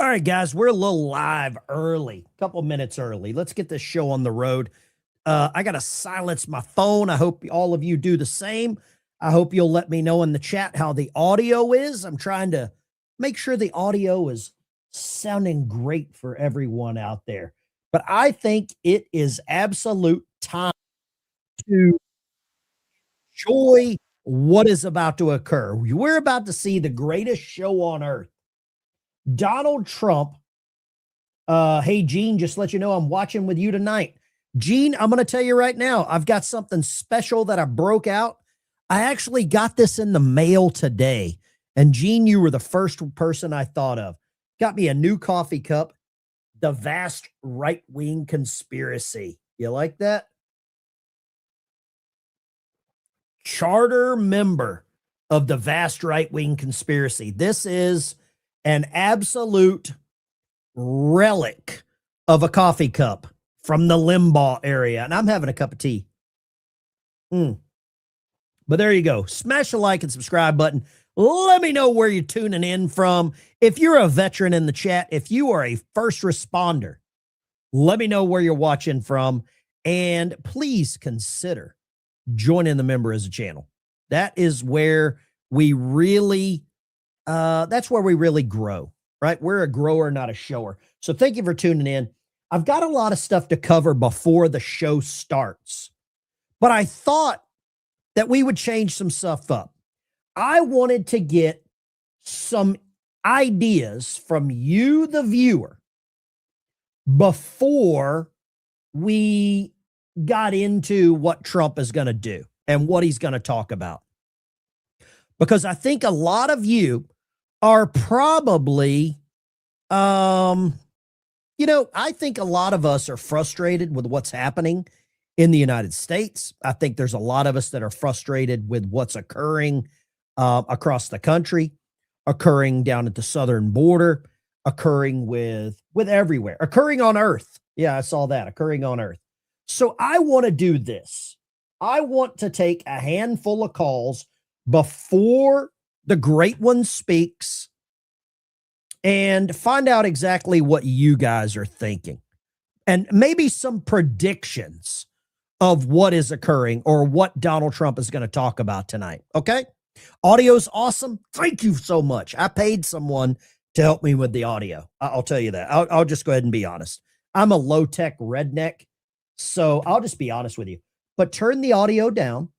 All right, guys, we're a little live early, a couple minutes early. Let's get this show on the road. I got to silence my phone. I hope all of you do the same. I hope you'll let me know in the chat how the audio is. I'm trying to make sure the audio is sounding great for everyone out there. But I think it is absolute time to enjoy what is about to occur. We're about to see the greatest show on earth. Donald Trump. Hey, Gene, just let you know I'm watching with you tonight. Gene, I'm going to tell you right now, I've got something special that I broke out. I actually got this in the mail today. And Gene, you were the first person I thought of. Got me a new coffee cup, The Vast Right-Wing Conspiracy. You like that? Charter member of the Vast Right-Wing Conspiracy. This is an absolute relic of a coffee cup from the Limbaugh area. And I'm having a cup of tea. But there you go. Smash the like and subscribe button. Let me know where you're tuning in from. If you're a veteran in the chat, if you are a first responder, let me know where you're watching from. And please consider joining the member as a channel. That is where we really that's where we really grow, right? We're a grower, not a shower. So thank you for tuning in. I've got a lot of stuff to cover before the show starts, but I thought that we would change some stuff up. I wanted to get some ideas from you, the viewer, before we got into what Trump is going to do and what he's going to talk about. Because I think a lot of you are probably, I think a lot of us are frustrated with what's happening in the United States. I think there's a lot of us that are frustrated with what's occurring across the country, occurring down at the southern border, occurring with everywhere, occurring on Earth. Yeah, I saw that, occurring on Earth. So I want to do this. I want to take a handful of calls before the great one speaks and find out exactly what you guys are thinking and maybe some predictions of what is occurring or what Donald Trump is going to talk about tonight. Okay. Audio's awesome. Thank you so much. I paid someone to help me with the audio. I'll tell you that. I'll just go ahead and be honest. I'm a low-tech redneck, so I'll just be honest with you. But turn the audio down.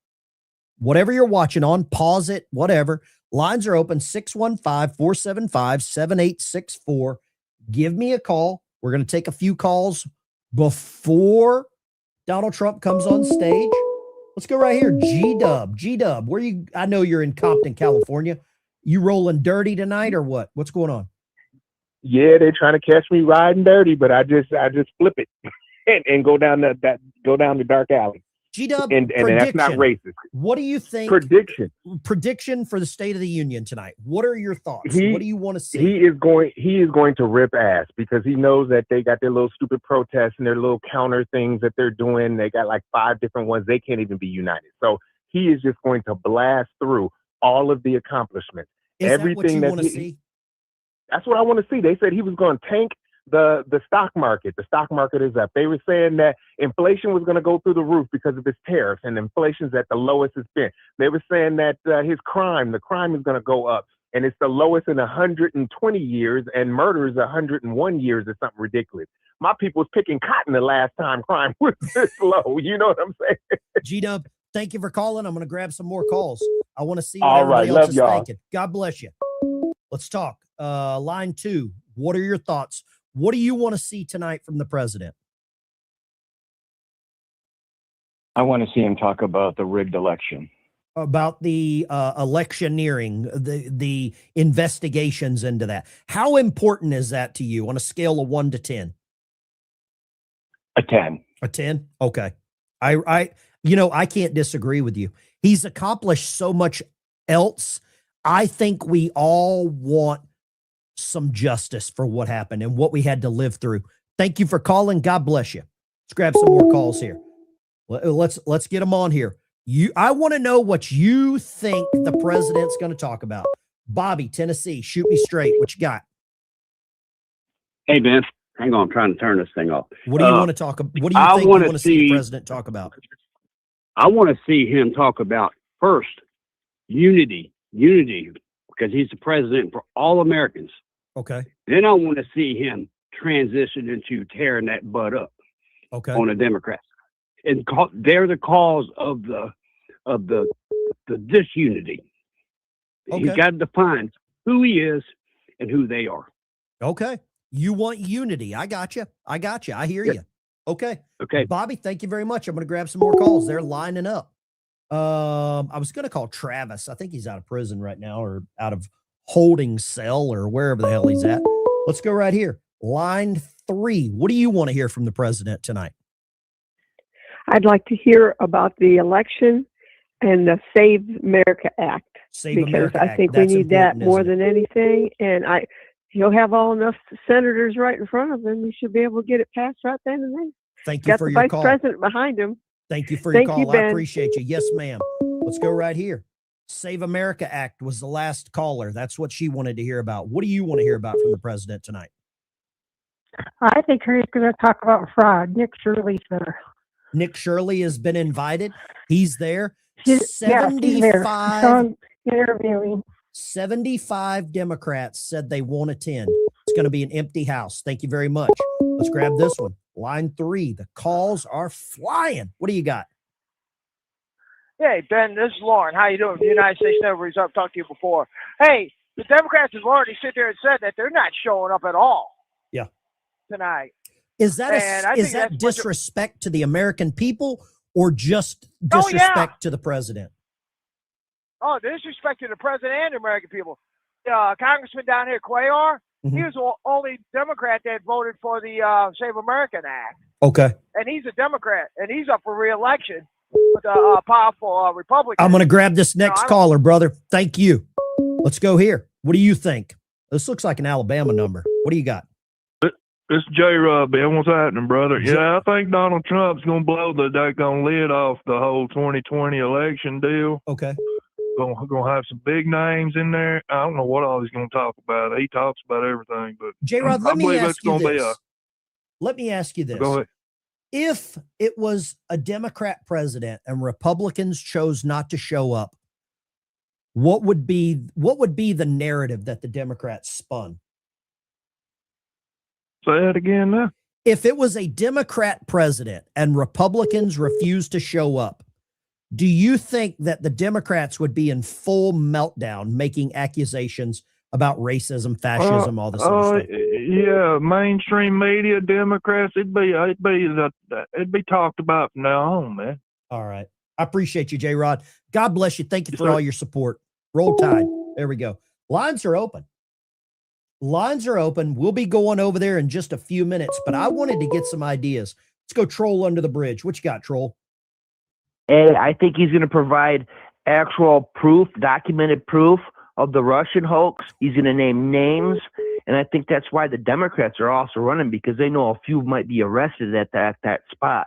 Whatever you're watching on, pause it, whatever. Lines are open, 615-475-7864. Give me a call. We're going to take a few calls before Donald Trump comes on stage. Let's go right here. G-Dub. G-Dub, where you? I know you're in Compton, California. You rolling dirty tonight or what? What's going on? Yeah, they're trying to catch me riding dirty, but I just flip it and go down the dark alley. G-Dub, and that's not racist. What do you think? Prediction for the State of the Union tonight. What are your thoughts? What do you want to see? He is going to rip ass because he knows that they got their little stupid protests and their little counter things that they're doing. They got like 5 different ones. They can't even be united. So he is just going to blast through all of the accomplishments. Is everything that you want to see? That's what I want to see. They said he was going to tank the stock market. The stock market is up. They were saying that inflation was going to go through the roof because of his tariffs, and inflation's at the lowest it's been. They were saying that the crime is going to go up, and it's the lowest in 120 years, and murder is 101 years or something ridiculous. My people was picking cotton the last time crime was this low. You know what I'm saying? G-Dub, thank you for calling. I'm going to grab some more calls. I want to see what all everybody right, else is y'all. thinking. God bless you. Let's talk. Line 2. What are your thoughts? What do you want to see tonight from the president? I want to see him talk about the rigged election. About the electioneering, the investigations into that. How important is that to you on a scale of 1 to 10? A 10. A 10? Okay. I can't disagree with you. He's accomplished so much else. I think we all want some justice for what happened and what we had to live through. Thank you for calling. God bless you. Let's grab some more calls here. Let's get them on here. I want to know what you think the president's going to talk about. Bobby, Tennessee, shoot me straight. What you got? Hey, Ben, hang on. I'm trying to turn this thing off. What do you want to talk about? What do you I think you wanna want to see the see- president talk about? I want to see him talk about first unity, because he's the president for all Americans. Okay. Then I want to see him transition into tearing that butt up Okay. on the Democrats, and they're the cause of the disunity. Okay. He's got to define who he is and who they are. Okay. You want unity. I got you. I hear you. Okay. Okay. Bobby, thank you very much. I'm going to grab some more calls. They're lining up. I was going to call Travis. I think he's out of prison right now, or out of holding cell, or wherever the hell he's at. Let's go right here. Line 3. What do you want to hear from the president tonight? I'd like to hear about the election and the Save America Act. Save because America I Act. think That's we need that important, more isn't it? than anything. And he'll have all enough senators right in front of him. He should be able to get it passed right then and there. Thank you Got for the your vice call. president behind him. Thank you for your Thank call. you, I Ben. appreciate you. Yes, ma'am. Let's go right here. Save America Act was the last caller. That's what she wanted to hear about. What do you want to hear about from the president tonight? I think he's going to talk about fraud. Nick Shirley's there. Nick Shirley has been invited. He's there. He's there. 75, Saw him interviewing. 75 Democrats said they won't attend. It's going to be an empty house. Thank you very much. Let's grab this one. Line 3. The calls are flying. What do you got? Hey, Ben, this is Lauren. How you doing? The United States Never Up. Talked to you before. Hey, the Democrats have already sit there and said that they're not showing up at all. Yeah. Tonight. Is that And I is think that that's what disrespect to the American people, or just disrespect to the president? Oh, disrespect to the president and the American people. Congressman down here, Cuellar, he was the only Democrat that voted for the Save American Act. Okay. And he's a Democrat, and he's up for re-election with a powerful Republican. I'm going to grab this next caller, brother. Thank you. Let's go here. What do you think? This looks like an Alabama number. What do you got? This is J-Rod, Ben. What's happening, brother? Yeah, I think Donald Trump's going to blow the daggone lid off the whole 2020 election deal. Okay. Going to have some big names in there. I don't know what all he's going to talk about. He talks about everything, but J-Rod, let me ask you this. Let me ask you this. Go ahead. If it was a Democrat president and Republicans chose not to show up, what would be the narrative that the Democrats spun? Say that again now. If it was a Democrat president and Republicans refused to show up, do you think that the Democrats would be in full meltdown, making accusations about racism, fascism, all this other stuff? Yeah, mainstream media, Democrats, it'd be talked about from now on, man. All right. I appreciate you, J-Rod. God bless you. Thank you for all your support. Roll Tide. There we go. Lines are open. Lines are open. We'll be going over there in just a few minutes, but I wanted to get some ideas. Let's go Troll under the bridge. What you got, Troll? Hey, I think he's going to provide actual proof, documented proof of the Russian hoax. He's going to name names, and I think that's why the Democrats are also running, because they know a few might be arrested at that spot.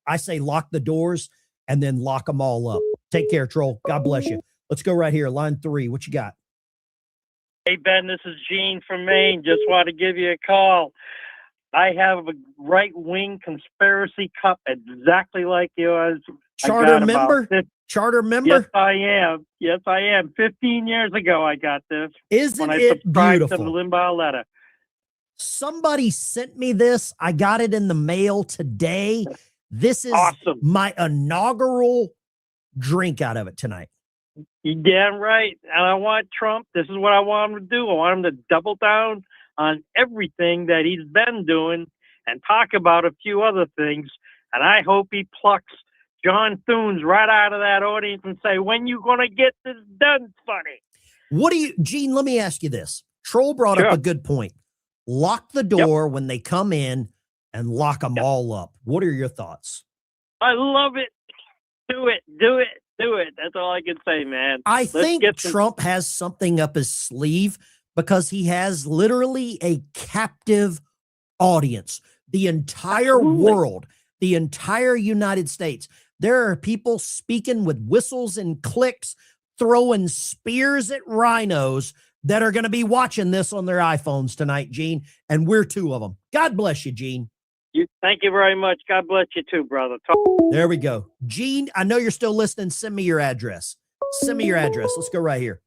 I say lock the doors and then lock them all up. Take care, Troll. God bless you. Let's go right here. Line 3. What you got? Hey, Ben, this is Gene from Maine. Just want to give you a call. I have a right-wing conspiracy cup exactly like yours. Charter member? Charter member? Yes, I am. Yes, I am. 15 years ago, I got this. Isn't when I it subscribed beautiful? to the Limbaugh letter. Somebody sent me this. I got it in the mail today. This is awesome. My inaugural drink out of it tonight. You're damn right. And I want Trump. This is what I want him to do. I want him to double down on everything that he's been doing and talk about a few other things. And I hope he plucks John Thunes right out of that audience and say, when you going to get this done, funny? Gene, let me ask you this. Troll brought up a good point. Lock the door when they come in and lock them all up. What are your thoughts? I love it. Do it. Do it. Do it. That's all I can say, man. I think Trump has something up his sleeve because he has literally a captive audience. The entire world, the entire United States. There are people speaking with whistles and clicks, throwing spears at rhinos that are going to be watching this on their iPhones tonight, Gene, and we're 2 of them. God bless you, Gene. Thank you very much. God bless you too, brother. There we go. Gene, I know you're still listening. Send me your address. Send me your address. Let's go right here.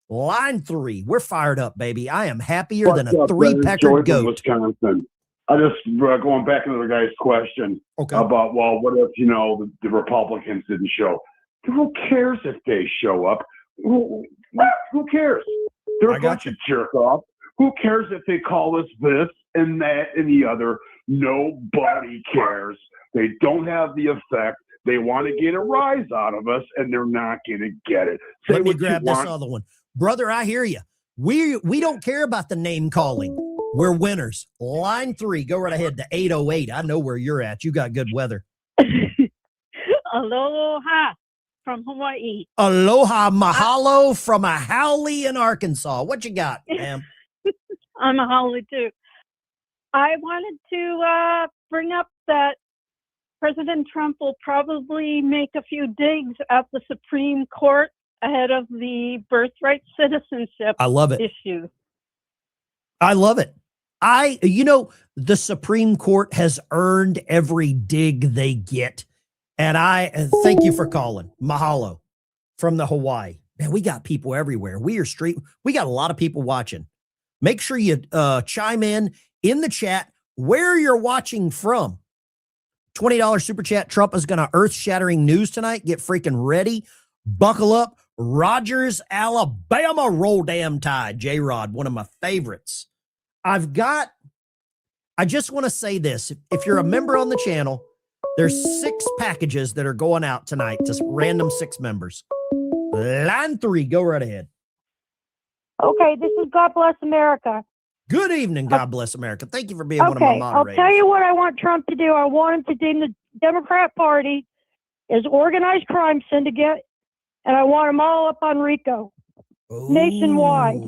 Line 3. We're fired up, baby. I am happier than a 3-peckered goat. Wisconsin. I just going back into the guy's question about, well, what if, the Republicans didn't show? Who cares if they show up? Who cares? They're a bunch of jerk off. Who cares if they call us this and that and the other? Nobody cares. They don't have the effect. They want to get a rise out of us, and they're not going to get it. Let me grab this other one. Brother, I hear you. We don't care about the name calling. We're winners. Line 3, go right ahead to 808. I know where you're at. You got good weather. Aloha from Hawaii. Aloha, mahalo from a Howley in Arkansas. What you got, ma'am? I'm a Howley too. I wanted to bring up that President Trump will probably make a few digs at the Supreme Court ahead of the birthright citizenship I love it. issue. I love it. The Supreme Court has earned every dig they get. And I thank you for calling. Mahalo from the Hawaii. Man, we got people everywhere. We got a lot of people watching. Make sure you chime in the chat where you're watching from. $20 super chat. Trump is going to earth-shattering news tonight. Get freaking ready. Buckle up. Rogers, Alabama. Roll damn tide. J-Rod, one of my favorites. I just want to say this. If you're a member on the channel, there's 6 packages that are going out tonight to random 6 members. Line 3, go right ahead. Okay, this is God Bless America. Good evening, God bless America. Thank you for being one of my moderators. I'll tell you what I want Trump to do. I want him to deem the Democrat Party as organized crime syndicate, and I want them all up on RICO nationwide.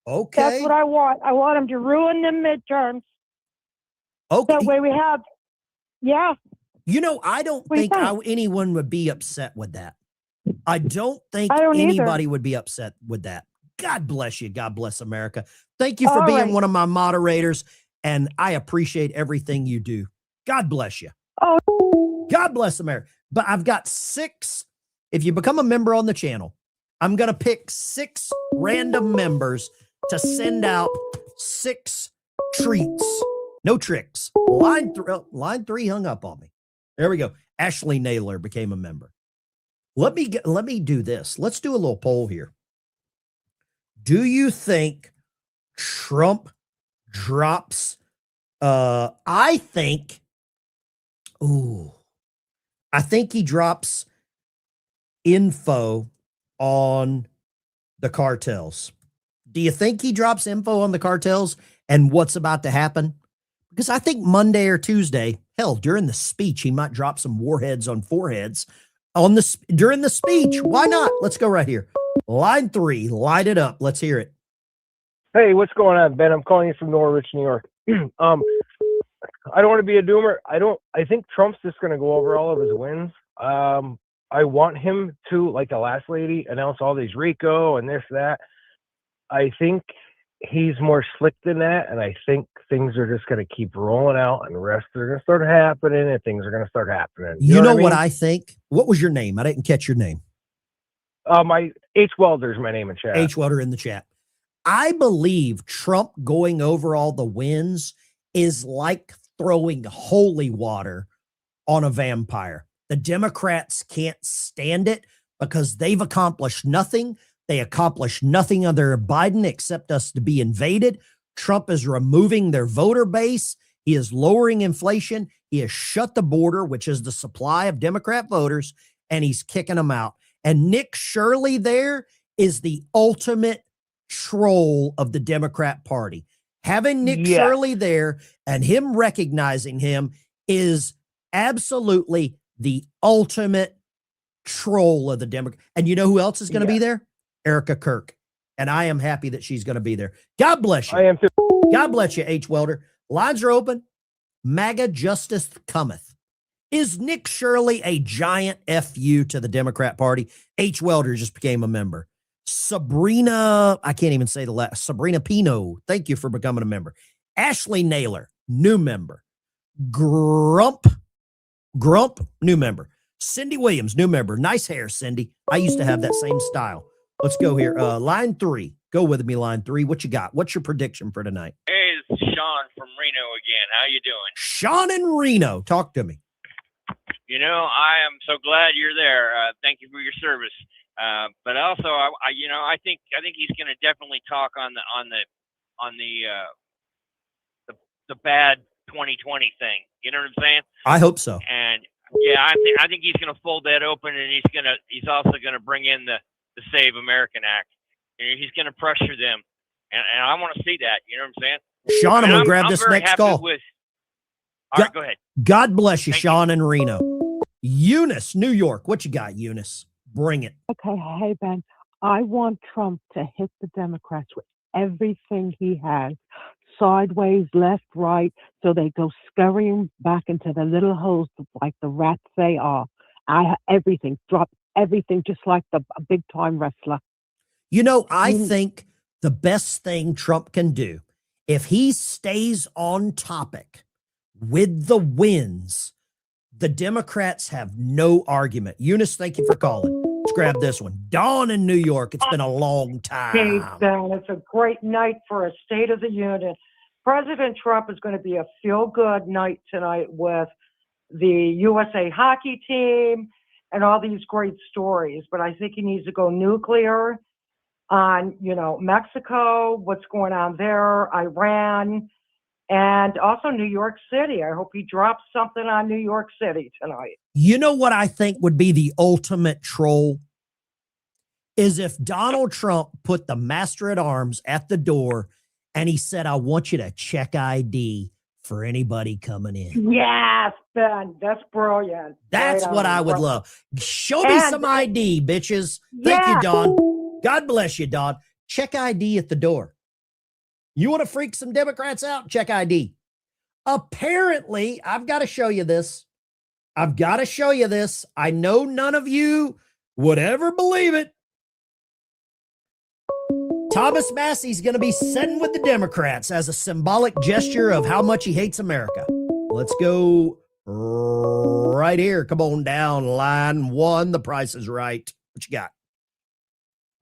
Okay. That's what I want. I want them to ruin them midterms. Okay. That way we have, I don't think anyone would be upset with that. I don't think I don't anybody either. would be upset with that. God bless you. God bless America. Thank you for being one of my moderators, and I appreciate everything you do. God bless you. Oh, God bless America. But I've got 6. If you become a member on the channel, I'm going to pick 6 random members to send out 6 treats. No tricks. Line 3 hung up on me. There we go. Ashley Naylor became a member. Let me do this. Let's do a little poll here. Do you think Trump drops? I think he drops info on the cartels. Do you think he drops info on the cartels and what's about to happen? Because I think Monday or Tuesday, hell, during the speech, he might drop some warheads on foreheads during the speech. Why not? Let's go right here. Line 3, light it up. Let's hear it. Hey, what's going on, Ben? I'm calling you from Norwich, New York. I don't want to be a doomer. I think Trump's just going to go over all of his wins. I want him to, like the last lady, announce all these RICO and this, that. I think he's more slick than that, and I think things are just going to keep rolling out, and the rest are going to start happening, and things are going to start happening. You know what I think? What was your name? I didn't catch your name. My H. Welder's my name in chat. H. Welder in the chat. I believe Trump going over all the wins is like throwing holy water on a vampire. The Democrats can't stand it because they've accomplished nothing. They accomplished nothing under Biden except us to be invaded. Trump is removing their voter base. He is lowering inflation. He has shut the border, which is the supply of Democrat voters, and he's kicking them out. And Nick Shirley there is the ultimate troll of the Democrat Party. Having Nick Shirley there and him recognizing him is absolutely the ultimate troll of the Democrat. And you know who else is going to be there? Erica Kirk. And I am happy that she's going to be there. God bless you. I am too. God bless you, H. Welder. Lines are open. MAGA justice cometh. Is Nick Shirley a giant FU to the Democrat Party? H. Welder just became a member. Sabrina, I can't even say the last. Sabrina Pino, thank you for becoming a member. Ashley Naylor, new member. Grump, new member. Cindy Williams, new member. Nice hair, Cindy. I used to have that same style. Let's go here. Line 3. Go with me, line 3. What you got? What's your prediction for tonight? Hey, it's Sean from Reno again. How you doing? Sean in Reno. Talk to me. You know, I am so glad you're there. Thank you for your service. But also, I think he's going to definitely talk on the bad 2020 thing. You know what I'm saying? I hope so. And yeah, I think he's going to fold that open, and he's also going to bring in the Save American Act. And he's going to pressure them, and I want to see that. You know what I'm saying? Sean, I'm going to grab this next call. All right, go ahead. God bless you, Sean in Reno. Eunice, New York. What you got, Eunice? Bring it. Okay, hey, Ben. I want Trump to hit the Democrats with everything he has, sideways, left, right, so they go scurrying back into the little holes like the rats they are. Everything, drop everything, just like the big-time wrestler. You know, I think the best thing Trump can do, if he stays on topic with the wins, the Democrats have no argument. Eunice, thank you for calling. Let's grab this one. Dawn in New York. It's been a long time. Hey, Ben, it's a great night for a State of the Union. President Trump is going to be a feel-good night tonight with the USA hockey team and all these great stories. But I think he needs to go nuclear on, Mexico, what's going on there, Iran, and also New York City. I hope he drops something on New York City tonight. You know what I think would be the ultimate troll? Is if Donald Trump put the master at arms at the door and he said, I want you to check ID for anybody coming in. Yes, Ben, that's brilliant. That's what I would love. Show me some ID, bitches. Thank you, Don. God bless you, Don. Check ID at the door. You want to freak some Democrats out? Check ID. Apparently, I've got to show you this. I know none of you would ever believe it. Thomas Massey's going to be sitting with the Democrats as a symbolic gesture of how much he hates America. Let's go right here. Come on down, line 1. The Price is Right. What you got?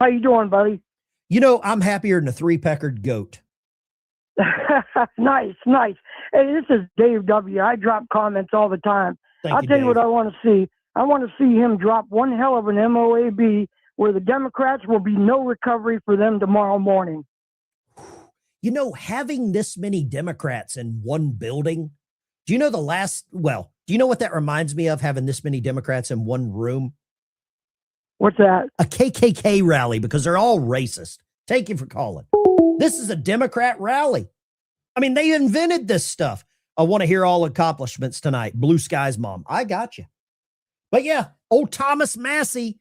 How you doing, buddy? You know, I'm happier than a 3-peckered goat. Nice. Hey, this is Dave W. I drop comments all the time. I'll tell you what I want to see. I want to see him drop one hell of an MOAB where the Democrats will be no recovery for them tomorrow morning. You know, having this many Democrats in one building, do you know do you know what that reminds me of, having this many Democrats in one room? What's that? A KKK rally, because they're all racist. Thank you for calling. This is a Democrat rally. I mean, they invented this stuff. I want to hear all accomplishments tonight. Blue Skies Mom. I got you. But yeah, old Thomas Massey,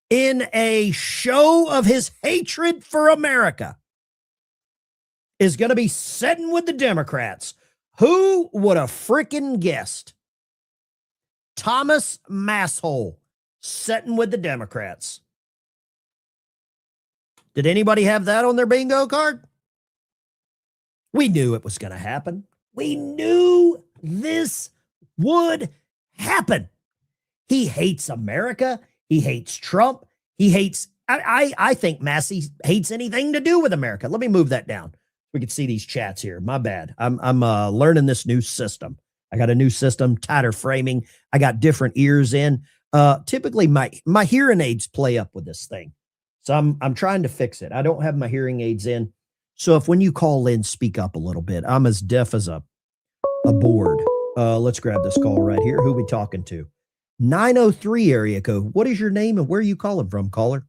in a show of his hatred for America, is going to be sitting with the Democrats. Who would have freaking guessed? Thomas Masshole sitting with the Democrats. Did anybody have that on their bingo card? We knew it was going to happen. We knew this would happen. He hates America. He hates Trump. He hates, I think Massey hates anything to do with America. Let me move that down. We can see these chats here. My bad. I'm learning this new system. I got a new system, tighter framing. I got different ears in. Typically my hearing aids play up with this thing. So I'm trying to fix it. I don't have my hearing aids in. So if when you call in, speak up a little bit. I'm as deaf as a board. Let's grab this call right here. Who we talking to? 903 area code. What is your name and where are you calling from, caller?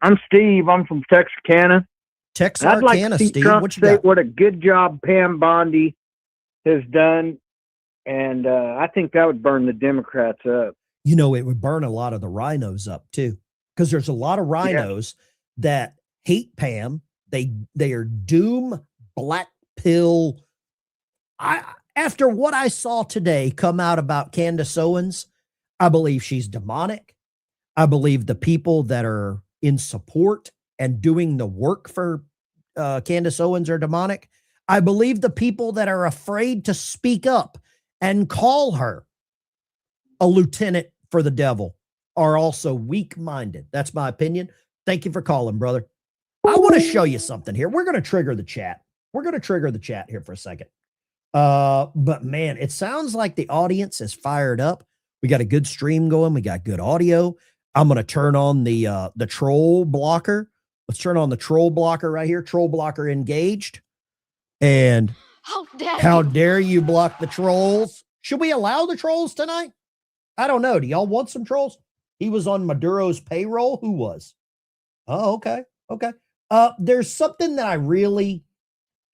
I'm Steve. I'm from Texarkana. Texarkana, I'd like to see Steve. Trump What you say got? what a good job Pam Bondi has done, and I think that would burn the Democrats up. You know, it would burn a lot of the rhinos up too, because there's a lot of rhinos that hate Pam. They are doom black pill. After what I saw today come out about Candace Owens, I believe she's demonic. I believe the people that are in support and doing the work for Candace Owens are demonic. I believe the people that are afraid to speak up and call her a lieutenant for the devil are also weak-minded. That's my opinion. Thank you for calling, brother. I want to show you something here. We're going to trigger the chat. We're going to trigger the chat here for a second. But man, it sounds like the audience is fired up. We got a good stream going. We got good audio. I'm going to turn on the troll blocker. Let's turn on the troll blocker right here. Troll blocker engaged. And how dare you block the trolls? Should we allow the trolls tonight? I don't know. Do y'all want some trolls? He was on Maduro's payroll. Who was? Oh, okay. Okay. There's something that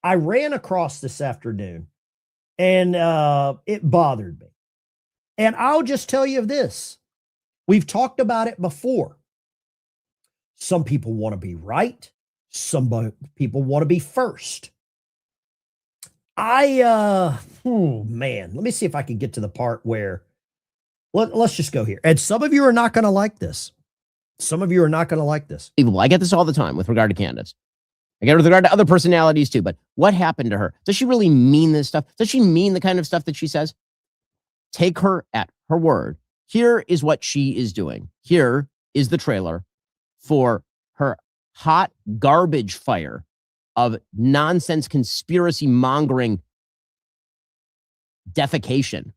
I ran across this afternoon, and it bothered me. And I'll just tell you this. We've talked about it before. Some people want to be right. Some people want to be first. Man, let me see if I can get to the part where let's just go here. And some of you are not going to like this. Some of you are not going to like this. I get this all the time with regard to Candace. I get it with regard to other personalities too, but what happened to her? Does she really mean this stuff? Does she mean the kind of stuff that she says? Take her at her word. Here is what she is doing. Here is the trailer for her hot garbage fire of nonsense conspiracy mongering defecation.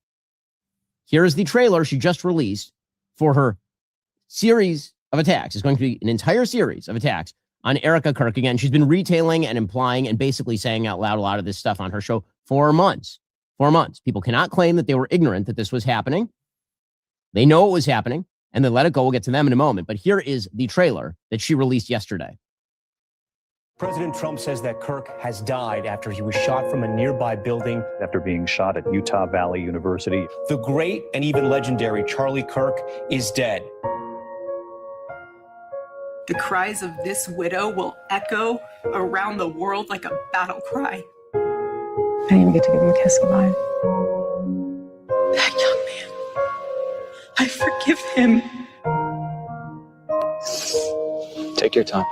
Here is the trailer she just released for her series of attacks. It's going to be an entire series of attacks on Erica Kirk. Again, she's been retailing and implying and basically saying out loud a lot of this stuff on her show for months. 4 months. People cannot claim that they were ignorant that this was happening. They know it was happening, and they let it go. We'll get to them in a moment. But here is the trailer that she released yesterday. President Trump says that Kirk has died after he was shot from a nearby building after being shot at Utah Valley University. The great and even legendary Charlie Kirk is dead. The cries of this widow will echo around the world like a battle cry. I didn't even get to give him a kiss goodbye. That young man, I forgive him. Take your time.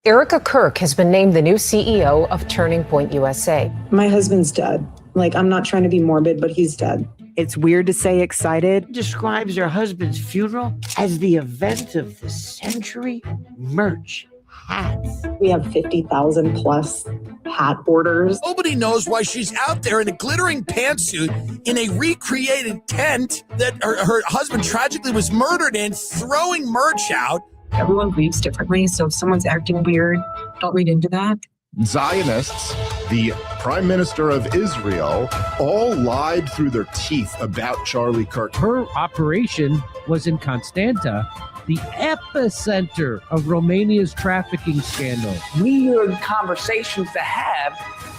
Erica Kirk has been named the new CEO of Turning Point USA. My husband's dead. I'm not trying to be morbid, but he's dead. It's weird to say excited. Describes her husband's funeral as the event of the century. Merch, hats. We have 50,000 plus hat orders. Nobody knows why she's out there in a glittering pantsuit in a recreated tent that her husband tragically was murdered in, throwing merch out. Everyone grieves differently, so if someone's acting weird, don't read into that. Zionists, the Prime Minister of Israel, all lied through their teeth about Charlie Kirk. Her operation was in Constanta, the epicenter of Romania's trafficking scandal. Weird conversations to have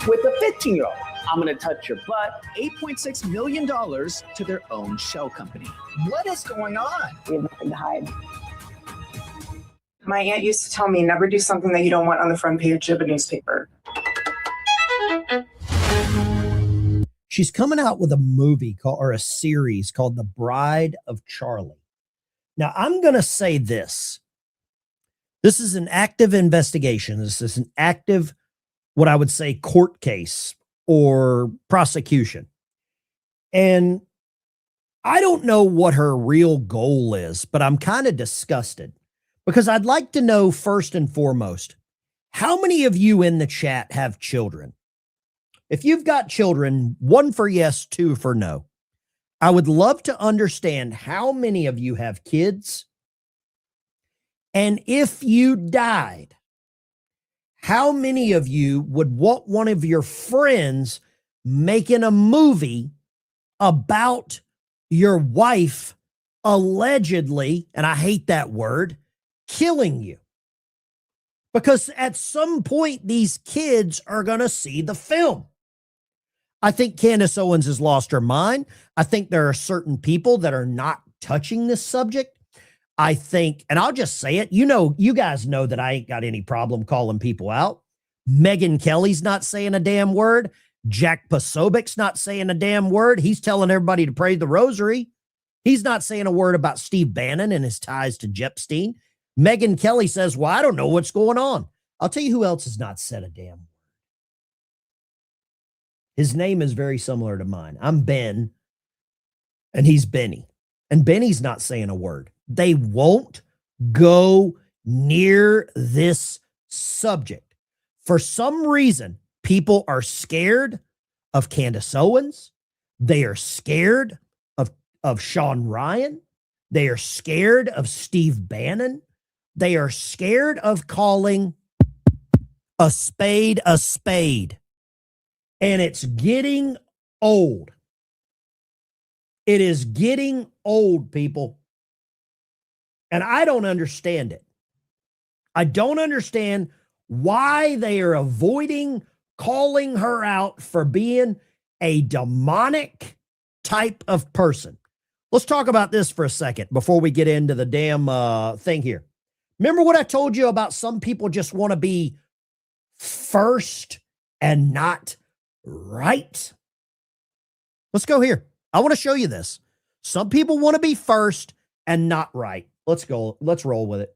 with a 15-year-old. I'm going to touch your butt. $8.6 million to their own shell company. What is going on? We have nothing to hide. My aunt used to tell me, never do something that you don't want on the front page of a newspaper. She's coming out with a movie or a series called The Bride of Charlie. Now, I'm going to say this. This is an active investigation. This is an active, what I would say, court case or prosecution. And I don't know what her real goal is, but I'm kind of disgusted. Because I'd like to know, first and foremost, how many of you in the chat have children? If you've got children, 1 for yes, 2 for no. I would love to understand how many of you have kids. And if you died, how many of you would want one of your friends making a movie about your wife allegedly, and I hate that word, killing you? Because at some point, these kids are going to see the film. I think Candace Owens has lost her mind. I think there are certain people that are not touching this subject. I think, and I'll just say it, you guys know that I ain't got any problem calling people out. Megyn Kelly's not saying a damn word. Jack Posobiec's not saying a damn word. He's telling everybody to pray the rosary. He's not saying a word about Steve Bannon and his ties to Epstein. Megyn Kelly says, well, I don't know what's going on. I'll tell you who else has not said a damn word. His name is very similar to mine. I'm Ben, and he's Benny. And Benny's not saying a word. They won't go near this subject. For some reason, people are scared of Candace Owens. They are scared of Sean Ryan. They are scared of Steve Bannon. They are scared of calling a spade a spade. And it's getting old. It is getting old, people. And I don't understand it. I don't understand why they are avoiding calling her out for being a demonic type of person. Let's talk about this for a second before we get into the damn thing here. Remember what I told you about some people just want to be first and not right? Let's go here. I want to show you this. Some people want to be first and not right. Let's go. Let's roll with it.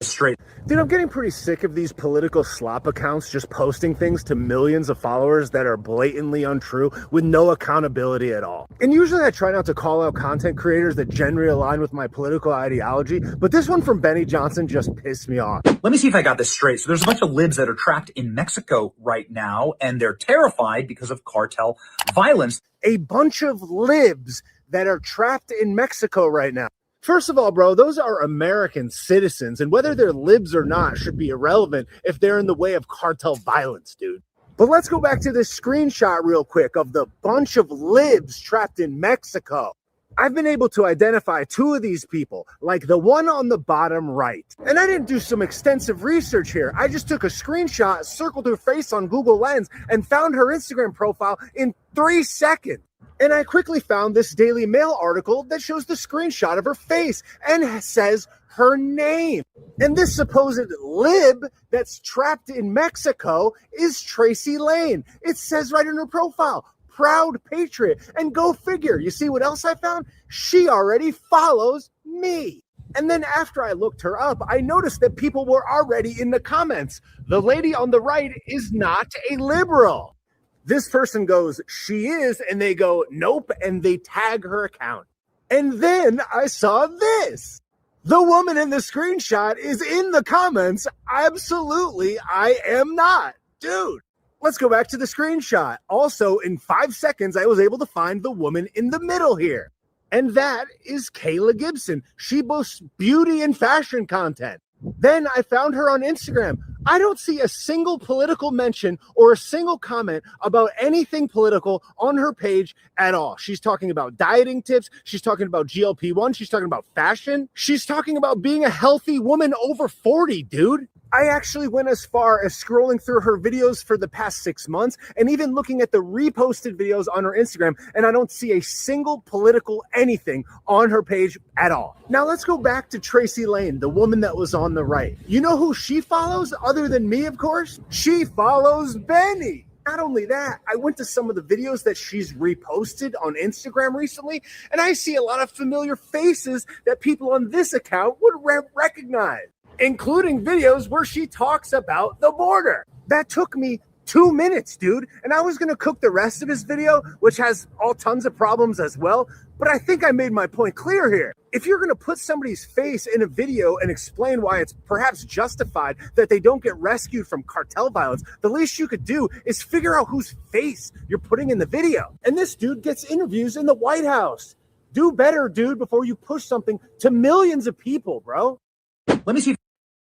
Straight. Dude, I'm getting pretty sick of these political slop accounts just posting things to millions of followers that are blatantly untrue with no accountability at all. And usually I try not to call out content creators that generally align with my political ideology, but this one from Benny Johnson just pissed me off. Let me see if I got this straight. So there's a bunch of libs that are trapped in Mexico right now, and they're terrified because of cartel violence. A bunch of libs that are trapped in Mexico right now. First of all, bro, those are American citizens, and whether they're libs or not should be irrelevant if they're in the way of cartel violence, dude. But let's go back to this screenshot real quick of the bunch of libs trapped in Mexico. I've been able to identify two of these people, like the one on the bottom right. And I didn't do some extensive research here. I just took a screenshot, circled her face on Google Lens, and found her Instagram profile in 3 seconds. And I quickly found this Daily Mail article that shows the screenshot of her face and says her name. And this supposed lib that's trapped in Mexico is Tracy Lane. It says right in her profile, proud patriot. And go figure, you see what else I found? She already follows me. And then after I looked her up, I noticed that people were already in the comments. The lady on the right is not a liberal. This person goes, she is, and they go, nope, and they tag her account. And then I saw this. The woman in the screenshot is in the comments. Absolutely, I am not. Dude, let's go back to the screenshot. Also, in 5 seconds, I was able to find the woman in the middle here. And that is Kayla Gibson. She boasts beauty and fashion content. Then I found her on Instagram. I don't see a single political mention or a single comment about anything political on her page at all. She's talking about dieting tips. She's talking about GLP-1. She's talking about fashion. She's talking about being a healthy woman over 40, dude. I actually went as far as scrolling through her videos for the past 6 months and even looking at the reposted videos on her Instagram, and I don't see a single political anything on her page at all. Now let's go back to Tracy Lane, the woman that was on the right. You know who she follows other than me, of course? She follows Benny. Not only that, I went to some of the videos that she's reposted on Instagram recently, and I see a lot of familiar faces that people on this account would recognize, including videos where she talks about the border. That took me 2 minutes, dude. And I was going to cook the rest of his video, which has all tons of problems as well. But I think I made my point clear here. If you're going to put somebody's face in a video and explain why it's perhaps justified that they don't get rescued from cartel violence, the least you could do is figure out whose face you're putting in the video. And this dude gets interviews in the White House. Do better, dude, before you push something to millions of people, bro. Let me see.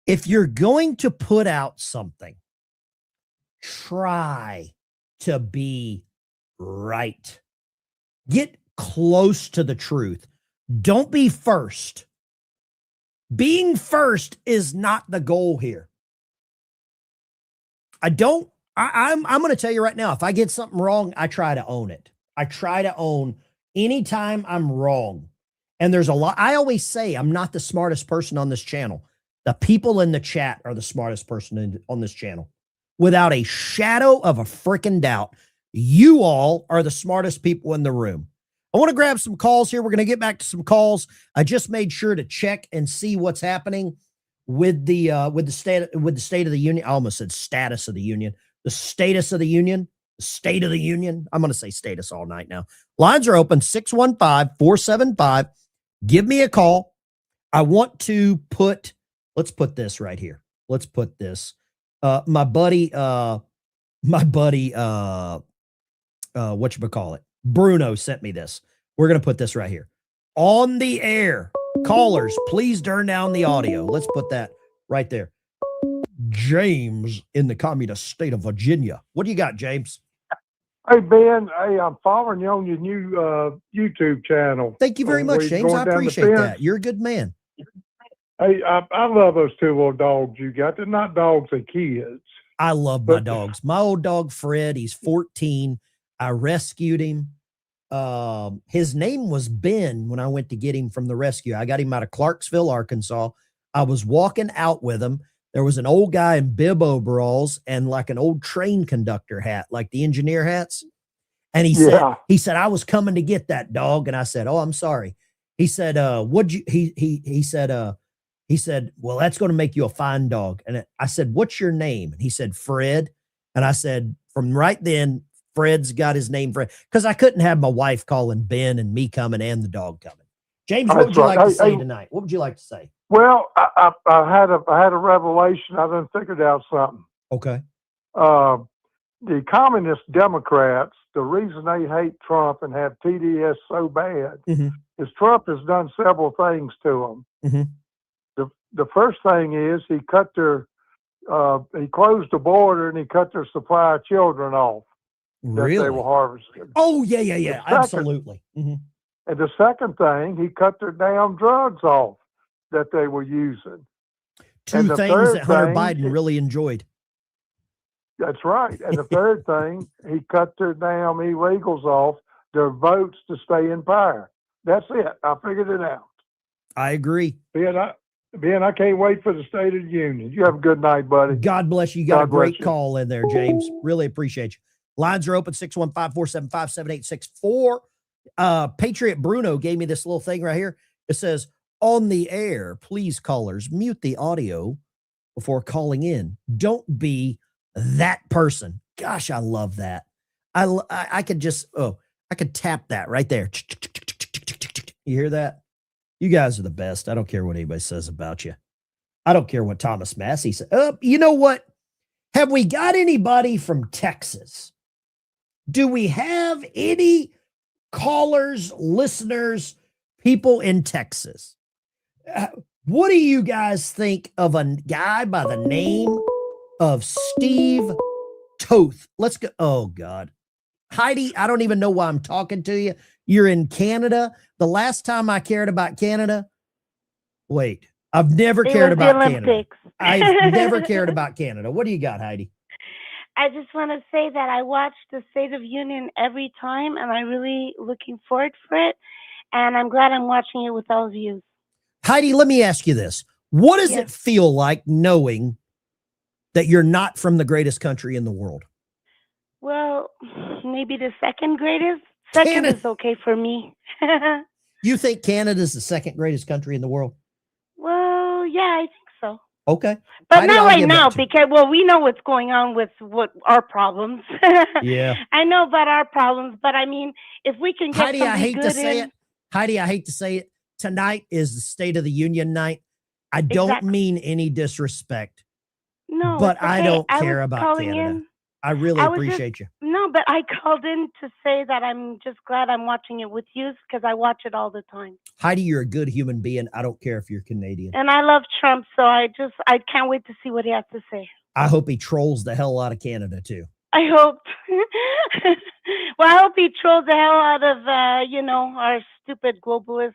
If you're going to put out something, try to be right. Get close to the truth. Don't be first. Being first is not the goal here. I'm going to tell you right now, if I get something wrong, I try to own it. I try to own anytime I'm wrong. And there's a lot. I always say I'm not the smartest person on this channel. The people in the chat are the smartest person on this channel. Without a shadow of a freaking doubt, you all are the smartest people in the room. I want to grab some calls here. We're going to get back to some calls. I just made sure to check and see what's happening with the state of the union. I almost said status of the union. The status of the union. The state of the union. I'm going to say status all night now. Lines are open 615-475. Give me a call. I want to let's put this right here. Let's put this. My buddy, whatchamacallit, Bruno sent me this. We're going to put this right here. On the air. Callers, please turn down the audio. Let's put that right there. James in the communist state of Virginia. What do you got, James? Hey, Ben. Hey, I'm following you on your new YouTube channel. Thank you very much, James. I appreciate that. You're a good man. Hey, I love those two little dogs you got. They're not dogs, they're kids. I love my dogs. My old dog, Fred, he's 14. I rescued him. His name was Ben when I went to get him from the rescue. I got him out of Clarksville, Arkansas. I was walking out with him. There was an old guy in bib overalls and like an old train conductor hat, like the engineer hats. And he said, I was coming to get that dog. And I said, oh, I'm sorry. He said, he said, well, that's going to make you a fine dog. And I said, what's your name? And he said, Fred. And I said, from right then, Fred's got his name, Fred, because I couldn't have my wife calling Ben and me coming and the dog coming. James, what would you like to say tonight? What would you like to say? Well, I had a revelation. I done figured out something. Okay. The communist Democrats, the reason they hate Trump and have TDS so bad is Trump has done several things to them. The first thing is he closed the border and he cut their supply of children off. Really? That they were harvesting. Oh, yeah. Absolutely. And the second thing, he cut their damn drugs off that they were using. Two things that Hunter Biden really enjoyed. That's right. And the third thing, he cut their damn illegals off, their votes to stay in power. That's it. I figured it out. I agree. Ben, I can't wait for the State of the Union. You have a good night, buddy. God bless you. You got a great call in there, James. Really appreciate you. Lines are open, 615-475-7864. Patriot Bruno gave me this little thing right here. It says, on the air, please, callers, mute the audio before calling in. Don't be that person. Gosh, I love that. I could just, I could tap that right there. You hear that? You guys are the best. I don't care what anybody says about you. I don't care what Thomas Massey said. You know what? Have we got anybody from Texas? Do we have any callers, listeners, people in Texas? What do you guys think of a guy by the name of Steve Toth? Let's go. Oh, God. Heidi, I don't even know why I'm talking to you. You're in Canada. The last time I cared about Canada, I've never cared about Canada. I've never cared about Canada. What do you got, Heidi? I just want to say that I watch the State of Union every time, and I'm really looking forward for it. And I'm glad I'm watching it with all of you. Heidi, let me ask you this. What does it feel like knowing that you're not from the greatest country in the world? Well, maybe the second greatest. Second is okay for me. You think Canada's the second greatest country in the world? Well, yeah, I think so. Okay. But Heidi, not right now because, we know what's going on with our problems. Yeah. I know about our problems, but I mean, if we can get Heidi, I hate to say it. Heidi, I hate to say it. Tonight is the State of the Union night. I don't mean any disrespect. No, but I don't care about Canada. In. I really appreciate you. No, but I called in to say that I'm just glad I'm watching it with you because I watch it all the time. Heidi, you're a good human being. I don't care if you're Canadian. And I love Trump, so I can't wait to see what he has to say. I hope he trolls the hell out of Canada, too. I hope. Well, I hope he trolls the hell out of, our stupid globalist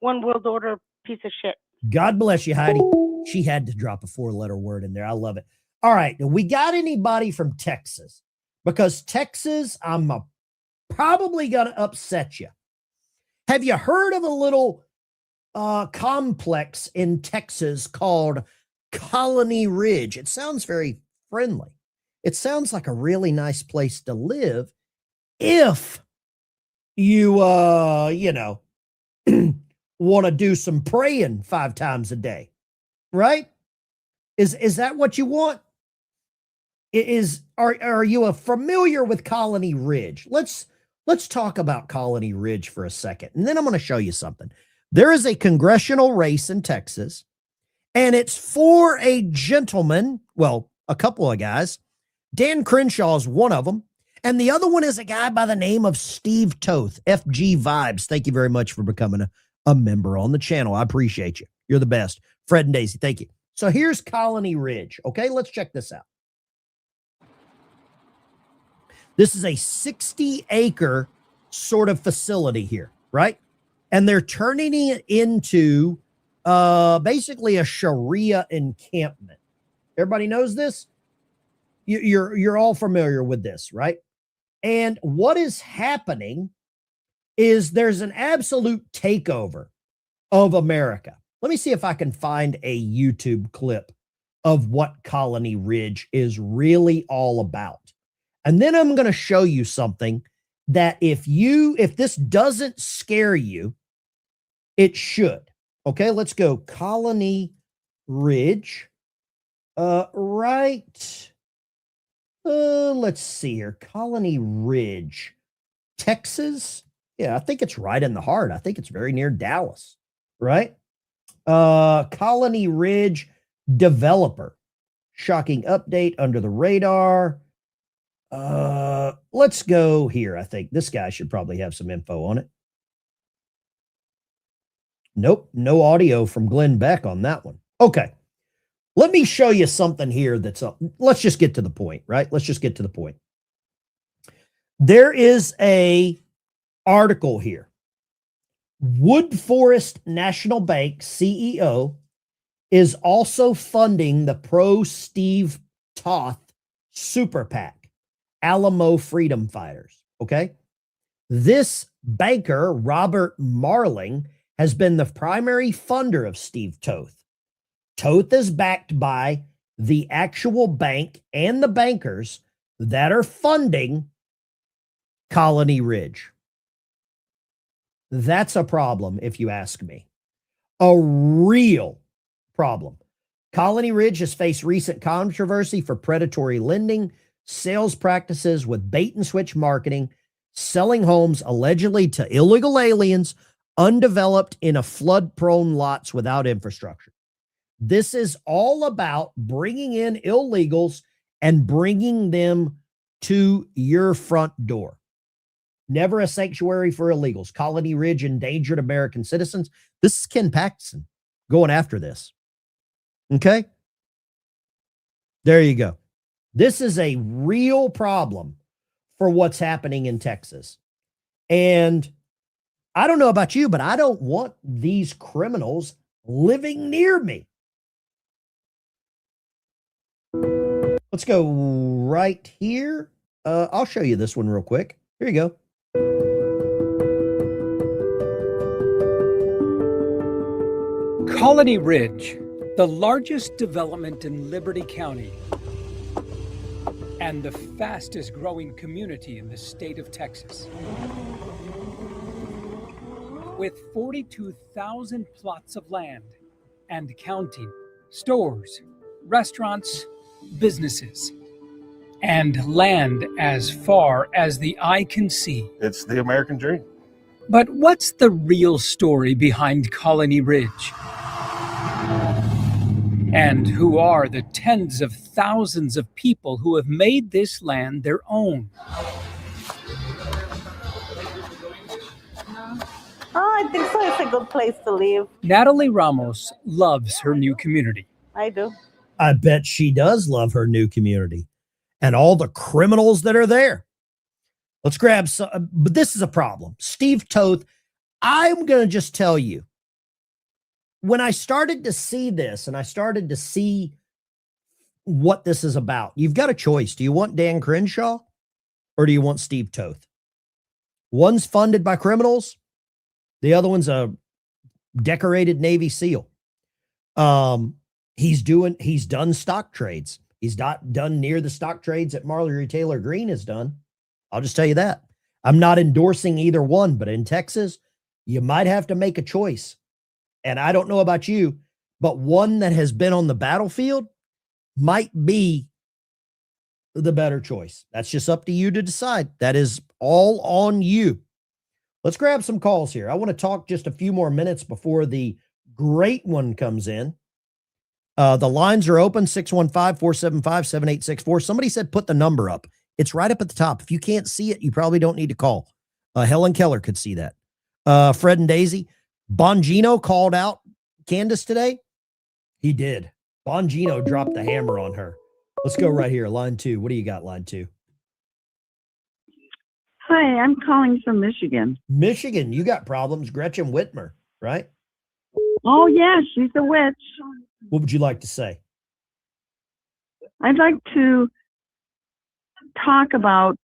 one world order piece of shit. God bless you, Heidi. She had to drop a 4-letter word in there. I love it. All right. We got anybody from Texas? Because Texas, I'm probably going to upset you. Have you heard of a little complex in Texas called Colony Ridge? It sounds very friendly. It sounds like a really nice place to live if you, you know, want to do some praying 5 times a day, right? Is that what you want? Are you familiar with Colony Ridge? Let's talk about Colony Ridge for a second, and then I'm going to show you something. There is a congressional race in Texas, and it's for a gentleman, well, a couple of guys. Dan Crenshaw is one of them, and the other one is a guy by the name of Steve Toth, FG Vibes. Thank you very much for becoming a member on the channel. I appreciate you. You're the best. Fred and Daisy, thank you. So here's Colony Ridge. Okay, let's check this out. This is a 60-acre sort of facility here, right? And they're turning it into basically a Sharia encampment. Everybody knows this? You're all familiar with this, right? And what is happening is there's an absolute takeover of America. Let me see if I can find a YouTube clip of what Colony Ridge is really all about. And then I'm going to show you something that if this doesn't scare you, it should. Okay, let's go Colony Ridge. Right. Let's see here. Colony Ridge, Texas. Yeah, I think it's right in the heart. I think it's very near Dallas, right? Colony Ridge developer. Shocking update under the radar. Let's go here. I think this guy should probably have some info on it. Nope, no audio from Glenn Beck on that one. Okay. Let me show you something here that's up. Let's just get to the point, right? Let's just get to the point. There is a article here. Wood Forest National Bank CEO is also funding the pro Steve Toth super PAC, Alamo Freedom Fighters. Okay. This banker, Robert Marling, has been the primary funder of Steve Toth. Toth is backed by the actual bank and the bankers that are funding Colony Ridge. That's a problem, if you ask me. A real problem. Colony Ridge has faced recent controversy for predatory lending, sales practices with bait and switch marketing, selling homes allegedly to illegal aliens, undeveloped in a flood-prone lots without infrastructure. This is all about bringing in illegals and bringing them to your front door. Never a sanctuary for illegals. Colony Ridge endangered American citizens. This is Ken Paxton going after this. Okay? There you go. This is a real problem for what's happening in Texas. And I don't know about you, but I don't want these criminals living near me. Let's go right here. I'll show you this one real quick. Here you go. Colony Ridge, the largest development in Liberty County and the fastest growing community in the state of Texas. With 42,000 plots of land and counting, stores, restaurants, businesses, and land as far as the eye can see. It's the American dream. But what's the real story behind Colony Ridge? And who are the tens of thousands of people who have made this land their own? I think so. It's a good place to live. Natalie Ramos loves her new community. I do. I bet she does love her new community and all the criminals that are there. Let's grab some, but this is a problem. Steve Toth, I'm going to just tell you, when I started to see this and I started to see what this is about, you've got a choice. Do you want Dan Crenshaw or do you want Steve Toth? One's funded by criminals. The other one's a decorated Navy SEAL. He's done stock trades. He's not done near the stock trades that Marjorie Taylor Greene has done. I'll just tell you that. I'm not endorsing either one, but in Texas, you might have to make a choice. And I don't know about you, but one that has been on the battlefield might be the better choice. That's just up to you to decide. That is all on you. Let's grab some calls here. I want to talk just a few more minutes before the great one comes in. The lines are open, 615-475-7864. Somebody said put the number up. It's right up at the top. If you can't see it, you probably don't need to call. Helen Keller could see that. Fred and Daisy. Bongino called out Candace today. He did. Bongino dropped the hammer on her. Let's go right here. Line 2. What do you got, line 2? Hi, I'm calling from Michigan. Michigan, you got problems. Gretchen Whitmer, right? Oh, yeah, she's a witch. What would you like to say? I'd like to talk about,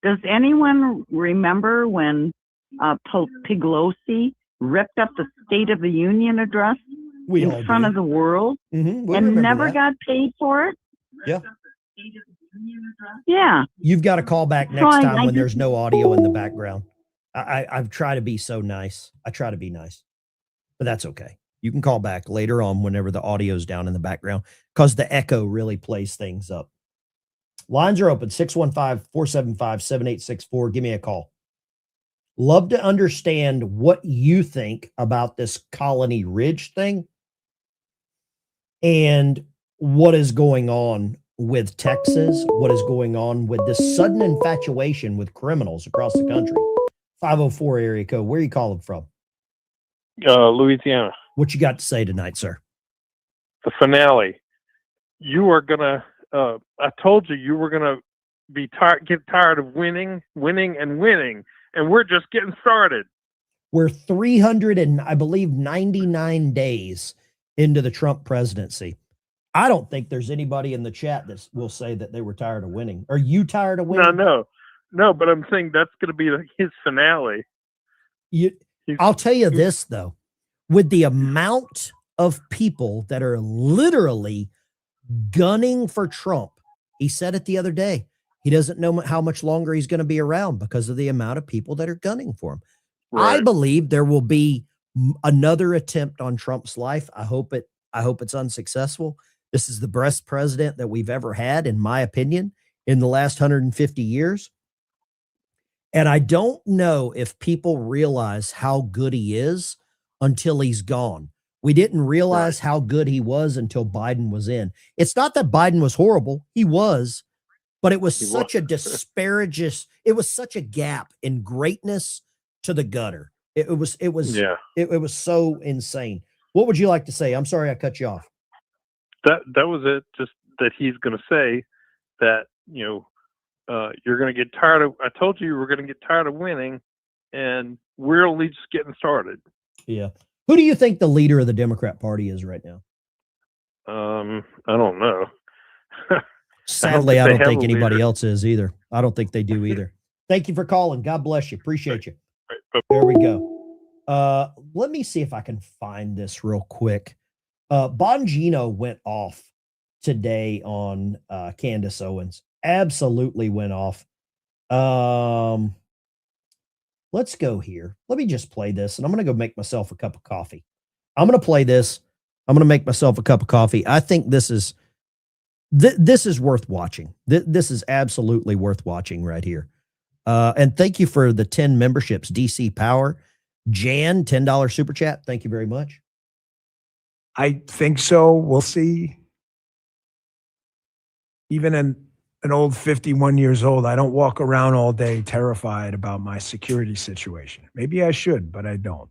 does anyone remember when Pelosi ripped up the State of the Union address in front of the world and never got paid for it? Yeah. Yeah. You've got to call back next time when there's no audio in the background. I've tried to be so nice. I try to be nice, but that's okay. You can call back later on whenever the audio's down in the background because the echo really plays things up. Lines are open, 615-475-7864. Give me a call. Love to understand what you think about this Colony Ridge thing and what is going on with Texas, what is going on with this sudden infatuation with criminals across the country. 504 area code. Where are you calling from? Louisiana. What you got to say tonight, sir? The finale. You are gonna. I told you were gonna be get tired of winning, and we're just getting started. We're 300 and I believe 99 days into the Trump presidency. I don't think there's anybody in the chat that will say that they were tired of winning. Are you tired of winning? No. But I'm saying that's going to be his finale. I'll tell you this though, with the amount of people that are literally gunning for Trump, he said it the other day. He doesn't know how much longer he's going to be around because of the amount of people that are gunning for him. Right. I believe there will be another attempt on Trump's life. I hope it's unsuccessful. This is the best president that we've ever had, in my opinion, in the last 150 years. And I don't know if people realize how good he is until he's gone. We didn't realize how good he was until Biden was in. It's not that Biden was horrible. He was, but it was such a disparageous, it was such a gap in greatness to the gutter. It was so insane. What would you like to say? I'm sorry I cut you off. That was it. Just that he's going to say that, you're going to get tired of, I told you were going to get tired of winning, and we're only just getting started. Yeah. Who do you think the leader of the Democrat Party is right now? I don't know. Sadly, I don't think anybody else is either. I don't think they do either. Thank you for calling. God bless you. Appreciate you. There we go. Let me see if I can find this real quick. Bongino went off today on Candace Owens. Absolutely went off. Let's go here. Let me just play this, and I'm going to go make myself a cup of coffee. I'm going to play this. I'm going to make myself a cup of coffee. I think this is worth watching. This is absolutely worth watching right here. And thank you for the 10 memberships. DC Power, Jan, $10 super chat. Thank you very much. I think so. We'll see. Even an old 51 years old, I don't walk around all day terrified about my security situation. Maybe I should, but I don't.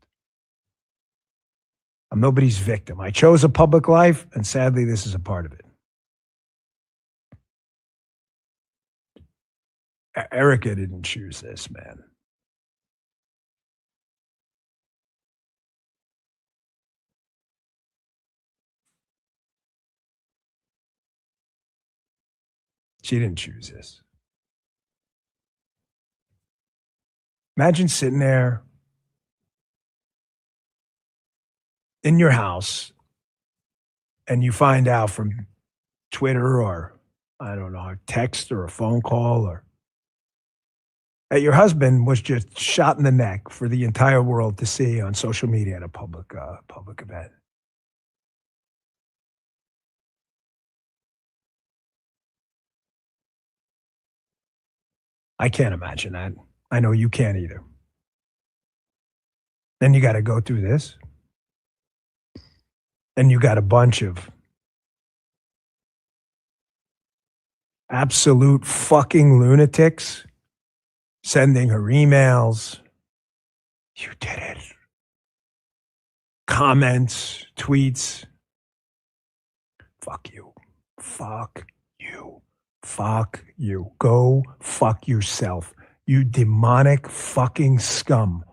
I'm nobody's victim. I chose a public life, and sadly, this is a part of it. Erica didn't choose this, man. She didn't choose this. Imagine sitting there in your house and you find out from Twitter or, I don't know, a text or a phone call that your husband was just shot in the neck for the entire world to see on social media at a public event. I can't imagine that. I know you can't either. Then you got to go through this. Then you got a bunch of absolute fucking lunatics sending her emails. You did it. Comments, tweets. Fuck you. Fuck you. Fuck you. Go fuck yourself. You demonic fucking scum.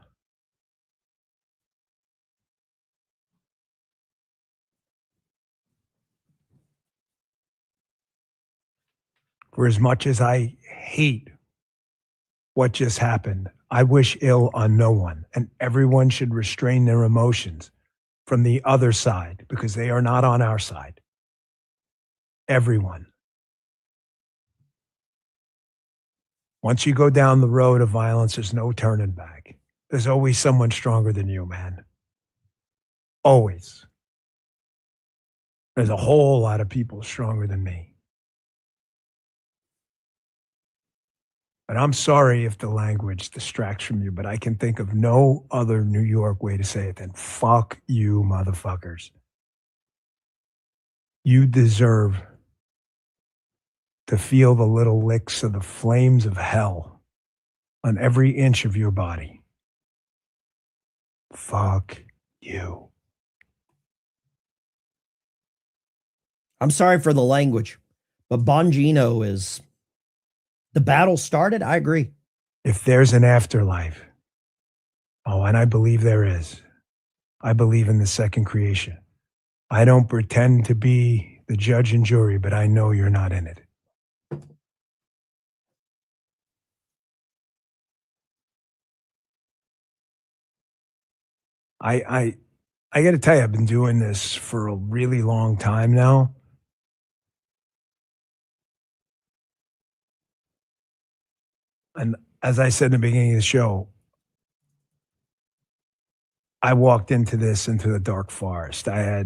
For as much as I hate what just happened, I wish ill on no one, and everyone should restrain their emotions from the other side because they are not on our side. Everyone. Once you go down the road of violence, there's no turning back. There's always someone stronger than you, man. Always. There's a whole lot of people stronger than me. And I'm sorry if the language distracts from you, but I can think of no other New York way to say it than fuck you, motherfuckers. You deserve to feel the little licks of the flames of hell on every inch of your body. Fuck you. I'm sorry for the language, but Bongino is... The battle started? I agree. If there's an afterlife, oh, and I believe there is. I believe in the second creation. I don't pretend to be the judge and jury, but I know you're not in it. I got to tell you, I've been doing this for a really long time now. And as I said in the beginning of the show, I walked into the dark forest. I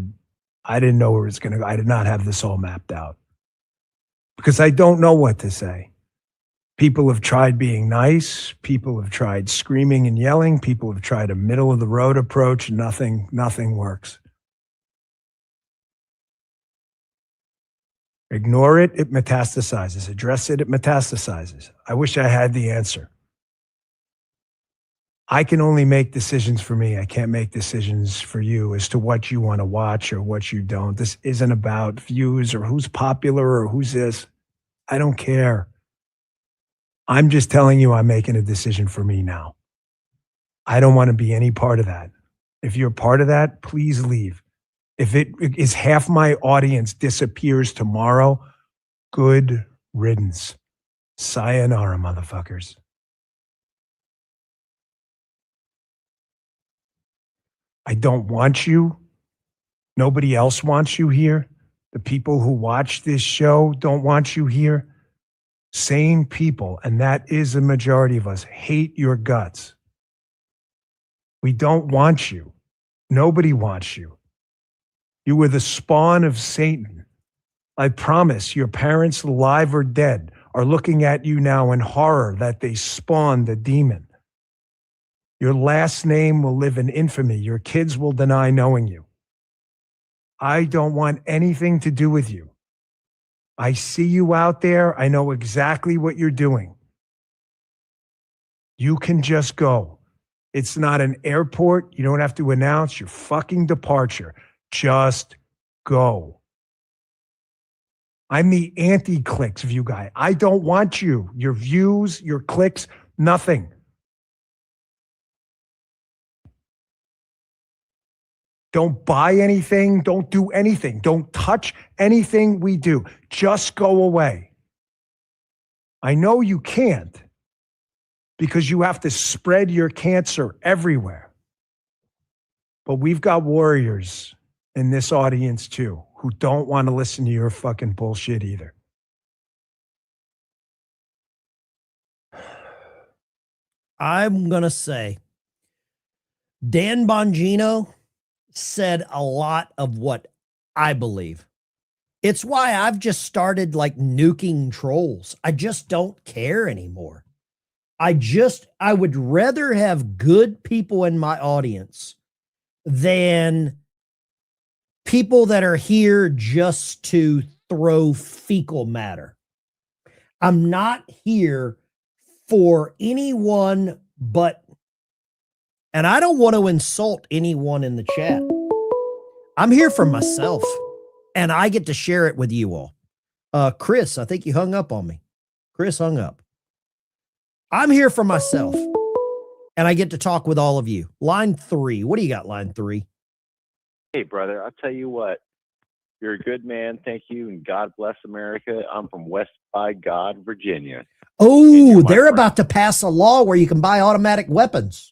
didn't know where it was going to go. I did not have this all mapped out because I don't know what to say. People have tried being nice. People have tried screaming and yelling. People have tried a middle of the road approach. Nothing works. Ignore it, it metastasizes. Address it, it metastasizes. I wish I had the answer. I can only make decisions for me. I can't make decisions for you as to what you want to watch or what you don't. This isn't about views or who's popular or who's this. I don't care. I'm just telling you I'm making a decision for me now. I don't want to be any part of that. If you're part of that, please leave. If it is half my audience disappears tomorrow, good riddance. Sayonara, motherfuckers. I don't want you. Nobody else wants you here. The people who watch this show don't want you here. Sane people, and that is a majority of us, hate your guts. We don't want you. Nobody wants you. You were the spawn of Satan. I promise your parents, alive or dead, are looking at you now in horror that they spawned a demon. Your last name will live in infamy. Your kids will deny knowing you. I don't want anything to do with you. I see you out there. I know exactly what you're doing. You can just go. It's not an airport. You don't have to announce your fucking departure. Just go. I'm the anti-clicks view guy. I don't want you. Your views, your clicks, nothing. Don't buy anything. Don't do anything. Don't touch anything we do. Just go away. I know you can't because you have to spread your cancer everywhere. But we've got warriors in this audience too who don't want to listen to your fucking bullshit either. I'm going to say Dan Bongino said a lot of what I believe. It's why I've just started like nuking trolls. I just don't care anymore. I would rather have good people in my audience than people that are here just to throw fecal matter. I'm not here for anyone but, and I don't want to insult anyone in the chat. I'm here for myself, and I get to share it with you all. Chris, I think you hung up on me. Chris hung up. I'm here for myself, and I get to talk with all of you. Line 3. What do you got, line 3? Hey, brother, I'll tell you what. You're a good man. Thank you, and God bless America. I'm from West by God, Virginia. Oh, they're about to pass a law where you can buy automatic weapons.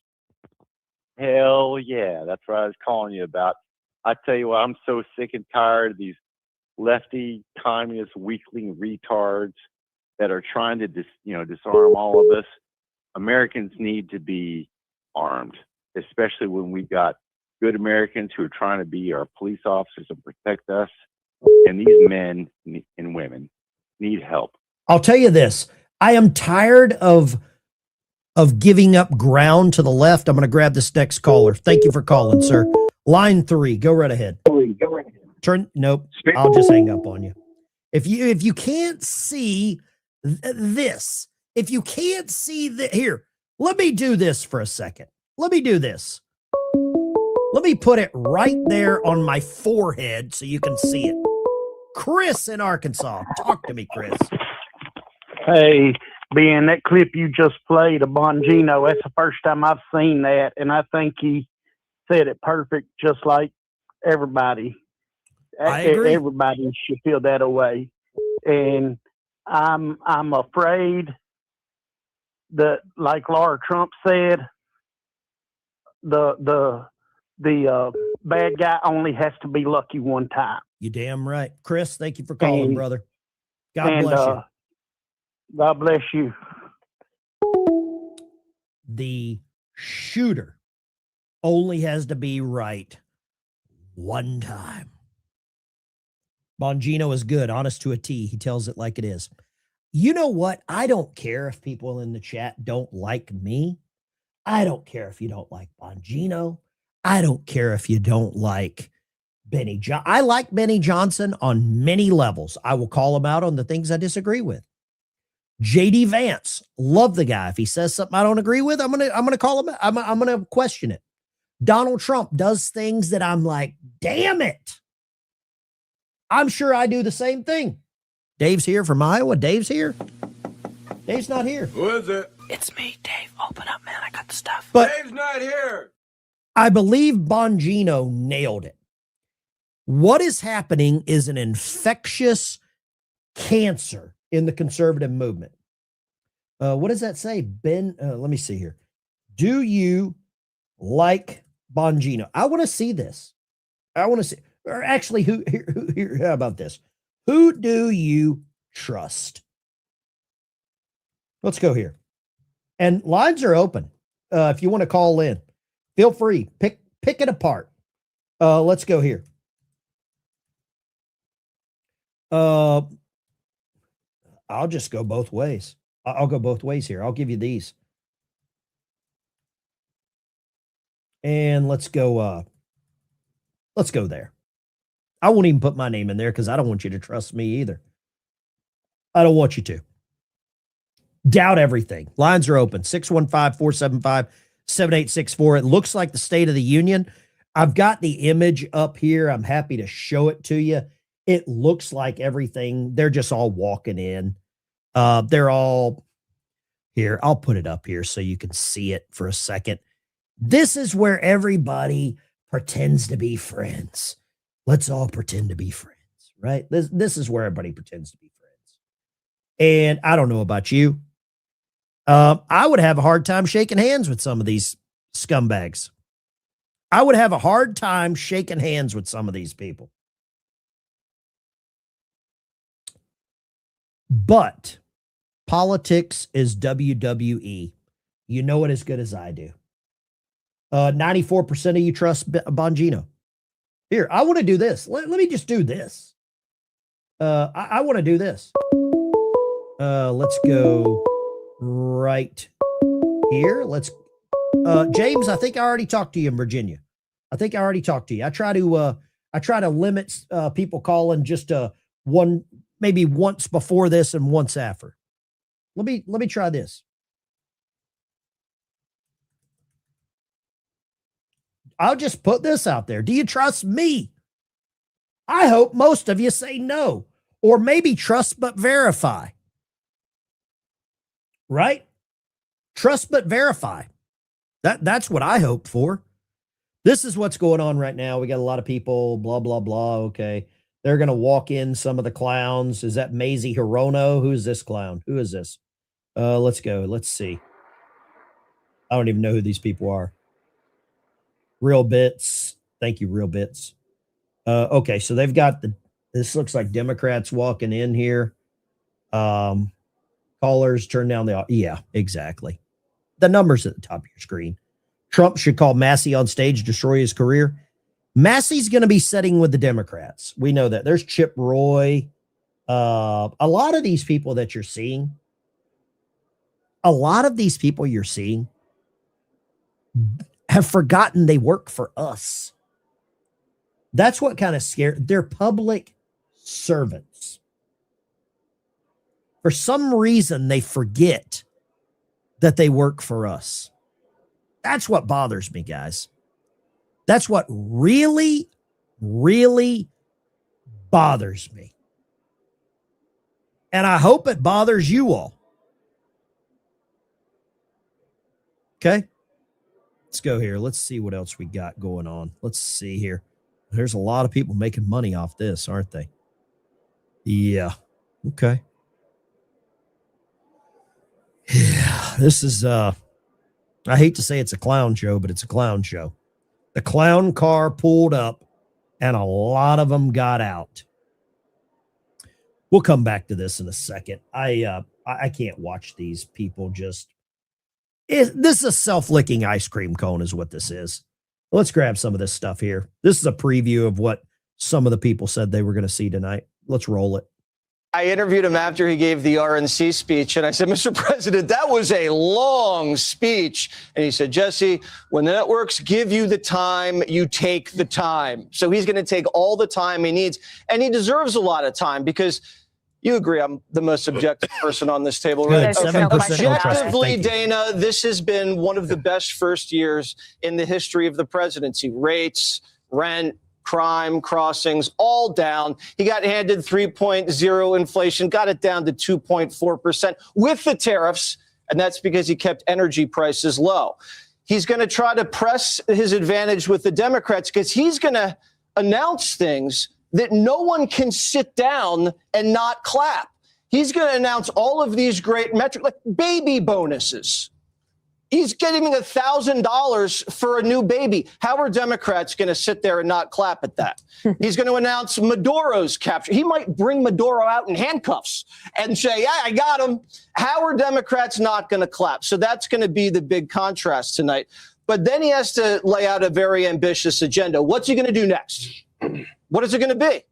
Hell yeah. That's what I was calling you about. I tell you what, I'm so sick and tired of these lefty, communist, weakling retards that are trying to disarm all of us. Americans need to be armed, especially when we've got good Americans who are trying to be our police officers and protect us. And these men and women need help. I'll tell you this. I am tired of giving up ground to the left. I'm going to grab this next caller. Thank you for calling, sir. Line 3, go right ahead. Nope. I'll just hang up on you. If you can't see this, if you can't see here, let me do this for a second. Let me do this. Let me put it right there on my forehead so you can see it. Chris in Arkansas. Talk to me, Chris. Hey, Ben, that clip you just played of Bongino, that's the first time I've seen that, and I think he said it perfect, just like everybody. I agree. Everybody should feel that way. And I'm afraid that, like Laura Trump said, the bad guy only has to be lucky one time. You damn right. Chris, thank you for calling, brother. God bless you. God bless you. The shooter only has to be right one time. Bongino is good, honest to a T. He tells it like it is. You know what? I don't care if people in the chat don't like me. I don't care if you don't like Bongino. I don't care if you don't like Benny Johnson. I like Benny Johnson on many levels. I will call him out on the things I disagree with. JD Vance, love the guy. If he says something I don't agree with, I'm gonna call him. I'm gonna question it. Donald Trump does things that I'm like, damn it. I'm sure I do the same thing. Dave's here from Iowa. Dave's here. Dave's not here. Who is it? It's me, Dave. Open up, man. I got the stuff. But Dave's not here. I believe Bongino nailed it. What is happening is an infectious cancer in the conservative movement. What does that say? Ben, let me see here. Do you like Bongino? I want to see this. I want to see, or actually, who how about this? Who do you trust? Let's go here. And lines are open. If you want to call in, feel free. Pick it apart. Let's go here. I'll just go both ways. I'll go both ways here. I'll give you these. And let's go there. I won't even put my name in there because I don't want you to trust me either. I don't want you to. Doubt everything. Lines are open. 615-475-7864. It looks like the State of the Union. I've got the image up here. I'm happy to show it to you. It looks like everything. They're just all walking in. They're all here. I'll put it up here so you can see it for a second. This is where everybody pretends to be friends. Let's all pretend to be friends, right? This is where everybody pretends to be friends. And I don't know about you. I would have a hard time shaking hands with some of these scumbags. I would have a hard time shaking hands with some of these people. But politics is WWE. You know it as good as I do. 94% of you trust Bongino. Here, I want to do this. Let me just do this. I want to do this. Let's go right here. Let's James, I think I already talked to you in Virginia. I think I already talked to you. I try to limit people calling just one, maybe once before this and once after. Let me try this. I'll just put this out there. Do you trust me? I hope most of you say no, or maybe trust but verify. Right? Trust but verify. That's what I hope for. This is what's going on right now. We got a lot of people, blah, blah, blah. Okay. They're going to walk in some of the clowns. Is that Maisie Hirono? Who's this clown? Who is this? Let's go. Let's see. I don't even know who these people are. Real Bits. Thank you, Real Bits. Okay, so they've got this looks like Democrats walking in here. Callers, turn down yeah, exactly. The numbers at the top of your screen. Trump should call Massey on stage, destroy his career. Massey's going to be sitting with the Democrats. We know that. There's Chip Roy. A lot of these people that you're seeing, have forgotten they work for us. That's what kind of scared. They're public servants. For some reason, they forget that they work for us. That's what bothers me, guys. That's what really, really bothers me. And I hope it bothers you all. Okay? Let's go here. Let's see what else we got going on. Let's see here. There's a lot of people making money off this, aren't they? Yeah. Okay. Yeah. This is, I hate to say it's a clown show, but it's a clown show. The clown car pulled up and a lot of them got out. We'll come back to this in a second. I can't watch these people just. This is a self-licking ice cream cone is what this is. Let's grab some of this stuff here. This is a preview of what some of the people said they were going to see tonight. Let's roll it. I interviewed him after he gave the RNC speech, and I said, Mr. President, that was a long speech. And he said, Jesse, when the networks give you the time, you take the time. So he's going to take all the time he needs, and he deserves a lot of time because you agree I'm the most objective person on this table, right? Okay. Objectively, Dana, this has been one of the best first years in the history of the presidency. Rates, rent, crime, crossings, all down. He got handed 3.0 inflation, got it down to 2.4% with the tariffs, and that's because he kept energy prices low. He's going to try to press his advantage with the Democrats because he's going to announce things that no one can sit down and not clap. He's going to announce all of these great metrics, like baby bonuses. He's getting $1,000 for a new baby. How are Democrats going to sit there and not clap at that? He's going to announce Maduro's capture. He might bring Maduro out in handcuffs and say, yeah, I got him. How are Democrats not going to clap? So that's going to be the big contrast tonight. But then he has to lay out a very ambitious agenda. What's he going to do next? What is it going to be?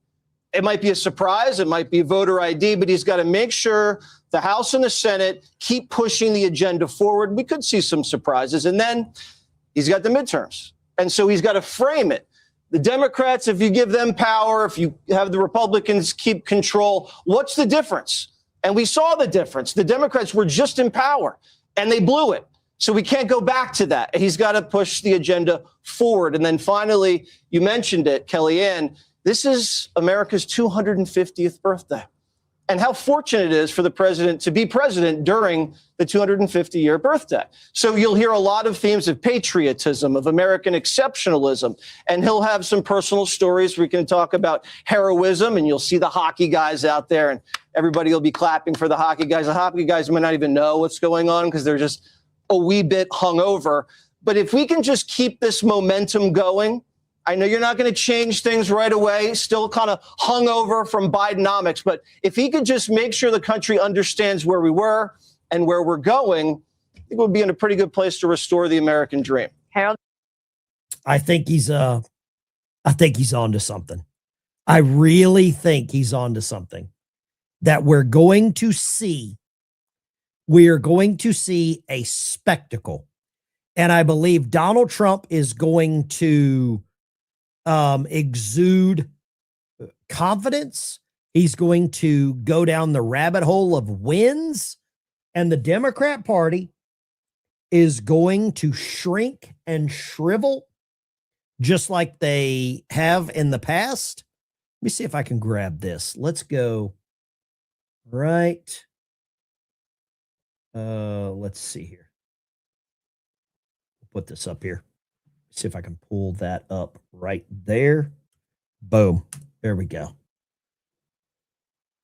It might be a surprise. It might be voter ID, but he's got to make sure the House and the Senate keep pushing the agenda forward. We could see some surprises. And then he's got the midterms. And so he's got to frame it. The Democrats, if you give them power, if you have the Republicans keep control, what's the difference? And we saw the difference. The Democrats were just in power and they blew it. So we can't go back to that. He's got to push the agenda forward. And then finally, you mentioned it, Kellyanne, this is America's 250th birthday. And how fortunate it is for the president to be president during the 250-year birthday. So you'll hear a lot of themes of patriotism, of American exceptionalism, and he'll have some personal stories. We can talk about heroism, and you'll see the hockey guys out there, and everybody will be clapping for the hockey guys. The hockey guys might not even know what's going on because they're just a wee bit hungover. But if we can just keep this momentum going, I know you're not going to change things right away, still kind of hungover from Bidenomics, but if he could just make sure the country understands where we were and where we're going, think we'll be in a pretty good place to restore the American dream. Harold? I think he's onto something. I really think he's onto something that we're going to see. We are going to see a spectacle. And I believe Donald Trump is going to exude confidence. He's going to go down the rabbit hole of wins. And the Democrat Party is going to shrink and shrivel just like they have in the past. Let me see if I can grab this. Let's go right. Let's see here. Put this up here. See if I can pull that up right there. Boom. There we go.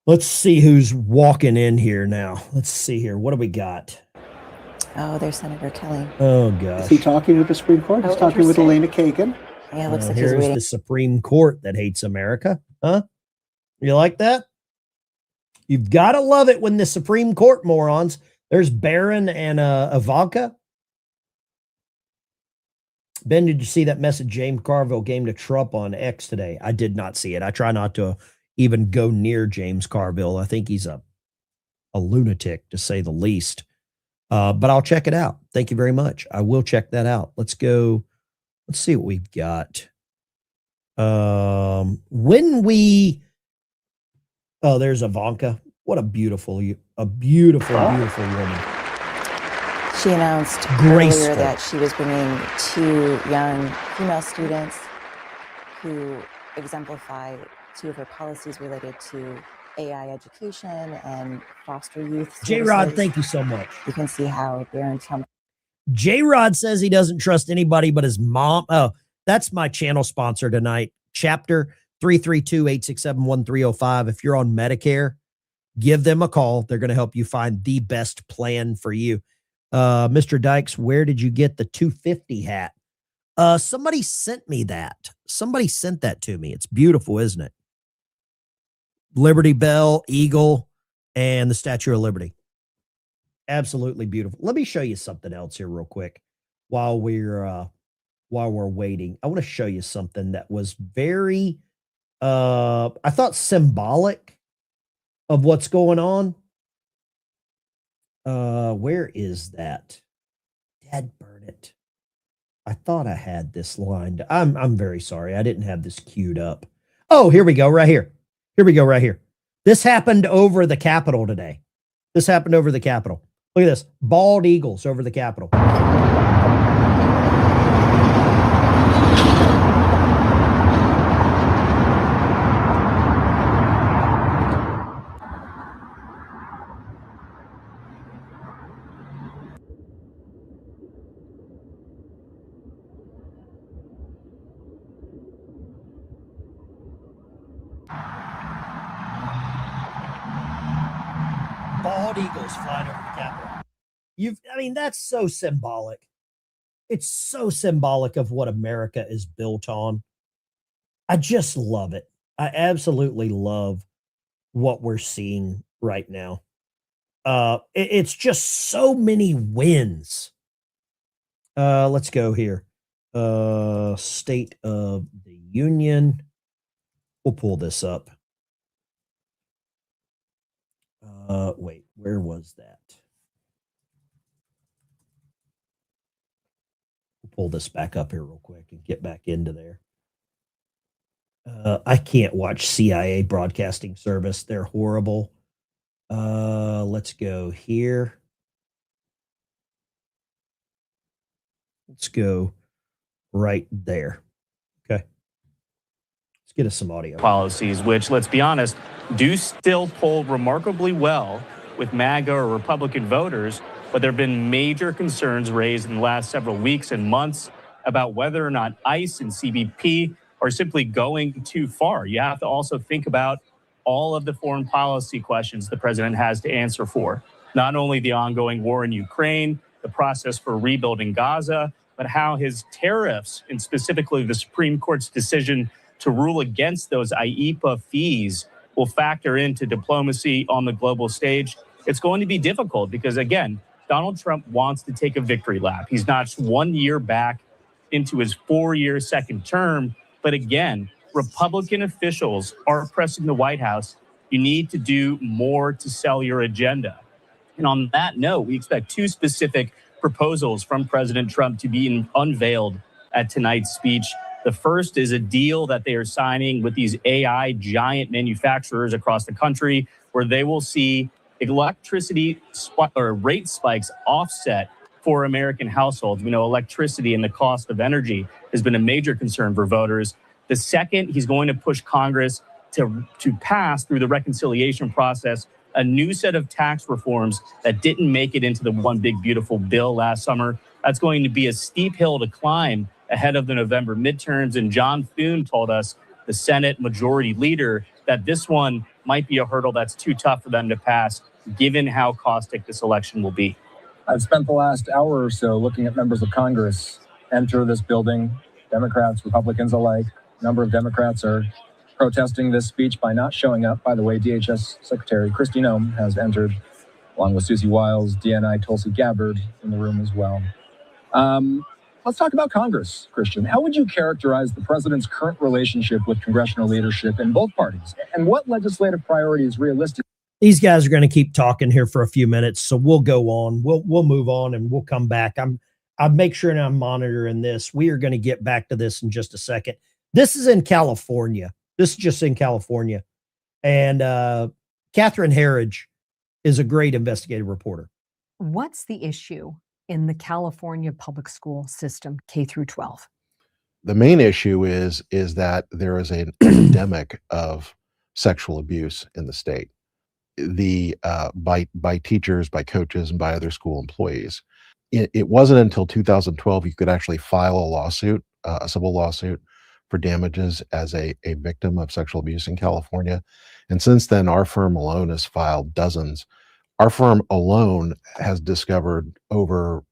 Let's see who's walking in here now. Let's see here. What do we got? Oh, there's Senator Kelly. Oh, gosh. Is he talking to the Supreme Court? He's talking with Elena Kagan. Yeah, it looks like he's here's waiting. the Supreme Court that hates America. Huh? You like that? You've got to love it when the Supreme Court morons. There's Barron and Ivanka. Ben, did you see that message James Carville gave to Trump on X today? I did not see it. I try not to even go near James Carville. I think he's a lunatic, to say the least. But I'll check it out. Thank you very much. I will check that out. Let's go. Let's see what we've got. Oh, there's Ivanka. What a beautiful woman. She announced Graceful. earlier that she was bringing 2 young female students who exemplify 2 of her policies related to AI education and foster youth. J-Rod, thank you so much. You can see how Barron Trump. J-Rod says he doesn't trust anybody but his mom. Oh, that's my channel sponsor tonight. Chapter 332-867-1305. If you're on Medicare, give them a call. They're going to help you find the best plan for you. Mr. Dykes, where did you get the 250 hat? Somebody sent me that. Somebody sent that to me. It's beautiful, isn't it? Liberty Bell, Eagle, and the Statue of Liberty. Absolutely beautiful. Let me show you something else here real quick while we're waiting. I want to show you something that was very I thought symbolic of what's going on. Where is that? Dad burn it. I thought I had this lined. I'm very sorry. I didn't have this queued up. Oh, here we go, right here. Here we go, right here. This happened over the Capitol today. This happened over the Capitol. Look at this. Bald eagles over the Capitol. Bald eagles flying over the Capitol. That's so symbolic. It's so symbolic of what America is built on. I just love it. I absolutely love what we're seeing right now. It's just so many wins. Let's go here. State of the Union. We'll pull this up. Wait, where was that? We'll pull this back up here real quick and get back into there. I can't watch CIA broadcasting service. They're horrible. Let's go here. Let's go right there. Okay. Let's get us some audio. Policies, which, let's be honest, do still poll remarkably well with MAGA or Republican voters, but there have been major concerns raised in the last several weeks and months about whether or not ICE and CBP are simply going too far. You have to also think about all of the foreign policy questions the president has to answer for. Not only the ongoing war in Ukraine, the process for rebuilding Gaza, but how his tariffs, and specifically the Supreme Court's decision to rule against those IEEPA fees, will factor into diplomacy on the global stage. It's going to be difficult because, again, Donald Trump wants to take a victory lap. He's notched 1 year back into his 4-year second term. But again, Republican officials are pressing the White House. You need to do more to sell your agenda. And on that note, we expect 2 specific proposals from President Trump to be unveiled at tonight's speech. The first is a deal that they are signing with these AI giant manufacturers across the country, where they will see electricity rate spikes offset for American households. We know electricity and the cost of energy has been a major concern for voters. The second, he's going to push Congress to pass through the reconciliation process a new set of tax reforms that didn't make it into the one big beautiful bill last summer. That's going to be a steep hill to climb ahead of the November midterms. And John Thune told us, the Senate Majority Leader, that this one might be a hurdle that's too tough for them to pass, given how caustic this election will be. I've spent the last hour or so looking at members of Congress enter this building, Democrats, Republicans alike. A number of Democrats are protesting this speech by not showing up. By the way, DHS Secretary Kristi Noem has entered, along with Susie Wiles, DNI Tulsi Gabbard in the room as well. Let's talk about Congress, Christian. How would you characterize the president's current relationship with congressional leadership in both parties? And what legislative priorities realistic? These guys are going to keep talking here for a few minutes, so we'll go on. We'll move on and we'll come back. I'll make sure and I'm monitoring this. We are going to get back to this in just a second. This is in California. This is just in California. And Catherine Herridge is a great investigative reporter. What's the issue in the California public school system, K through 12? The main issue is that there is an epidemic of sexual abuse in the state. By teachers, by coaches, and by other school employees. It wasn't until 2012 you could actually file a lawsuit, a civil lawsuit for damages as a victim of sexual abuse in California. And since then, our firm alone has filed dozens. Our firm alone has discovered over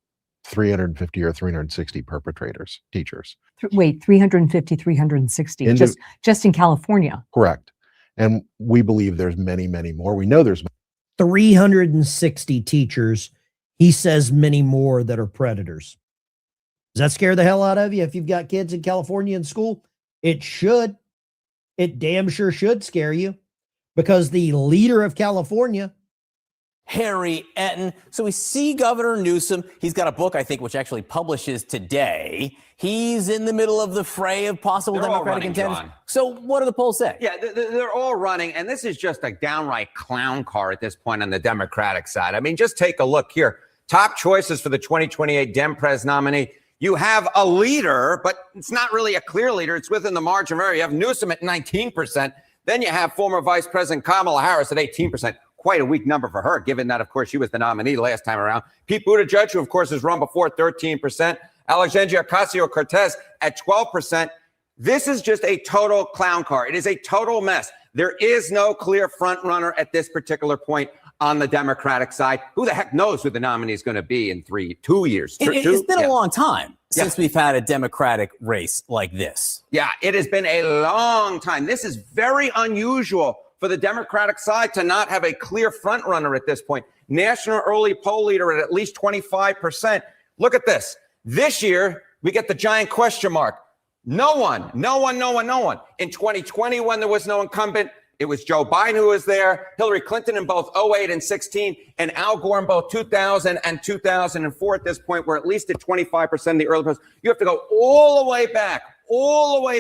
350 or 360 perpetrators, teachers. Wait, 350, 360, just in California. Correct. And we believe there's many, many more. We know there's 360 teachers. He says many more that are predators. Does that scare the hell out of you if you've got kids in California in school? It should. It damn sure should scare you, because the leader of California, Harry Etten. So we see Governor Newsom. He's got a book, I think, which actually publishes today. He's in the middle of the fray of possible Democratic contenders. So what do the polls say? Yeah, they're all running, and this is just a downright clown car at this point on the Democratic side. I mean, just take a look here. Top choices for the 2028 Dem-Pres nominee. You have a leader, but it's not really a clear leader. It's within the margin of error. You have Newsom at 19%. Then you have former Vice President Kamala Harris at 18%. Quite a weak number for her, given that, of course, she was the nominee last time around. Pete Buttigieg, who, of course, has run before, 13%. Alexandria Ocasio-Cortez at 12%. This is just a total clown car. It is a total mess. There is no clear front runner at this particular point on the Democratic side. Who the heck knows who the nominee is going to be in 2 years? It's been a long time since we've had a Democratic race like this. Yeah, it has been a long time. This is very unusual for the Democratic side to not have a clear front runner at this point. National early poll leader at least 25%. Look at this. This year, we get the giant question mark. No one. In 2020, when there was no incumbent, it was Joe Biden who was there, Hillary Clinton in both 08 and 16, and Al Gore in both 2000 and 2004 at this point. We're at least at 25% in the early polls. You have to go all the way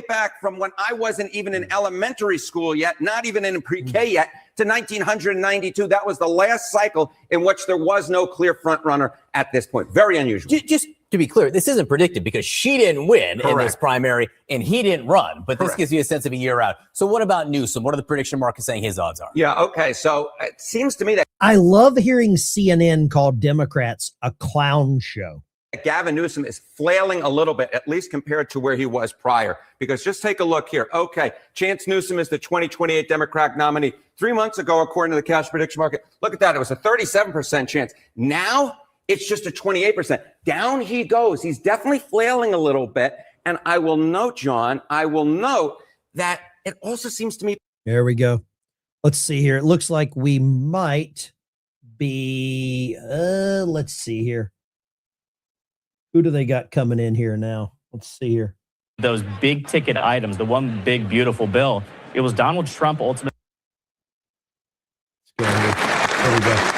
back from when I wasn't even in elementary school yet, not even in pre-K yet, to 1992. That was the last cycle in which there was no clear front runner at this point. Very unusual. Just to be clear, this isn't predicted because she didn't win in this primary and he didn't run, but this gives you a sense of a year out. So what about Newsom? What are the prediction markets saying his odds are? Yeah, okay. So it seems to me that I love hearing CNN call Democrats a clown show. Gavin Newsom is flailing a little bit, at least compared to where he was prior. Because just take a look here. Okay, Chance Newsom is the 2028 Democratic nominee. 3 months ago, according to the cash prediction market, look at that. It was a 37% chance. Now it's just a 28%. Down he goes. He's definitely flailing a little bit. And I will note, John, that it also seems to me. There we go. Let's see here. It looks like we might be, let's see here. Who do they got coming in here now? Let's see here. Those big ticket items, the one big, beautiful bill, it was Donald Trump ultimately. There we go.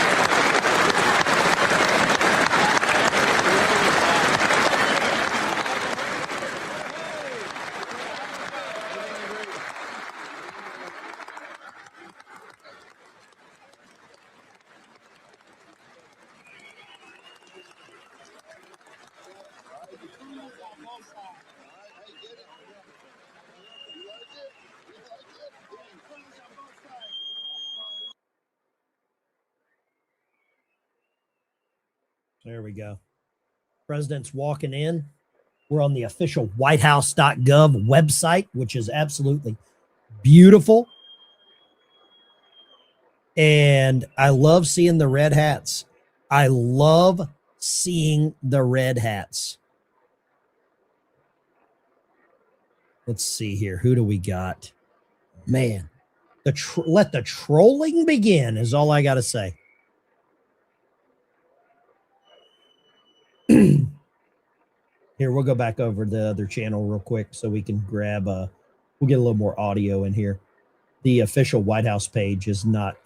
There we go. President's walking in. We're on the official whitehouse.gov website, which is absolutely beautiful. And I love seeing the red hats. I love seeing the red hats. Let's see here. Who do we got? Man, let the trolling begin is all I got to say. Here, we'll go back over the other channel real quick so we can grab we'll get a little more audio in here. The official White House page is not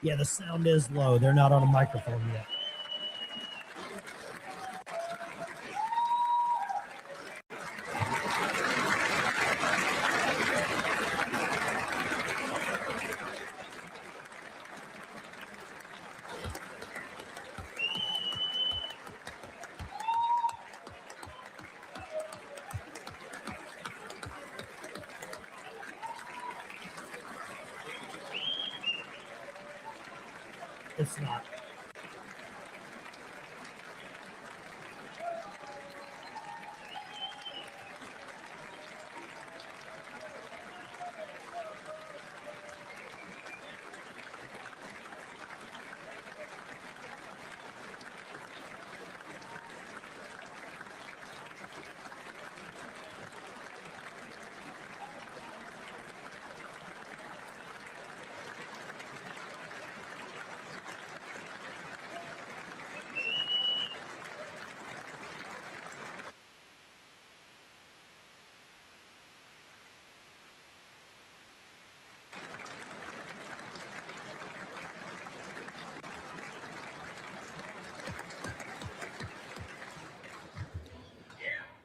yeah, the sound is low. They're not on a microphone yet. It's not.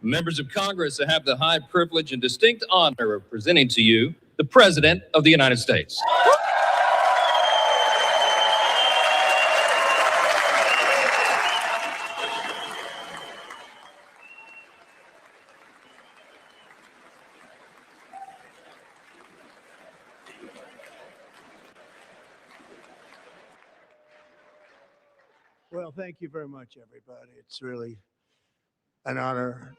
Members of Congress, I have the high privilege and distinct honor of presenting to you the President of the United States. Well, thank you very much, everybody. It's really an honor.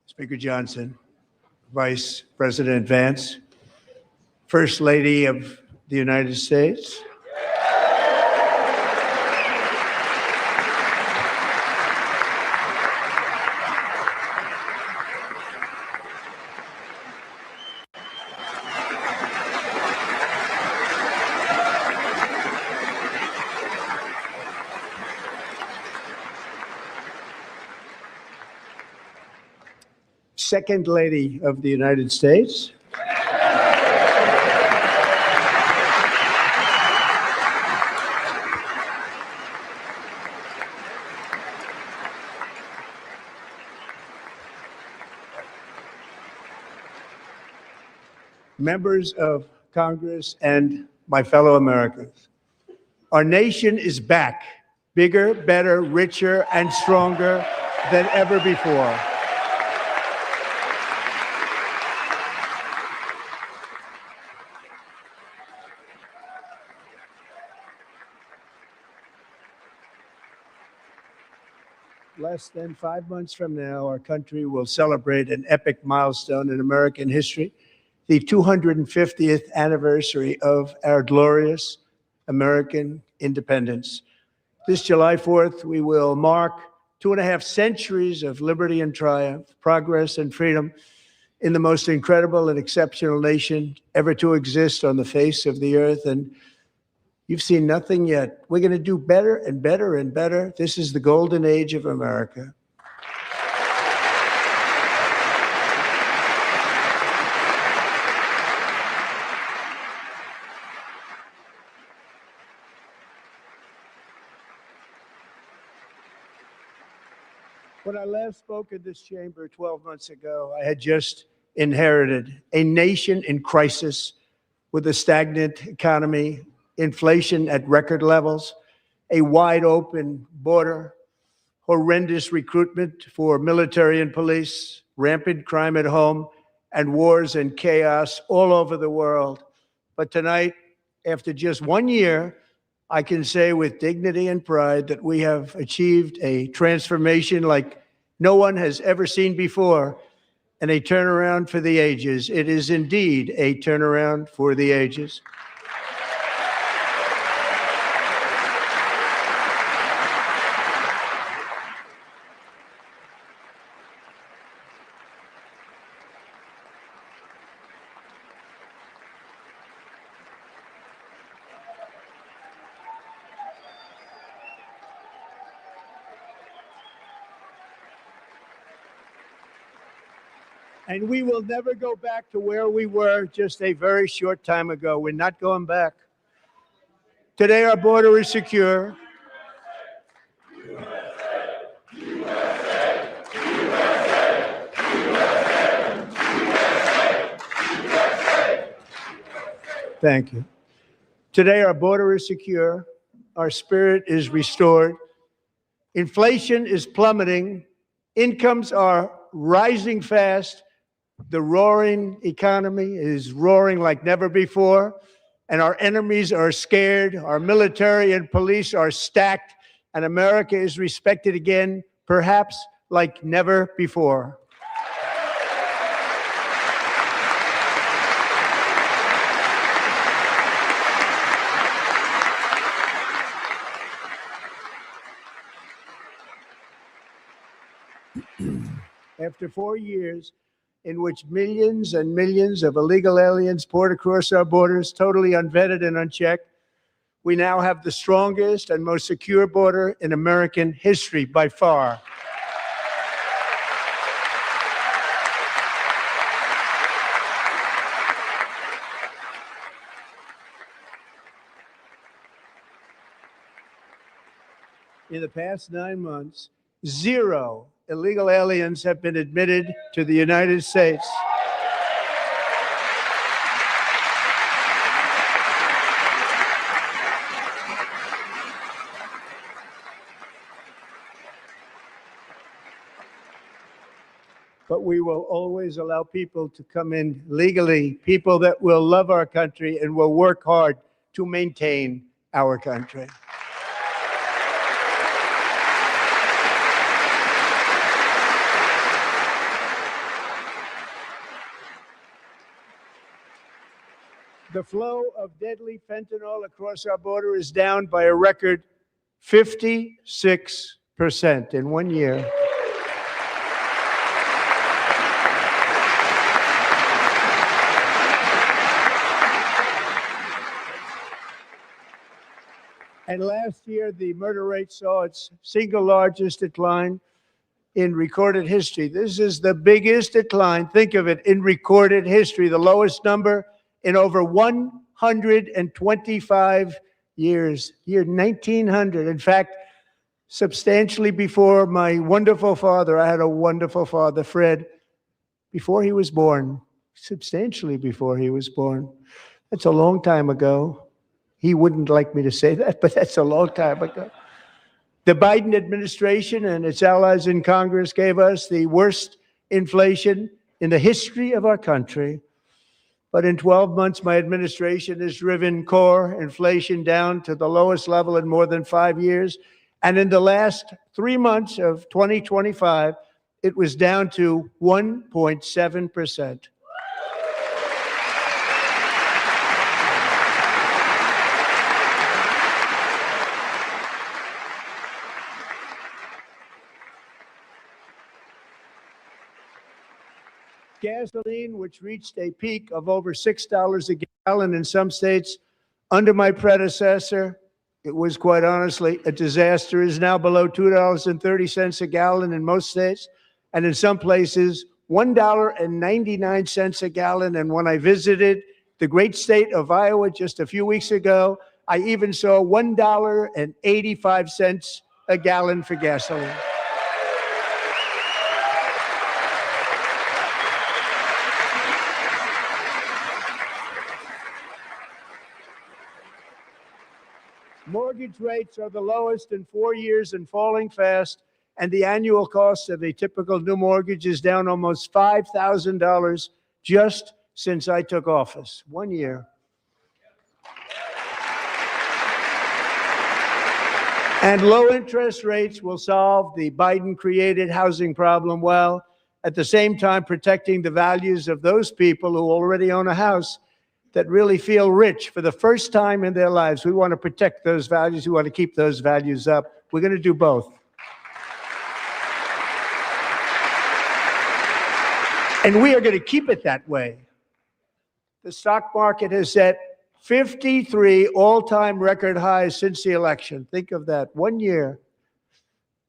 Speaker Johnson, Vice President Vance, First Lady of the United States. Second Lady of the United States. Members of Congress and my fellow Americans, our nation is back, bigger, better, richer, and stronger than ever before. Less than 5 months from now, our country will celebrate an epic milestone in American history, the 250th anniversary of our glorious American independence. This July 4th, we will mark 2.5 centuries of liberty and triumph, progress and freedom in the most incredible and exceptional nation ever to exist on the face of the earth. And you've seen nothing yet. We're going to do better and better and better. This is the golden age of America. When I last spoke in this chamber 12 months ago, I had just inherited a nation in crisis with a stagnant economy, inflation at record levels, a wide open border, horrendous recruitment for military and police, rampant crime at home, and wars and chaos all over the world. But tonight, after just 1 year, I can say with dignity and pride that we have achieved a transformation like no one has ever seen before, and a turnaround for the ages. It is indeed a turnaround for the ages. And we will never go back to where we were just a very short time ago. We're not going back. Today, our border is secure. Thank you. Today, our border is secure. Our spirit is restored. Inflation is plummeting. Incomes are rising fast. The roaring economy is roaring like never before, and our enemies are scared. Our military and police are stacked, and America is respected again, perhaps like never before. After 4 years in which millions and millions of illegal aliens poured across our borders, totally unvetted and unchecked, we now have the strongest and most secure border in American history by far. In the past 9 months, 0 illegal aliens have been admitted to the United States. But we will always allow people to come in legally, people that will love our country and will work hard to maintain our country. The flow of deadly fentanyl across our border is down by a record 56% in 1 year. And last year, the murder rate saw its single largest decline in recorded history. This is the biggest decline, think of it, in recorded history, the lowest number in over 125 years, year 1900. In fact, substantially before my wonderful father, I had a wonderful father, Fred, before he was born, substantially before he was born. That's a long time ago. He wouldn't like me to say that, but that's a long time ago. The Biden administration and its allies in Congress gave us the worst inflation in the history of our country. But in 12 months, my administration has driven core inflation down to the lowest level in more than 5 years. And in the last 3 months of 2025, it was down to 1.7%. Gasoline, which reached a peak of over $6 a gallon in some states under my predecessor, it was quite honestly a disaster, is now below $2.30 a gallon in most states, and in some places, $1.99 a gallon. And when I visited the great state of Iowa just a few weeks ago, I even saw $1.85 a gallon for gasoline. Mortgage rates are the lowest in 4 years and falling fast, and the annual cost of a typical new mortgage is down almost $5,000 just since I took office. 1 year. And low interest rates will solve the Biden-created housing problem while at the same time protecting the values of those people who already own a house that really feel rich for the first time in their lives. We want to protect those values. We want to keep those values up. We're going to do both. And we are going to keep it that way. The stock market has set 53 all-time record highs since the election. Think of that, 1 year.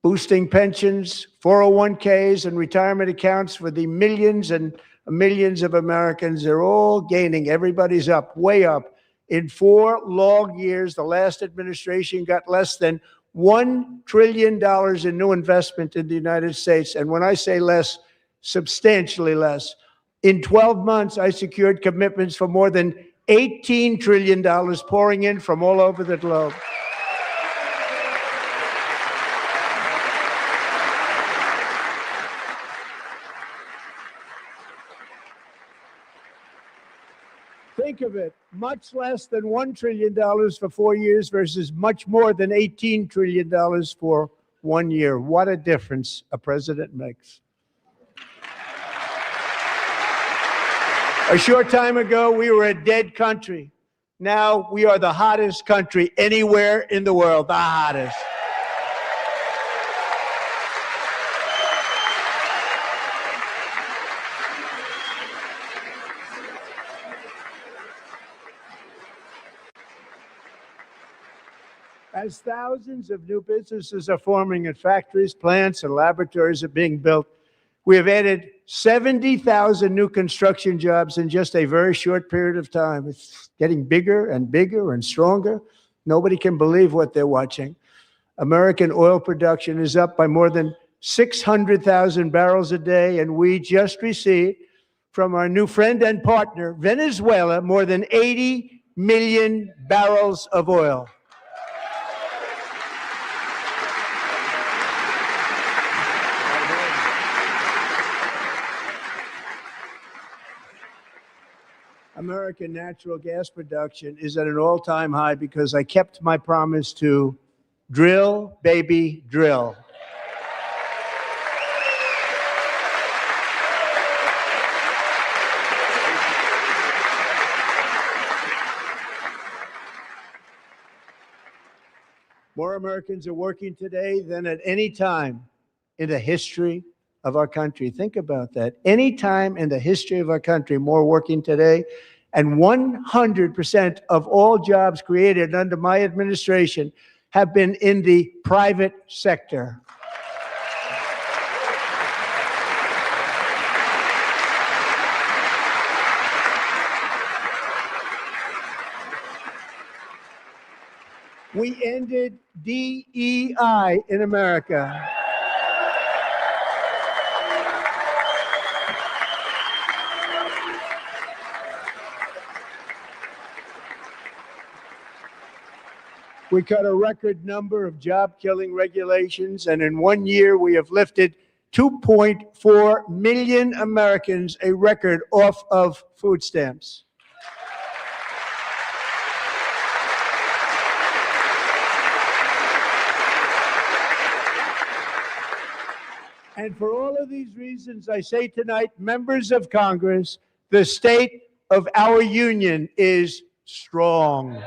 Boosting pensions, 401ks, and retirement accounts for the millions and millions of Americans. They're all gaining. Everybody's up, way up. In 4 long years, the last administration got less than $1 trillion in new investment in the United States. And when I say less, substantially less. In 12 months, I secured commitments for more than $18 trillion pouring in from all over the globe. Think of it, much less than $1 trillion for 4 years versus much more than $18 trillion for 1 year. What a difference a president makes. A short time ago, we were a dead country. Now we are the hottest country anywhere in the world, the hottest. As thousands of new businesses are forming and factories, plants, and laboratories are being built, we have added 70,000 new construction jobs in just a very short period of time. It's getting bigger and bigger and stronger. Nobody can believe what they're watching. American oil production is up by more than 600,000 barrels a day, and we just received from our new friend and partner, Venezuela, more than 80 million barrels of oil. American natural gas production is at an all-time high because I kept my promise to drill, baby, drill. More Americans are working today than at any time in the history of our country. Think about that. Any time in the history of our country, more working today. And 100% of all jobs created under my administration have been in the private sector. We ended DEI in America. We cut a record number of job-killing regulations, and in 1 year, we have lifted 2.4 million Americans, a record, off of food stamps. And for all of these reasons, I say tonight, members of Congress, the state of our union is strong.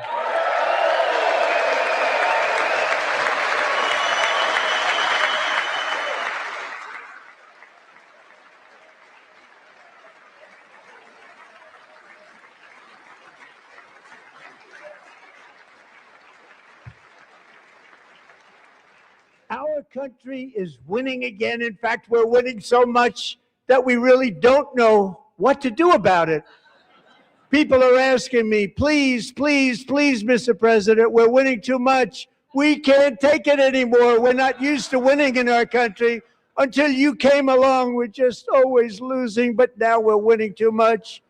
Our country is winning again. In fact, we're winning so much that we really don't know what to do about it. People are asking me, please, please, please, Mr. President, we're winning too much. We can't take it anymore. We're not used to winning in our country. Until you came along, we're just always losing, but now we're winning too much.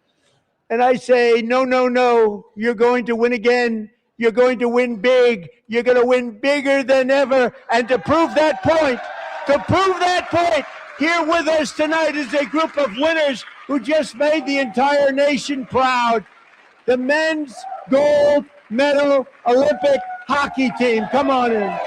And I say, no, no, no, you're going to win again. You're going to win big. You're going to win bigger than ever. And to prove that point, here with us tonight is a group of winners who just made the entire nation proud. The men's gold medal Olympic hockey team. Come on in.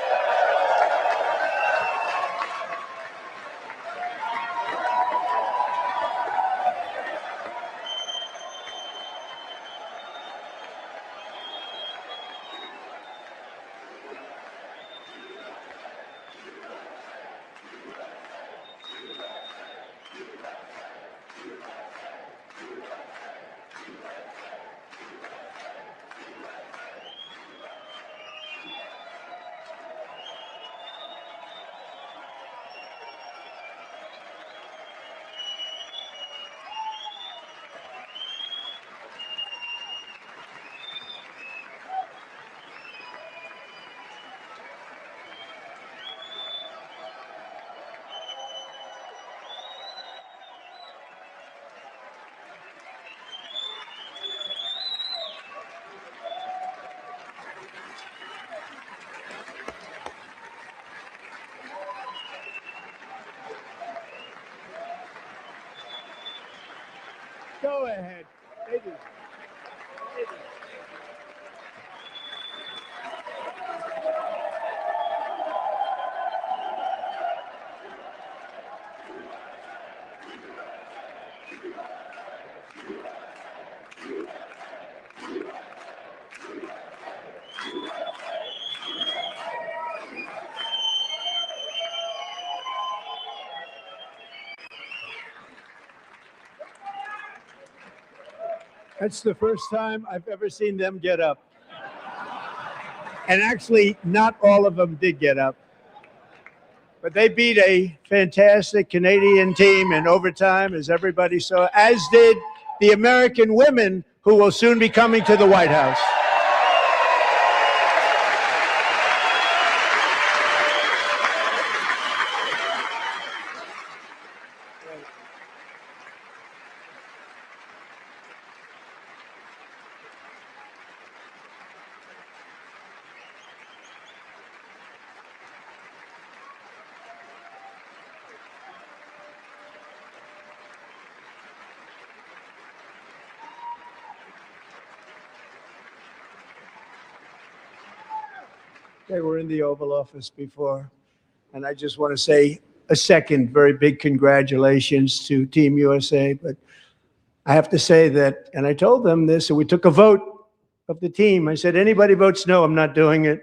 Go ahead. Ladies. That's the first time I've ever seen them get up. And actually, not all of them did get up. But they beat a fantastic Canadian team in overtime, as everybody saw, as did the American women who will soon be coming to the White House. They were in the Oval Office before. And I just want to say a second very big congratulations to Team USA. But I have to say that, and I told them this, and we took a vote of the team. I said, anybody votes no, I'm not doing it.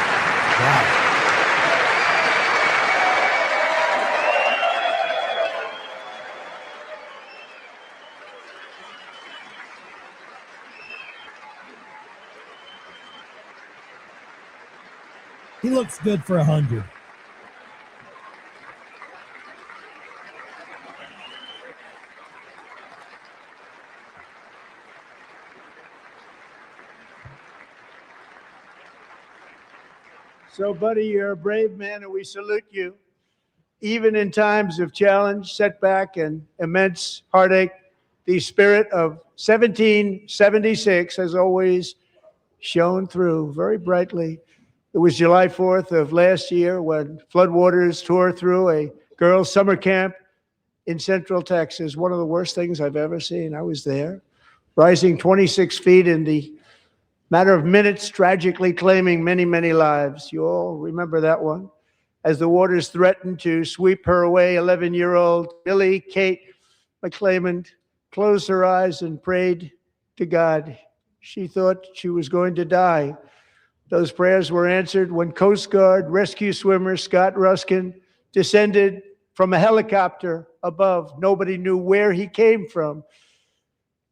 He looks good for 100. So, buddy, you're a brave man, and we salute you. Even in times of challenge, setback, and immense heartache, the spirit of 1776 has always shone through very brightly. It was July 4th of last year when floodwaters tore through a girls' summer camp in Central Texas. One of the worst things I've ever seen. I was there, rising 26 feet in the matter of minutes, tragically claiming many, many lives. You all remember that one. As the waters threatened to sweep her away, 11-year-old Billy Kate McClament closed her eyes and prayed to God. She thought she was going to die. Those prayers were answered when Coast Guard rescue swimmer Scott Ruskin descended from a helicopter above. Nobody knew where he came from.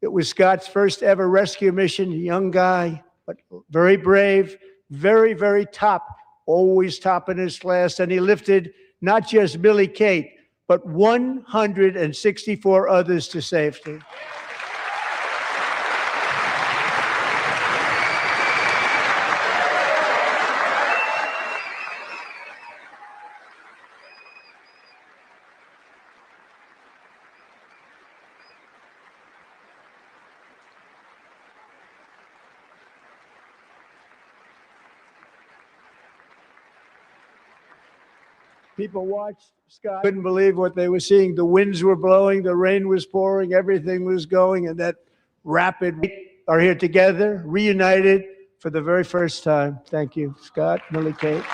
It was Scott's first ever rescue mission, a young guy, but very brave, very, very top, always top in his class. And he lifted not just Billy Kate, but 164 others to safety. People watched Scott, couldn't believe what they were seeing. The winds were blowing, the rain was pouring, everything was going, and that rapid are here together, reunited for the very first time. Thank you, Scott, Millie Kate.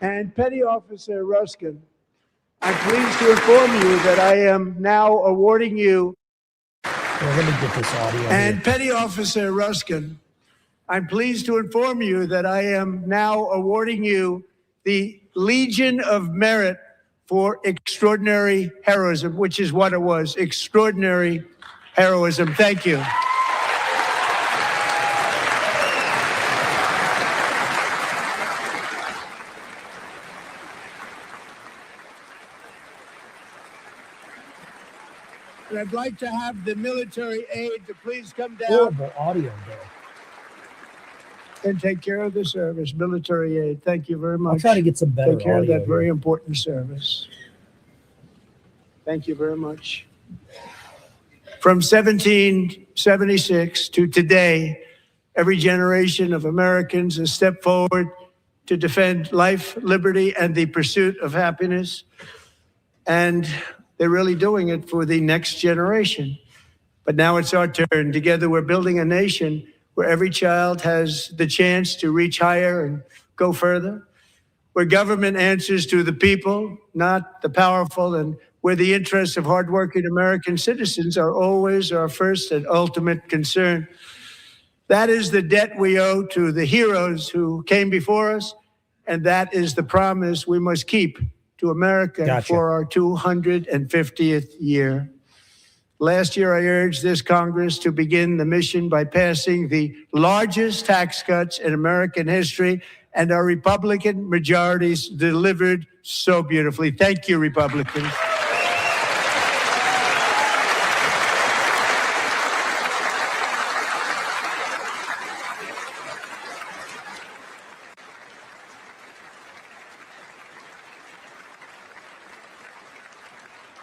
And Petty Officer Ruskin, I'm pleased to inform you that I am now awarding you. Well, let me get this audio. And here. Petty Officer Ruskin, I'm pleased to inform you that I am now awarding you the Legion of Merit for extraordinary heroism, which is what it was, extraordinary heroism. Thank you. And I'd like to have the military aid to please come down. Horrible audio there. And take care of the service, military aid. Thank you very much. I'll try to get some better Take care of audio that very important service. Thank you very much. From 1776 to today, every generation of Americans has stepped forward to defend life, liberty, and the pursuit of happiness. And they're really doing it for the next generation. But now it's our turn. Together, we're building a nation where every child has the chance to reach higher and go further, where government answers to the people, not the powerful, and where the interests of hardworking American citizens are always our first and ultimate concern. That is the debt we owe to the heroes who came before us, and that is the promise we must keep to America for our 250th year. Last year, I urged this Congress to begin the mission by passing the largest tax cuts in American history, and our Republican majorities delivered so beautifully. Thank you, Republicans.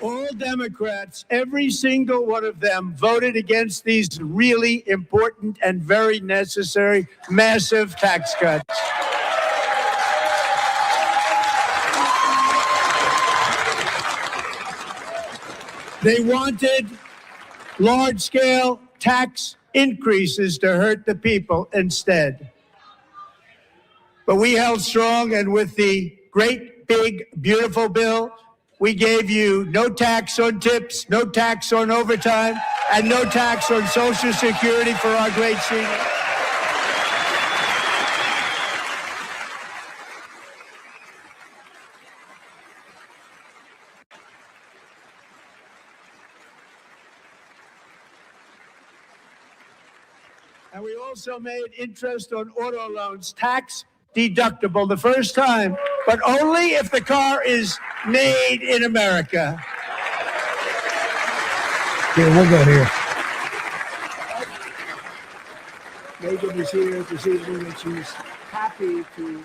All Democrats, every single one of them, voted against these really important and very necessary massive tax cuts. They wanted large-scale tax increases to hurt the people instead. But we held strong, and with the great, big, beautiful bill, we gave you no tax on tips, no tax on overtime, and no tax on Social Security for our great seniors. And we also made interest on auto loans tax deductible the first time, but only if the car is made in America. Yeah, we'll go here. Megan is here this evening, and she's happy to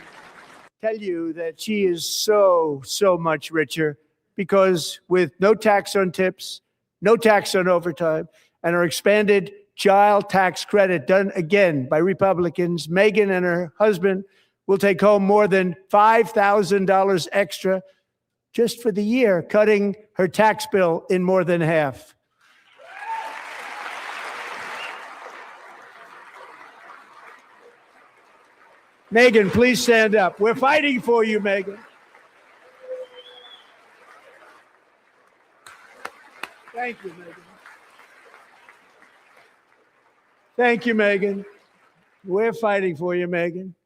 tell you that she is so much richer because with no tax on tips, no tax on overtime, and our expanded child tax credit done again by Republicans, Megan and her husband will take home more than $5,000 extra just for the year, cutting her tax bill in more than half. Megan, please stand up. We're fighting for you, Megan. Thank you, Megan. Thank you, Megan. We're fighting for you, Megan.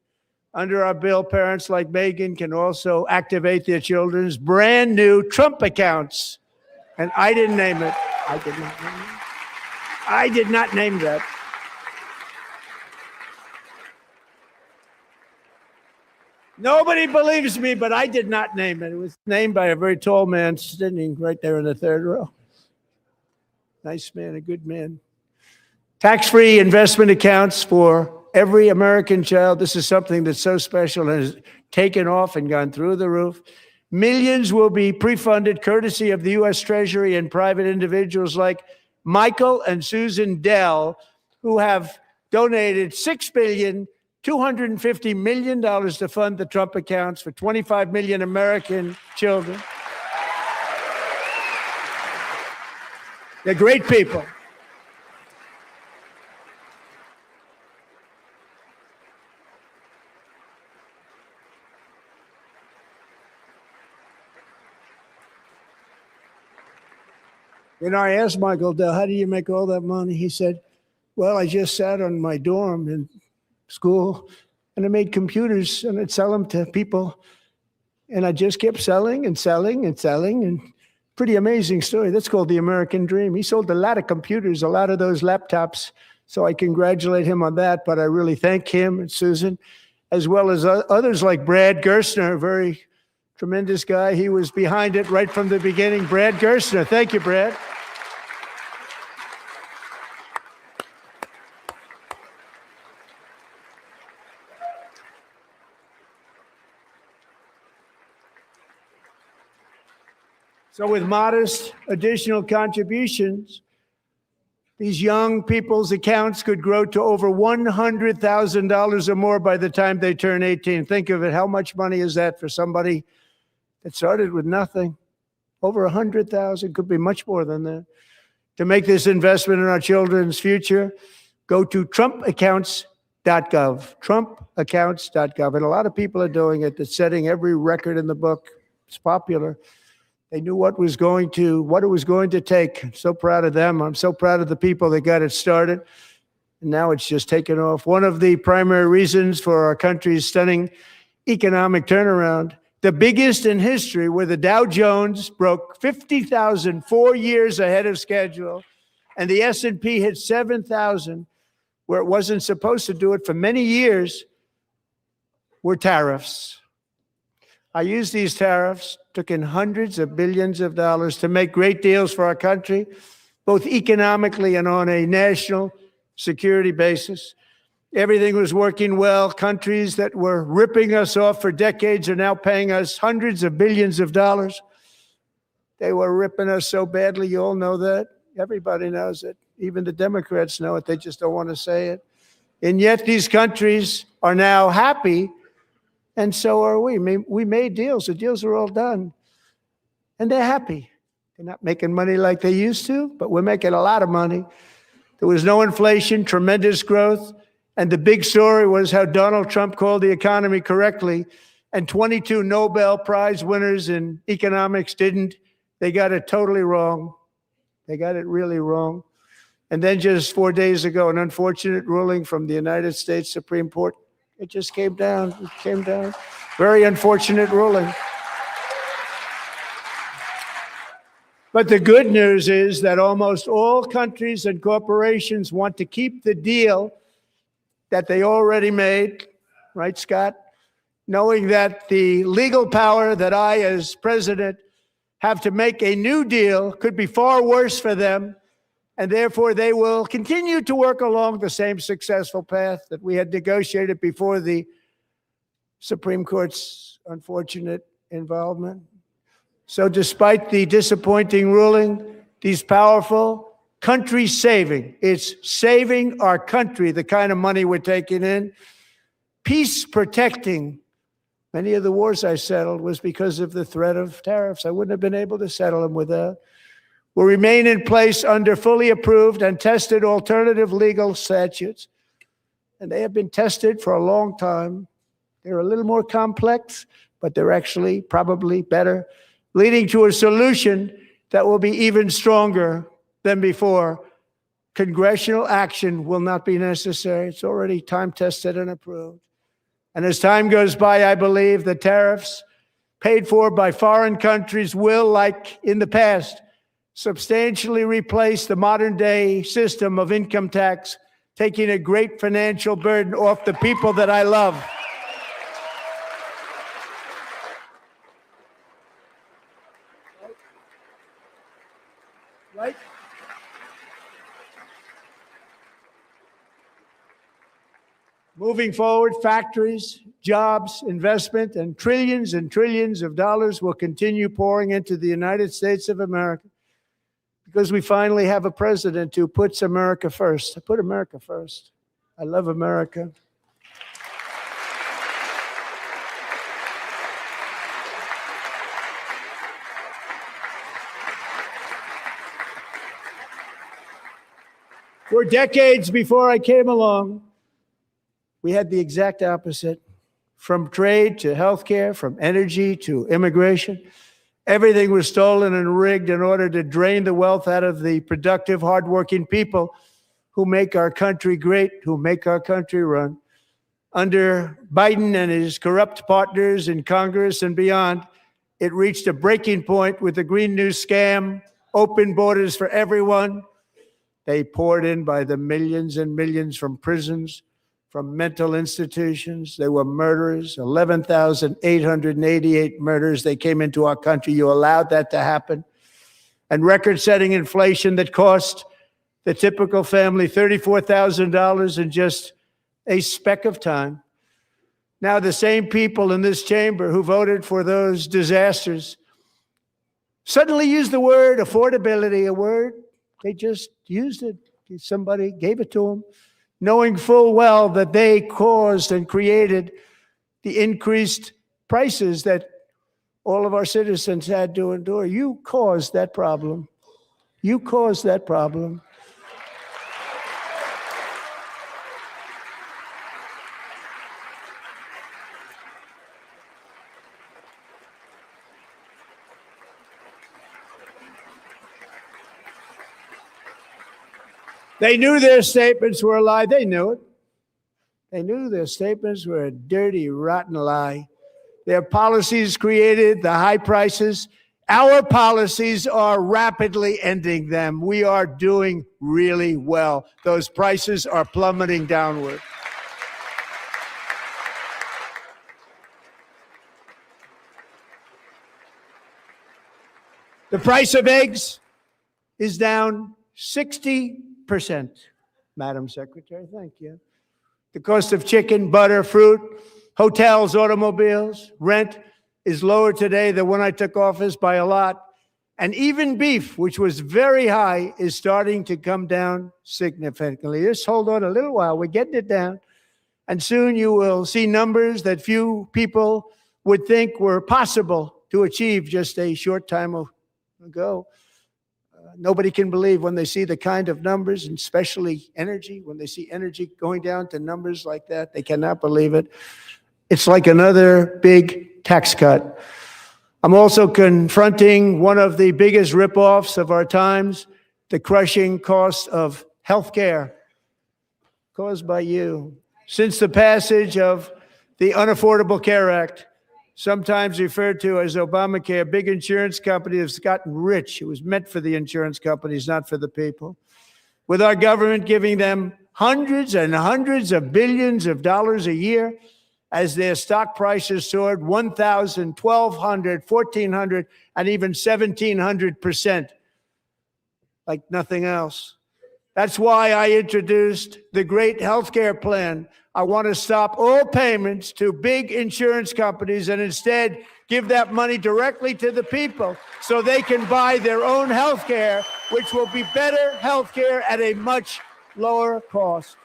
Under our bill, parents like Megan can also activate their children's brand new Trump accounts. And I didn't name it. I did not name it. I did not name that. Nobody believes me, but I did not name it. It was named by a very tall man sitting right there in the third row. Nice man, a good man. Tax-free investment accounts for every American child. This is something that's so special and has taken off and gone through the roof. Millions will be pre-funded courtesy of the U.S. Treasury and private individuals like Michael and Susan Dell, who have donated $6.25 billion to fund the Trump accounts for 25 million American children. They're great people. You know, I asked Michael Dell, how do you make all that money? He said, well, I just sat on my dorm in school and I made computers and I'd sell them to people. And I just kept selling and selling and selling. And pretty amazing story. That's called the American dream. He sold a lot of computers, a lot of those laptops. So I congratulate him on that. But I really thank him and Susan, as well as others like Brad Gerstner, a very tremendous guy. He was behind it right from the beginning. Brad Gerstner. Thank you, Brad. So with modest additional contributions, these young people's accounts could grow to over $100,000 or more by the time they turn 18. Think of it. How much money is that for somebody that started with nothing? Over 100,000, could be much more than that. To make this investment in our children's future, go to trumpaccounts.gov, trumpaccounts.gov. And a lot of people are doing it. It's setting every record in the book. It's popular. They knew what it was going to take. I'm so proud of them. I'm so proud of the people that got it started. And now it's just taken off. One of the primary reasons for our country's stunning economic turnaround, the biggest in history, where the Dow Jones broke 50,000 4 years ahead of schedule, and the S&P hit 7,000, where it wasn't supposed to do it for many years, were tariffs. I used these tariffs, took in hundreds of billions of dollars to make great deals for our country, both economically and on a national security basis. Everything was working well. Countries that were ripping us off for decades are now paying us hundreds of billions of dollars. They were ripping us so badly, you all know that. Everybody knows it. Even the Democrats know it. They just don't want to say it. And yet these countries are now happy, and so are we. We made deals. The deals are all done. And they're happy. They're not making money like they used to, but we're making a lot of money. There was no inflation, tremendous growth. And the big story was how Donald Trump called the economy correctly and 22 Nobel Prize winners in economics didn't. They got it totally wrong. They got it really wrong. And then just 4 days ago, an unfortunate ruling from the United States Supreme Court. It just came down. It came down. Very unfortunate ruling. But the good news is that almost all countries and corporations want to keep the deal that they already made, right, Scott? Knowing that the legal power that I, as president, have to make a new deal could be far worse for them, and therefore they will continue to work along the same successful path that we had negotiated before the Supreme Court's unfortunate involvement. So despite the disappointing ruling, these powerful country-saving, it's saving our country, the kind of money we're taking in, peace-protecting. Many of the wars I settled was because of the threat of tariffs. I wouldn't have been able to settle them without. Will remain in place under fully approved and tested alternative legal statutes. And they have been tested for a long time. They're a little more complex, but they're actually probably better, leading to a solution that will be even stronger than before. Congressional action will not be necessary. It's already time-tested and approved. And as time goes by, I believe the tariffs paid for by foreign countries will, like in the past, substantially replace the modern-day system of income tax, taking a great financial burden off the people that I love. Right? Moving forward, factories, jobs, investment, and trillions of dollars will continue pouring into the United States of America because we finally have a president who puts America first. I put America first. I love America. For decades before I came along, we had the exact opposite. From trade to healthcare, from energy to immigration, everything was stolen and rigged in order to drain the wealth out of the productive, hardworking people who make our country great, who make our country run. Under Biden and his corrupt partners in Congress and beyond, it reached a breaking point with the Green New scam, open borders for everyone. They poured in by the millions and millions from prisons, from mental institutions. They were murderers, 11,888 murders. They came into our country. You allowed that to happen. And record-setting inflation that cost the typical family $34,000 in just a speck of time. Now the same people in this chamber who voted for those disasters suddenly use the word affordability, a word, they just used it. Somebody gave it to them, knowing full well that they caused and created the increased prices that all of our citizens had to endure. You caused that problem. You caused that problem. They knew their statements were a lie. They knew it. They knew their statements were a dirty, rotten lie. Their policies created the high prices. Our policies are rapidly ending them. We are doing really well. Those prices are plummeting downward. The price of eggs is down 60%, Madam Secretary. Thank you. The cost of chicken, butter, fruit, hotels, automobiles, rent is lower today than when I took office by a lot. And even beef, which was very high, is starting to come down significantly. Just hold on a little while. We're getting it down. And soon you will see numbers that few people would think were possible to achieve just a short time ago. Nobody can believe when they see the kind of numbers, and especially energy, when they see energy going down to numbers like that, they cannot believe it. It's like another big tax cut. I'm also confronting one of the biggest ripoffs of our times, the crushing cost of health care caused by you. Since the passage of the Unaffordable Care Act, sometimes referred to as Obamacare, big insurance companies have gotten rich. It was meant for the insurance companies, not for the people. With our government giving them hundreds and hundreds of billions of dollars a year as their stock prices soared 1,000, 1,200, 1,400, and even 1,700%, like nothing else. That's why I introduced the great healthcare plan. I want to stop all payments to big insurance companies and instead give that money directly to the people so they can buy their own healthcare, which will be better healthcare at a much lower cost.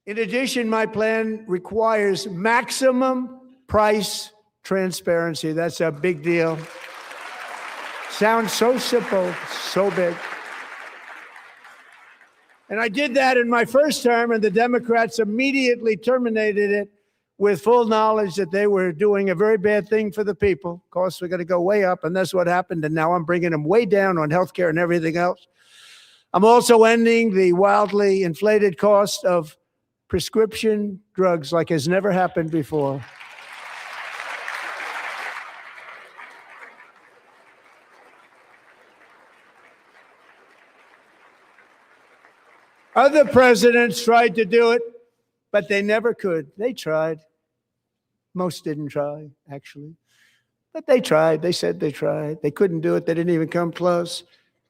In addition, my plan requires maximum price transparency. That's a big deal. Sounds so simple, so big. And I did that in my first term, and the Democrats immediately terminated it with full knowledge that they were doing a very bad thing for the people. Costs were going to go way up, and that's what happened. And now I'm bringing them way down on healthcare and everything else. I'm also ending the wildly inflated cost of prescription drugs like has never happened before. Other presidents tried to do it, but they never could. They tried. Most didn't try, actually. But they tried. They said they tried. They couldn't do it. They didn't even come close.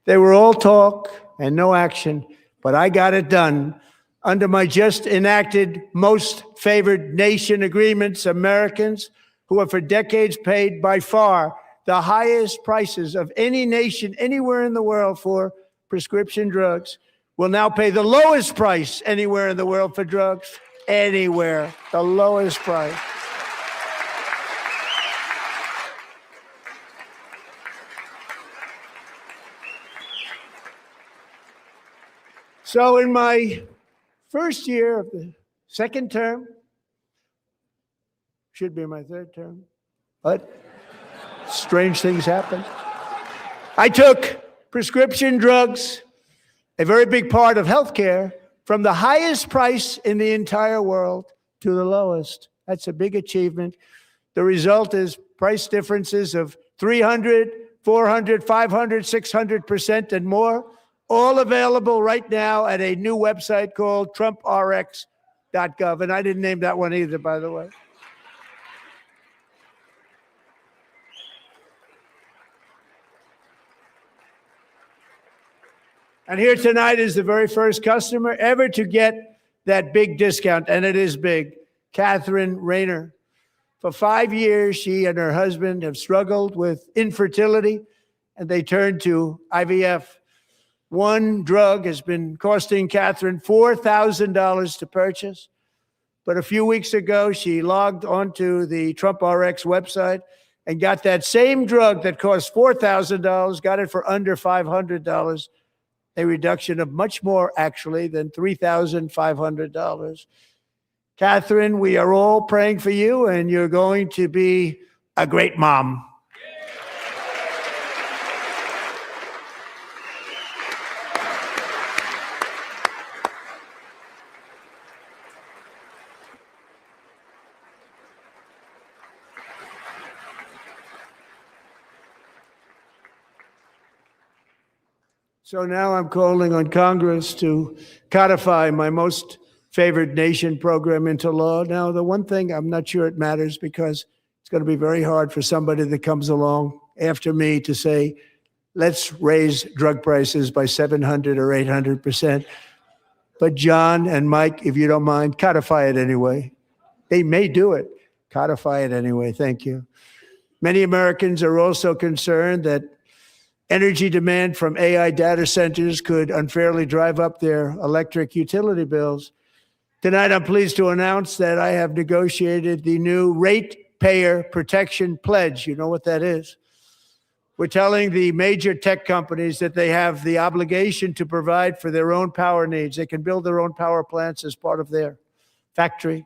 They were all talk and no action, but I got it done. Under my just enacted most favored nation agreements, Americans who have for decades paid by far the highest prices of any nation anywhere in the world for prescription drugs will now pay the lowest price anywhere in the world for drugs. Anywhere, the lowest price. So in my first year of the second term, should be my third term, but strange things happen. I took prescription drugs, a very big part of healthcare, from the highest price in the entire world to the lowest. That's a big achievement. The result is price differences of 300, 400, 500, 600% and more, all available right now at a new website called TrumpRx.gov. And I didn't name that one either, by the way. And here tonight is the very first customer ever to get that big discount, and it is big, Catherine Rayner. For 5 years, she and her husband have struggled with infertility, and they turned to IVF. One drug has been costing Catherine $4,000 to purchase. But a few weeks ago, she logged onto the TrumpRx website and got that same drug that cost $4,000, got it for under $500. A reduction of much more, actually, than $3,500. Catherine, we are all praying for you, and you're going to be a great mom. So now I'm calling on Congress to codify my most favored nation program into law. Now, the one thing I'm not sure it matters because it's going to be very hard for somebody that comes along after me to say, let's raise drug prices by 700 or 800%. But John and Mike, if you don't mind, codify it anyway. They may do it. Codify it anyway. Thank you. Many Americans are also concerned that energy demand from AI data centers could unfairly drive up their electric utility bills. Tonight, I'm pleased to announce that I have negotiated the new rate Payer Protection Pledge. You know what that is? We're telling the major tech companies that they have the obligation to provide for their own power needs. They can build their own power plants as part of their factory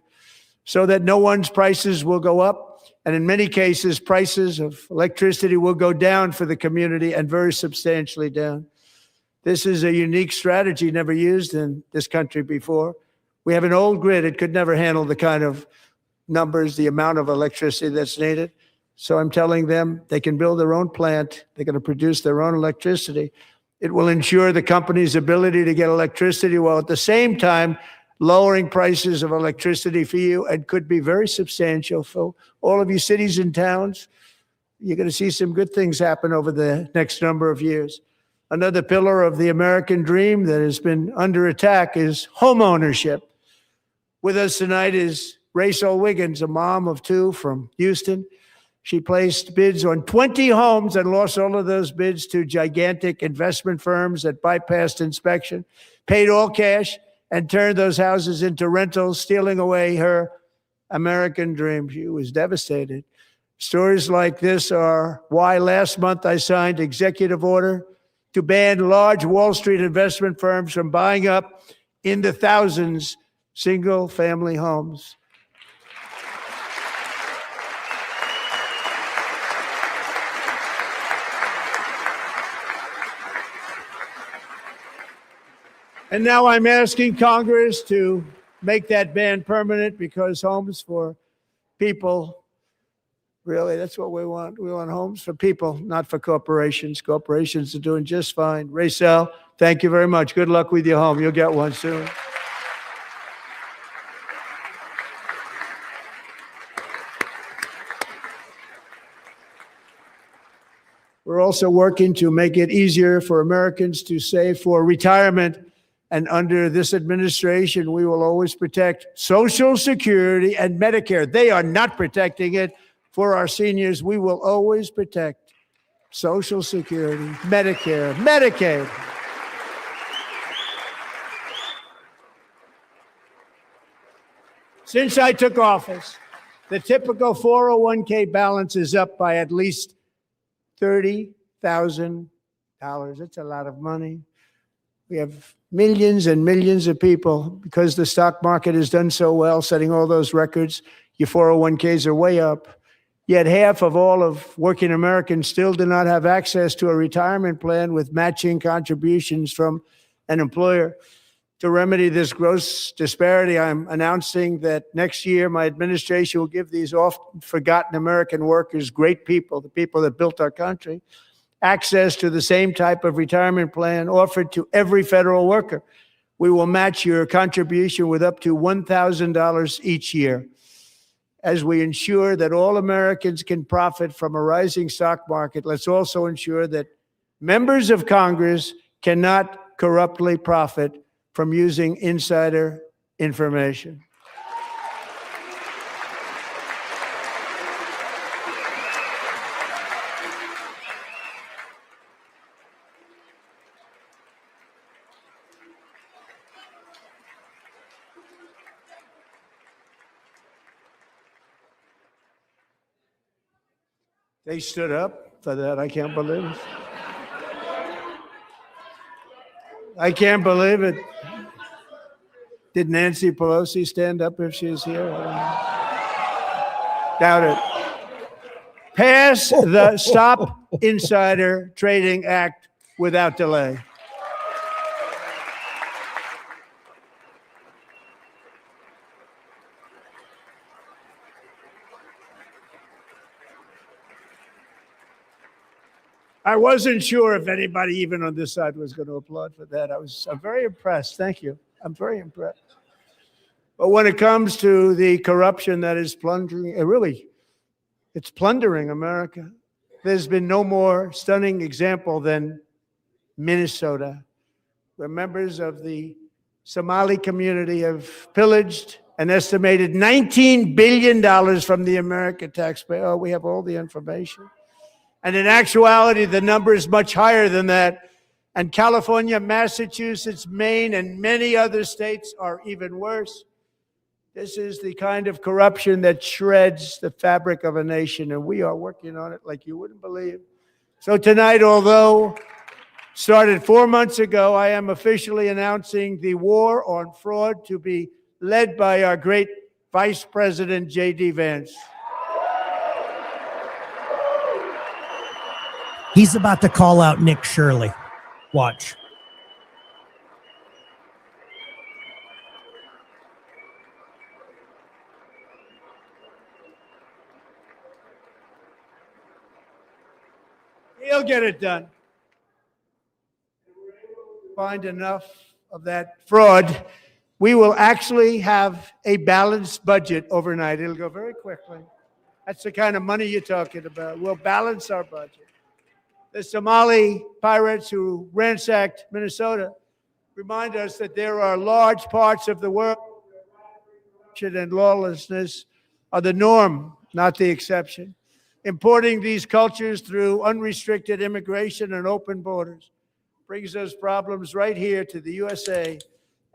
so that no one's prices will go up. And in many cases, prices of electricity will go down for the community, and very substantially down. This is a unique strategy never used in this country before. We have an old grid. It could never handle the kind of numbers, the amount of electricity that's needed. So I'm telling them they can build their own plant. They're going to produce their own electricity. It will ensure the company's ability to get electricity while at the same time lowering prices of electricity for you, and could be very substantial for all of you cities and towns. You're going to see some good things happen over the next number of years. Another pillar of the American dream that has been under attack is home ownership. With us tonight is Rachel Wiggins, a mom of two from Houston. She placed bids on 20 homes and lost all of those bids to gigantic investment firms that bypassed inspection, paid all cash, and turned those houses into rentals, stealing away her American dream. She was devastated. Stories like this are why last month I signed executive order to ban large Wall Street investment firms from buying up in the thousands single-family homes. And now I'm asking Congress to make that ban permanent, because homes for people, really, that's what we want. We want homes for people, not for corporations. Corporations are doing just fine. Rachel, thank you very much. Good luck with your home. You'll get one soon. We're also working to make it easier for Americans to save for retirement. And under this administration, we will always protect Social Security and Medicare. They are not protecting it for our seniors. We will always protect Social Security, Medicare, Medicaid. Since I took office, the typical 401k balance is up by at least $30,000. That's a lot of money. We have millions and millions of people, because the stock market has done so well, setting all those records. Your 401ks are way up. Yet half of all of working Americans still do not have access to a retirement plan with matching contributions from an employer. To remedy this gross disparity, I'm announcing that next year my administration will give these often forgotten American workers, great people, the people that built our country, access to the same type of retirement plan offered to every federal worker. We will match your contribution with up to $1,000 each year, as we ensure that all Americans can profit from a rising stock market. Let's also ensure that members of Congress cannot corruptly profit from using insider information. They stood up for that. I can't believe it. I can't believe it. Did Nancy Pelosi stand up if she's here? Doubt it. Pass the Stop Insider Trading Act without delay. I wasn't sure if anybody even on this side was going to applaud for that. I'm very impressed. Thank you. I'm very impressed. But when it comes to the corruption that is plundering, it's plundering America. There's been no more stunning example than Minnesota, where members of the Somali community have pillaged an estimated $19 billion from the American taxpayer. Oh, we have all the information. And in actuality, the number is much higher than that. And California, Massachusetts, Maine, and many other states are even worse. This is the kind of corruption that shreds the fabric of a nation, and we are working on it like you wouldn't believe. So tonight, although started 4 months ago, I am officially announcing the war on fraud to be led by our great Vice President, J.D. Vance. He's about to call out Nick Shirley. Watch. He'll get it done. Find enough of that fraud, we will actually have a balanced budget overnight. It'll go very quickly. That's the kind of money you're talking about. We'll balance our budget. The Somali pirates who ransacked Minnesota remind us that there are large parts of the world where corruption and lawlessness are the norm, not the exception. Importing these cultures through unrestricted immigration and open borders brings us problems right here to the USA.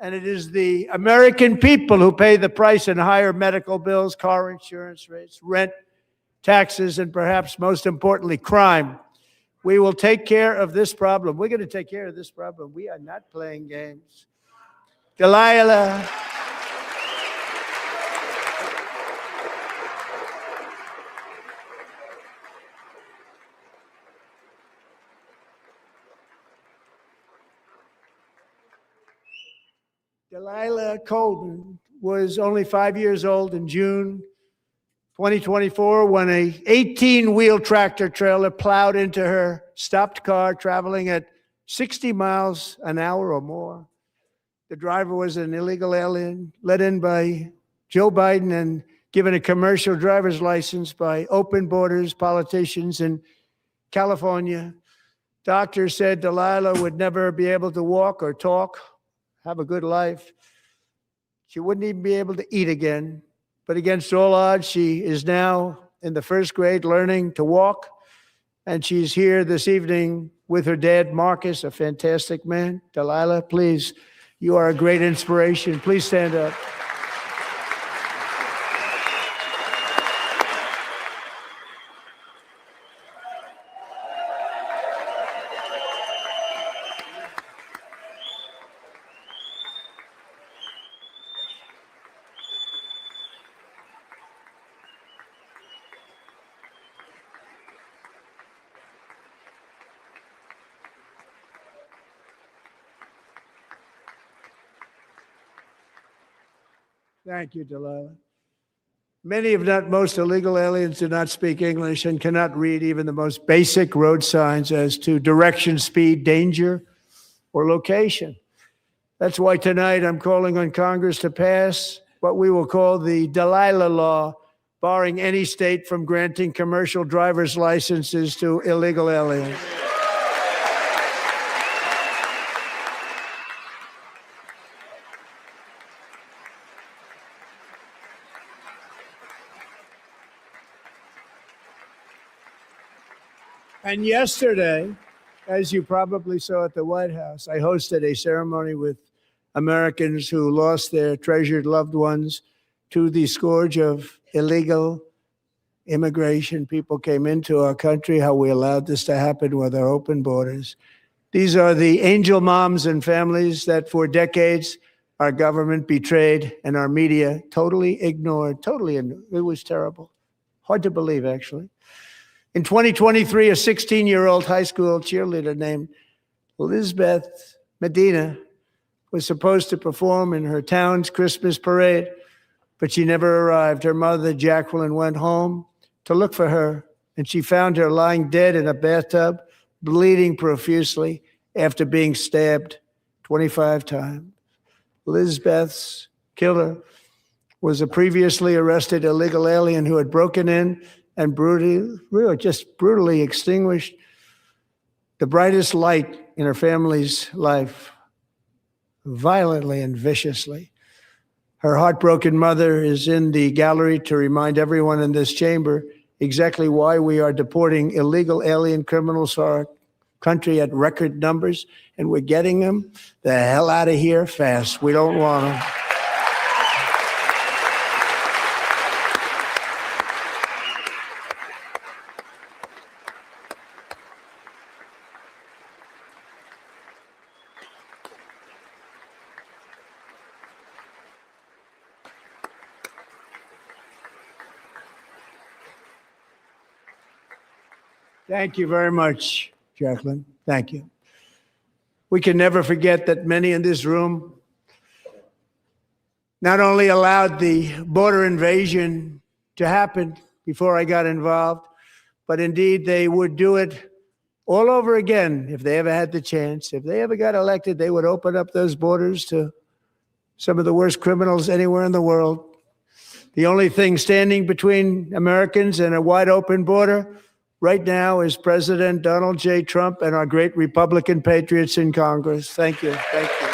And it is the American people who pay the price in higher medical bills, car insurance rates, rent, taxes, and perhaps most importantly, crime. We will take care of this problem. We're going to take care of this problem. We are not playing games. Delilah. Delilah Colden was only 5 years old in June 2024 when a 18-wheel tractor trailer plowed into her stopped car traveling at 60 miles an hour or more. The driver was an illegal alien let in by Joe Biden and given a commercial driver's license by open borders politicians in California. Doctors said Delilah would never be able to walk or talk, have a good life. She wouldn't even be able to eat again. But against all odds, she is now in the first grade learning to walk. And she's here this evening with her dad, Marcus, a fantastic man. Delilah, please, you are a great inspiration. Please stand up. Thank you, Delilah. Many, if not most, illegal aliens do not speak English and cannot read even the most basic road signs as to direction, speed, danger, or location. That's why tonight I'm calling on Congress to pass what we will call the Delilah Law, barring any state from granting commercial driver's licenses to illegal aliens. And yesterday, as you probably saw at the White House, I hosted a ceremony with Americans who lost their treasured loved ones to the scourge of illegal immigration. People came into our country, how we allowed this to happen with our open borders. These are the angel moms and families that for decades our government betrayed and our media totally ignored. It was terrible. Hard to believe, actually. In 2023, a 16-year-old high school cheerleader named Elizabeth Medina was supposed to perform in her town's Christmas parade, but she never arrived. Her mother, Jacqueline, went home to look for her, and she found her lying dead in a bathtub, bleeding profusely after being stabbed 25 times. Elizabeth's killer was a previously arrested illegal alien who had broken in and brutally extinguished the brightest light in her family's life, violently and viciously. Her heartbroken mother is in the gallery to remind everyone in this chamber exactly why we are deporting illegal alien criminals to our country at record numbers, and we're getting them the hell out of here fast. We don't want them. Thank you very much, Jacqueline. Thank you. We can never forget that many in this room not only allowed the border invasion to happen before I got involved, but indeed they would do it all over again if they ever had the chance. If they ever got elected, they would open up those borders to some of the worst criminals anywhere in the world. The only thing standing between Americans and a wide open border right now is President Donald J. Trump and our great Republican patriots in Congress. Thank you. Thank you.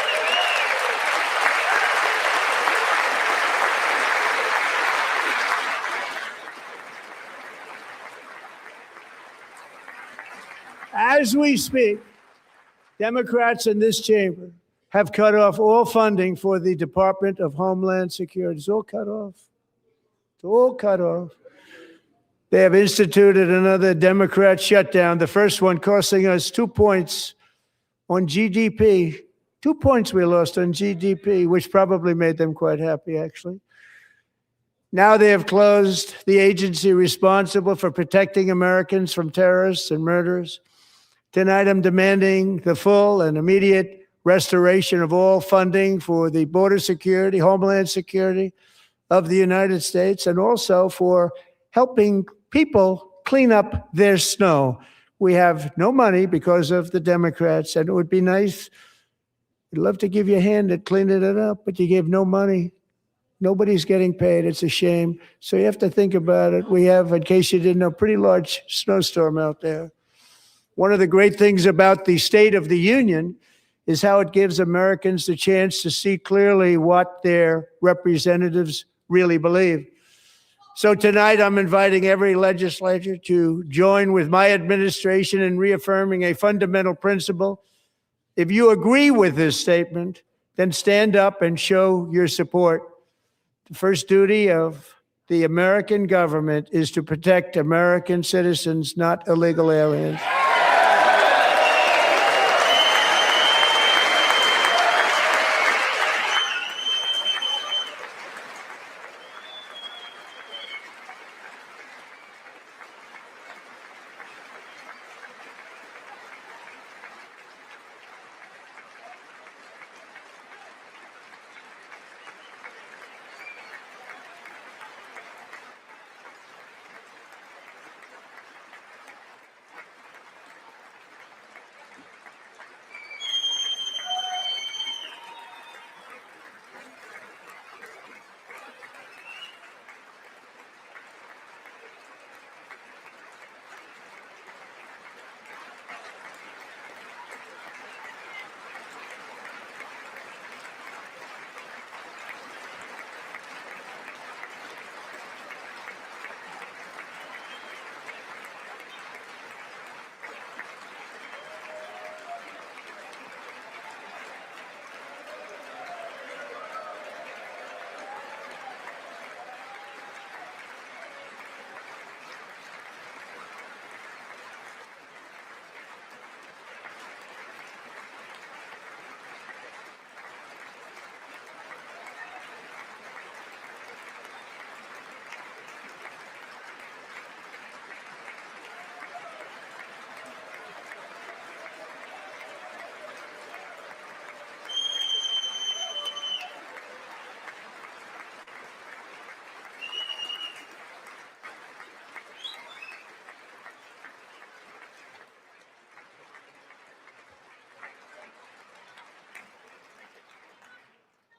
As we speak, Democrats in this chamber have cut off all funding for the Department of Homeland Security. It's all cut off. It's all cut off. They have instituted another Democrat shutdown, the first one costing us 2 points on GDP. 2 points we lost on GDP, which probably made them quite happy, actually. Now they have closed the agency responsible for protecting Americans from terrorists and murderers. Tonight, I'm demanding the full and immediate restoration of all funding for the border security, homeland security of the United States, and also for helping people clean up their snow. We have no money because of the Democrats, and it would be nice. We'd love to give you a hand at cleaning it up, but you gave no money. Nobody's getting paid. It's a shame. So you have to think about it. We have, in case you didn't know, a pretty large snowstorm out there. One of the great things about the State of the Union is how it gives Americans the chance to see clearly what their representatives really believe. So tonight, I'm inviting every legislator to join with my administration in reaffirming a fundamental principle. If you agree with this statement, then stand up and show your support. The first duty of the American government is to protect American citizens, not illegal aliens.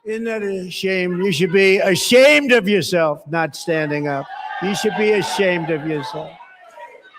Isn't that a shame? You should be ashamed of yourself not standing up. You should be ashamed of yourself.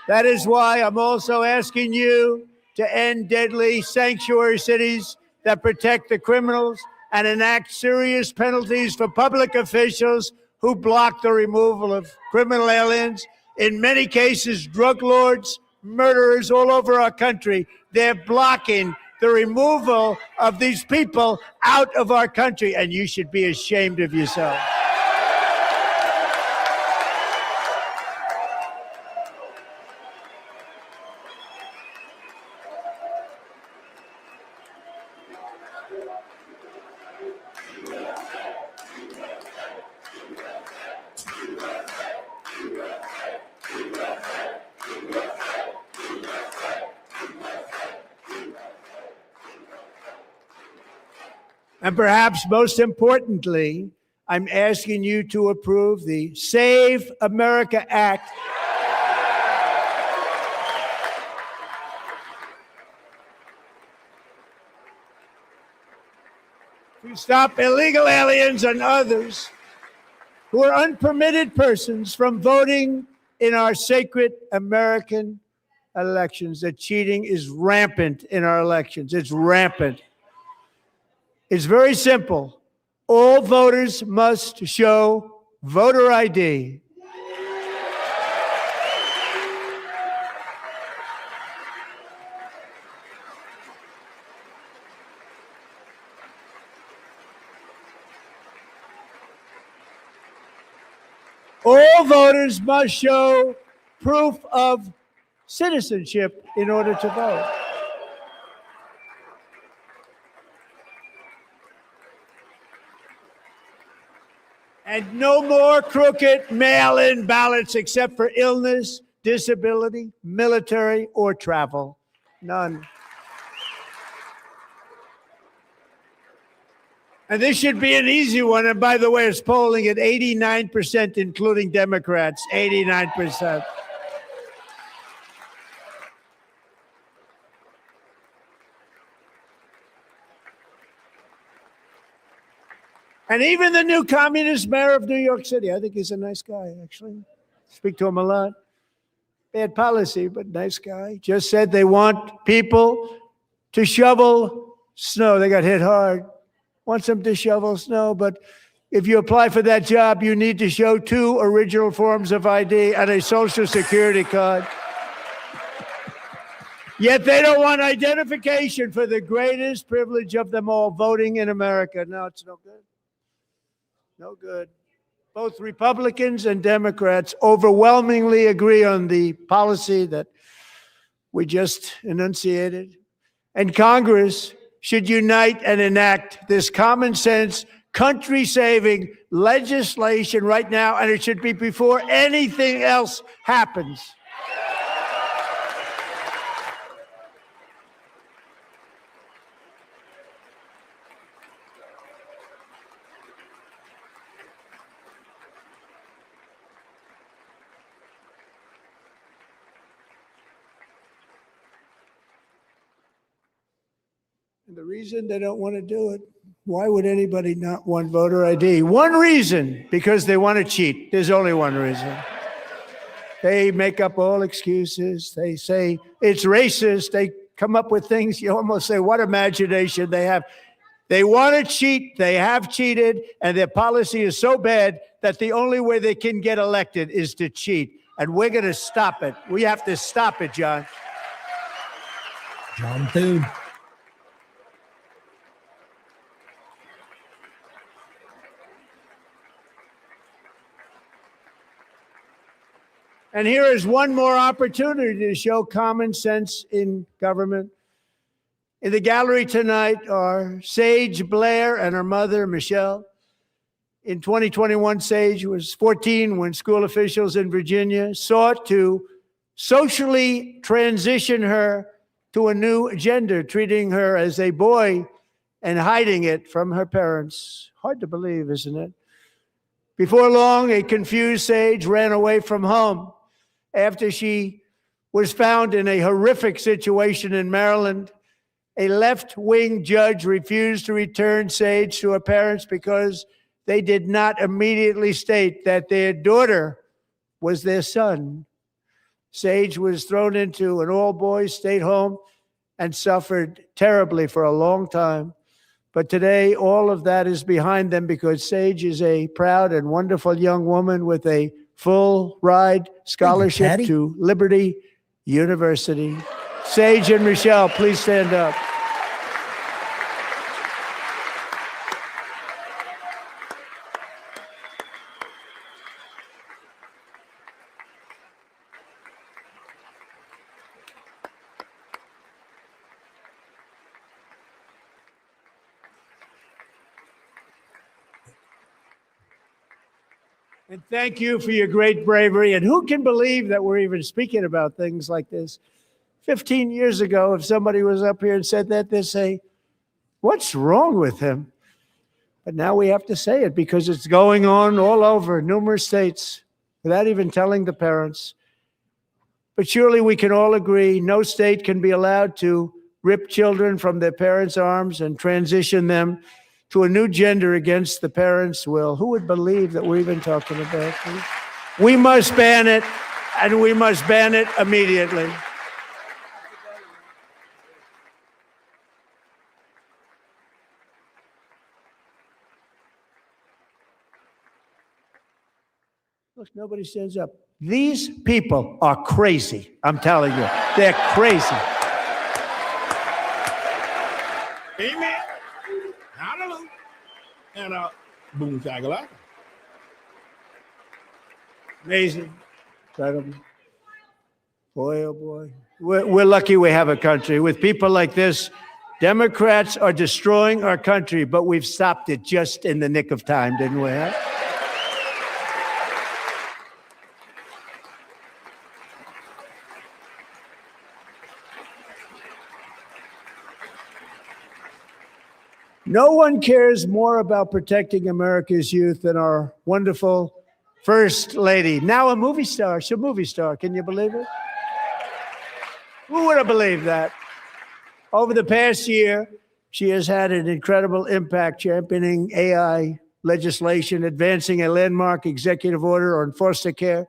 That is why I'm also asking you to end deadly sanctuary cities that protect the criminals and enact serious penalties for public officials who block the removal of criminal aliens. In many cases, drug lords, murderers all over our country, they're blocking the removal of these people out of our country, and you should be ashamed of yourself. And perhaps most importantly, I'm asking you to approve the Save America Act. To stop illegal aliens and others who are unpermitted persons from voting in our sacred American elections. That cheating is rampant in our elections. It's rampant. It's very simple. All voters must show voter ID. All voters must show proof of citizenship in order to vote. And no more crooked mail-in ballots except for illness, disability, military, or travel. None. And this should be an easy one. And by the way, it's polling at 89%, including Democrats, 89%. And even the new communist mayor of New York City, I think he's a nice guy, actually. Speak to him a lot. Bad policy, but nice guy. Just said they want people to shovel snow. They got hit hard. Wants them to shovel snow, but if you apply for that job, you need to show 2 original forms of ID and a Social Security card. Yet they don't want identification for the greatest privilege of them all, voting in America. No, it's no good. No good. Both Republicans and Democrats overwhelmingly agree on the policy that we just enunciated. And Congress should unite and enact this common sense, country-saving legislation right now, and it should be before anything else happens. And the reason they don't want to do it, why would anybody not want voter ID? One reason, because they want to cheat. There's only one reason. They make up all excuses. They say it's racist. They come up with things. You almost say, what imagination they have. They want to cheat. They have cheated. And their policy is so bad that the only way they can get elected is to cheat. And we're going to stop it. We have to stop it, John. John Thune. And here is one more opportunity to show common sense in government. In the gallery tonight are Sage Blair and her mother, Michelle. In 2021, Sage was 14 when school officials in Virginia sought to socially transition her to a new gender, treating her as a boy and hiding it from her parents. Hard to believe, isn't it? Before long, a confused Sage ran away from home after she was found in a horrific situation in Maryland. A left-wing judge refused to return Sage to her parents because they did not immediately state that their daughter was their son. Sage was thrown into an all-boys state home and suffered terribly for a long time. But today, all of that is behind them because Sage is a proud and wonderful young woman with a full ride scholarship to Liberty University. Sage and Michelle, please stand up. And thank you for your great bravery. And who can believe that we're even speaking about things like this? 15 years ago, if somebody was up here and said that, they'd say, what's wrong with him? But now we have to say it because it's going on all over numerous states without even telling the parents. But surely we can all agree no state can be allowed to rip children from their parents' arms and transition them to a new gender against the parents' will. Who would believe that we're even talking about this? We must ban it, and we must ban it immediately. Look, nobody stands up. These people are crazy. I'm telling you, they're crazy. Amen. Hallelujah. And boom shakalaka. Amazing. Incredible. Boy, oh boy. We're lucky we have a country. With people like this, Democrats are destroying our country, but we've stopped it just in the nick of time, didn't we? Huh? No one cares more about protecting America's youth than our wonderful First Lady, now a movie star. She's a movie star. Can you believe it? Who would have believed that? Over the past year, she has had an incredible impact championing AI legislation, advancing a landmark executive order on foster care,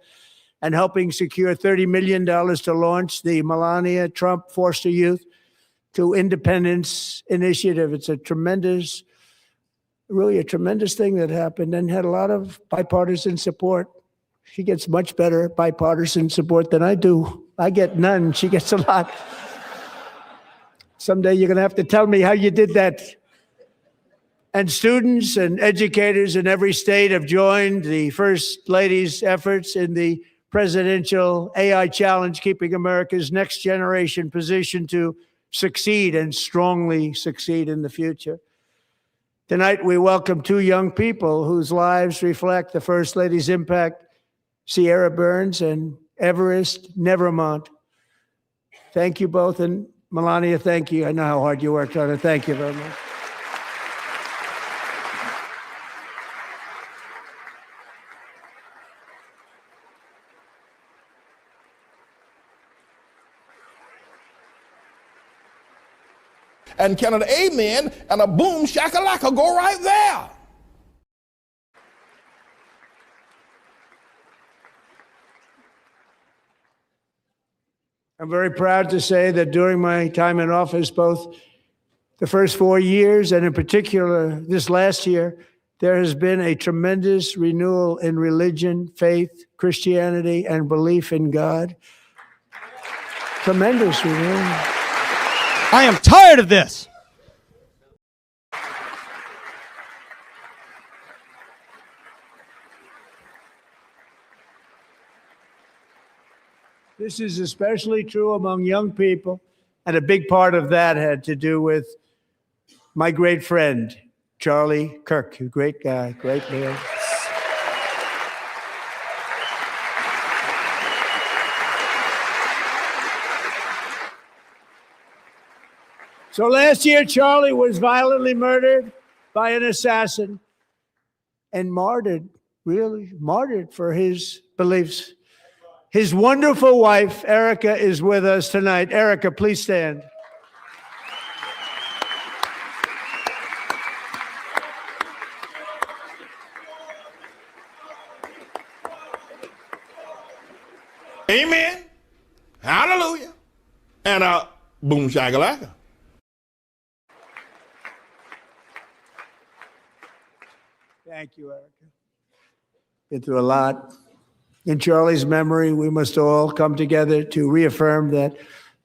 and helping secure $30 million to launch the Melania Trump Foster Youth to Independence Initiative. It's a tremendous, really a tremendous thing that happened and had a lot of bipartisan support. She gets much better bipartisan support than I do. I get none. She gets a lot. Someday you're going to have to tell me how you did that. And students and educators in every state have joined the First Lady's efforts in the presidential AI challenge, keeping America's next generation positioned to succeed and strongly succeed in the future. Tonight, we welcome two young people whose lives reflect the First Lady's impact, Sierra Burns and Everest Nevermont. Thank you both, and Melania, thank you. I know how hard you worked on it. Thank you very much. And can an amen and a boom shakalaka go right there? I'm very proud to say that during my time in office, both the first 4 years and in particular this last year, there has been a tremendous renewal in religion, faith, Christianity, and belief in God. Tremendous renewal. I am tired of this. This is especially true among young people, and a big part of that had to do with my great friend, Charlie Kirk, a great guy, great man. So last year, Charlie was violently murdered by an assassin and martyred, really martyred for his beliefs. His wonderful wife, Erica, is with us tonight. Erica, please stand. Amen. Hallelujah. And boom shakalaka. Thank you, Erica. Been through a lot. In Charlie's memory, we must all come together to reaffirm that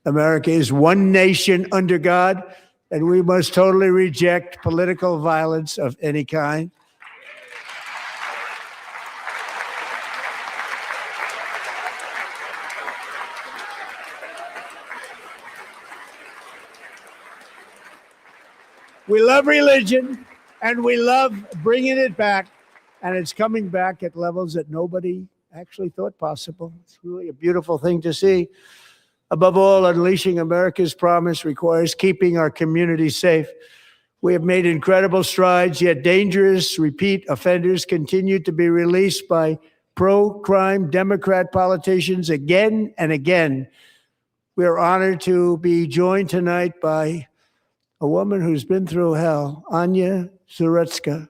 America is one nation under God, and we must totally reject political violence of any kind. We love religion, and we love bringing it back, and it's coming back at levels that nobody actually thought possible. It's really a beautiful thing to see. Above all, unleashing America's promise requires keeping our communities safe. We have made incredible strides, yet dangerous repeat offenders continue to be released by pro-crime Democrat politicians again and again. We are honored to be joined tonight by a woman who's been through hell, Anya Zaretska.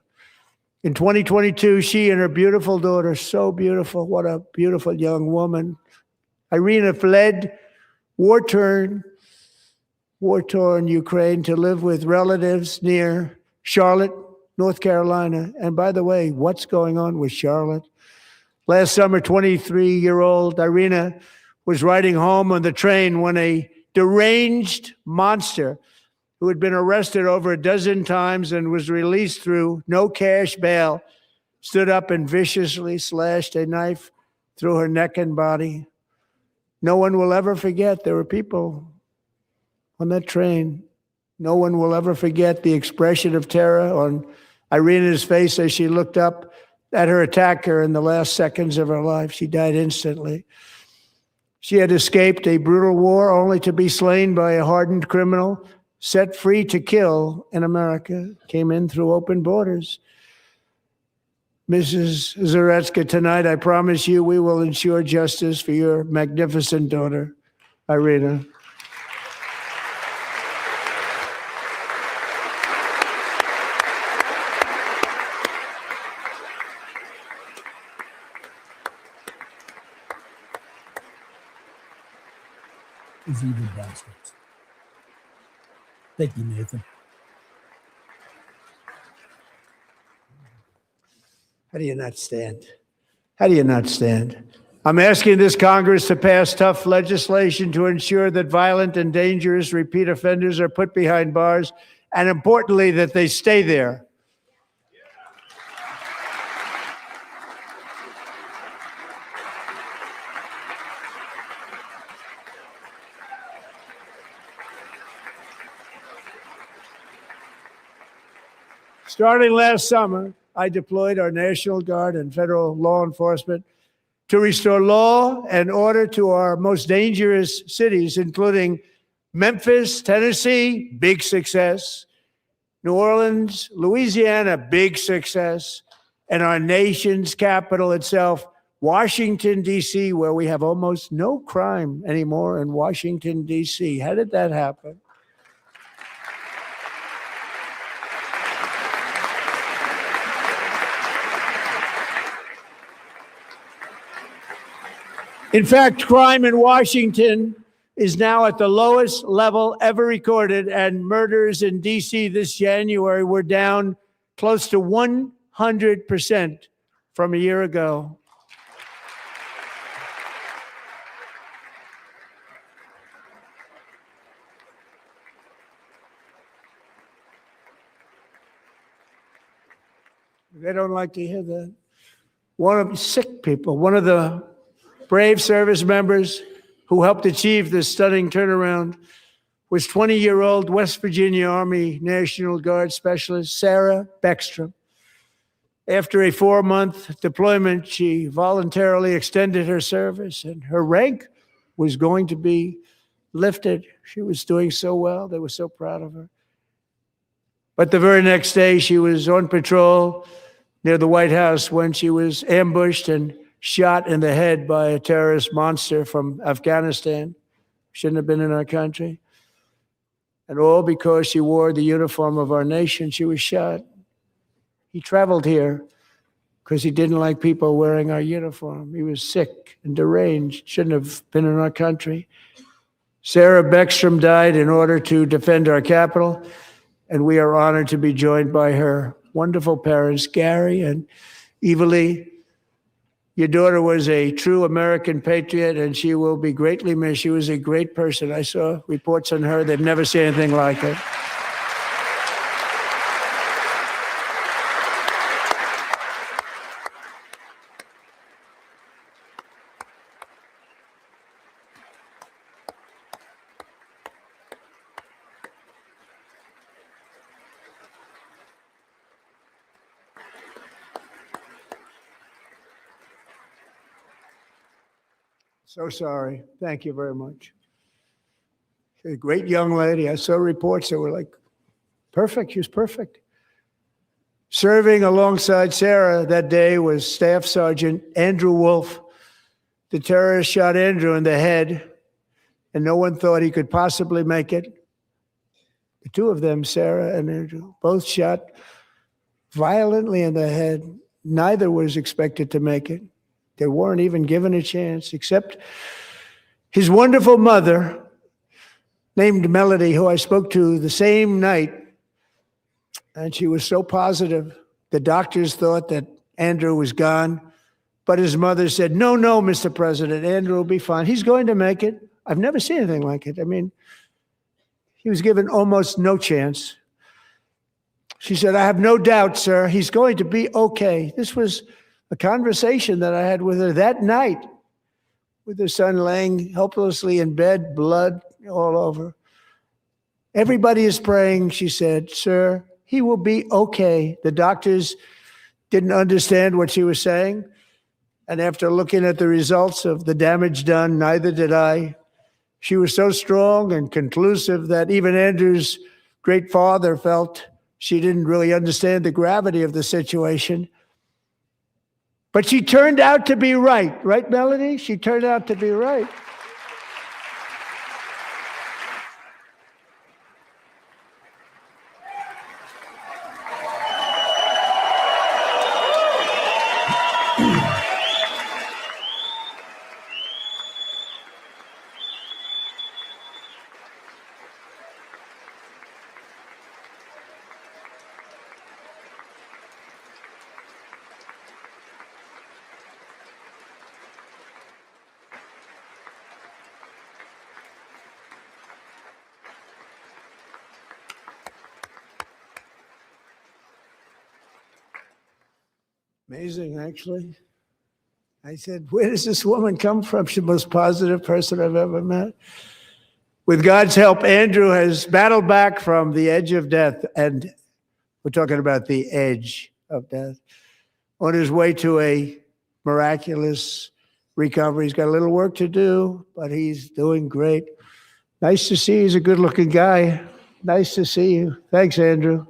In 2022, she and her beautiful daughter, so beautiful, what a beautiful young woman, Irina, fled war-torn Ukraine to live with relatives near Charlotte, North Carolina. And by the way, what's going on with Charlotte? Last summer, 23-year-old Irina was riding home on the train when a deranged monster who had been arrested over a dozen times and was released through no cash bail stood up and viciously slashed a knife through her neck and body. No one will ever forget there were people on that train. No one will ever forget the expression of terror on Irina's face as she looked up at her attacker in the last seconds of her life. She died instantly. She had escaped a brutal war only to be slain by a hardened criminal, set free to kill in America, came in through open borders. Mrs. Zaretska, tonight I promise you we will ensure justice for your magnificent daughter, Irina. These evil bastards. Thank you, Nathan. How do you not stand? How do you not stand? I'm asking this Congress to pass tough legislation to ensure that violent and dangerous repeat offenders are put behind bars, and importantly, that they stay there. Starting last summer, I deployed our National Guard and federal law enforcement to restore law and order to our most dangerous cities, including Memphis, Tennessee, big success, New Orleans, Louisiana, big success, and our nation's capital itself, Washington, D.C., where we have almost no crime anymore in Washington, D.C. How did that happen? In fact, crime in Washington is now at the lowest level ever recorded, and murders in D.C. this January were down close to 100% from a year ago. They don't like to hear that. One of the sick people, one of the brave service members who helped achieve this stunning turnaround was 20-year-old West Virginia Army National Guard Specialist Sarah Beckstrom. After a 4-month deployment, she voluntarily extended her service, and her rank was going to be lifted. She was doing so well. They were so proud of her. But the very next day, she was on patrol near the White House when she was ambushed and shot in the head by a terrorist monster from Afghanistan. Shouldn't have been in our country. And all because she wore the uniform of our nation, she was shot. He traveled here because he didn't like people wearing our uniform. He was sick and deranged, shouldn't have been in our country. Sarah Beckstrom died in order to defend our capital, and we are honored to be joined by her wonderful parents, Gary and Evalie. Your daughter was a true American patriot, and she will be greatly missed. She was a great person. I saw reports on her. They've never seen anything like it. So sorry. Thank you very much. She's a great young lady. I saw reports that were like Perfect. She was perfect. Serving alongside Sarah that day was Staff Sergeant Andrew Wolf. The terrorist shot Andrew in the head, and no one thought he could possibly make it. The two of them, Sarah and Andrew, both shot violently in the head. Neither was expected to make it. They weren't even given a chance, except his wonderful mother, named Melody, who I spoke to the same night. And she was so positive. The doctors thought that Andrew was gone, but his mother said, no, Mr. President, Andrew will be fine. He's going to make it. I've never seen anything like it. I mean, he was given almost no chance. She said, I have no doubt, sir, he's going to be okay. This was a conversation that I had with her that night, with her son laying helplessly in bed, blood all over. Everybody is praying, she said, sir, he will be okay. The doctors didn't understand what she was saying. And after looking at the results of the damage done, neither did I. She was so strong and conclusive that even Andrew's great father felt she didn't really understand the gravity of the situation. But she turned out to be right. Right, Melody? She turned out to be right. Amazing, actually. I said, where does this woman come from? She's the most positive person I've ever met. With God's help, Andrew has battled back from the edge of death, and we're talking about the edge of death, on his way to a miraculous recovery. He's got a little work to do, but he's doing great. Nice to see you. He's a good-looking guy. Nice to see you. Thanks, Andrew.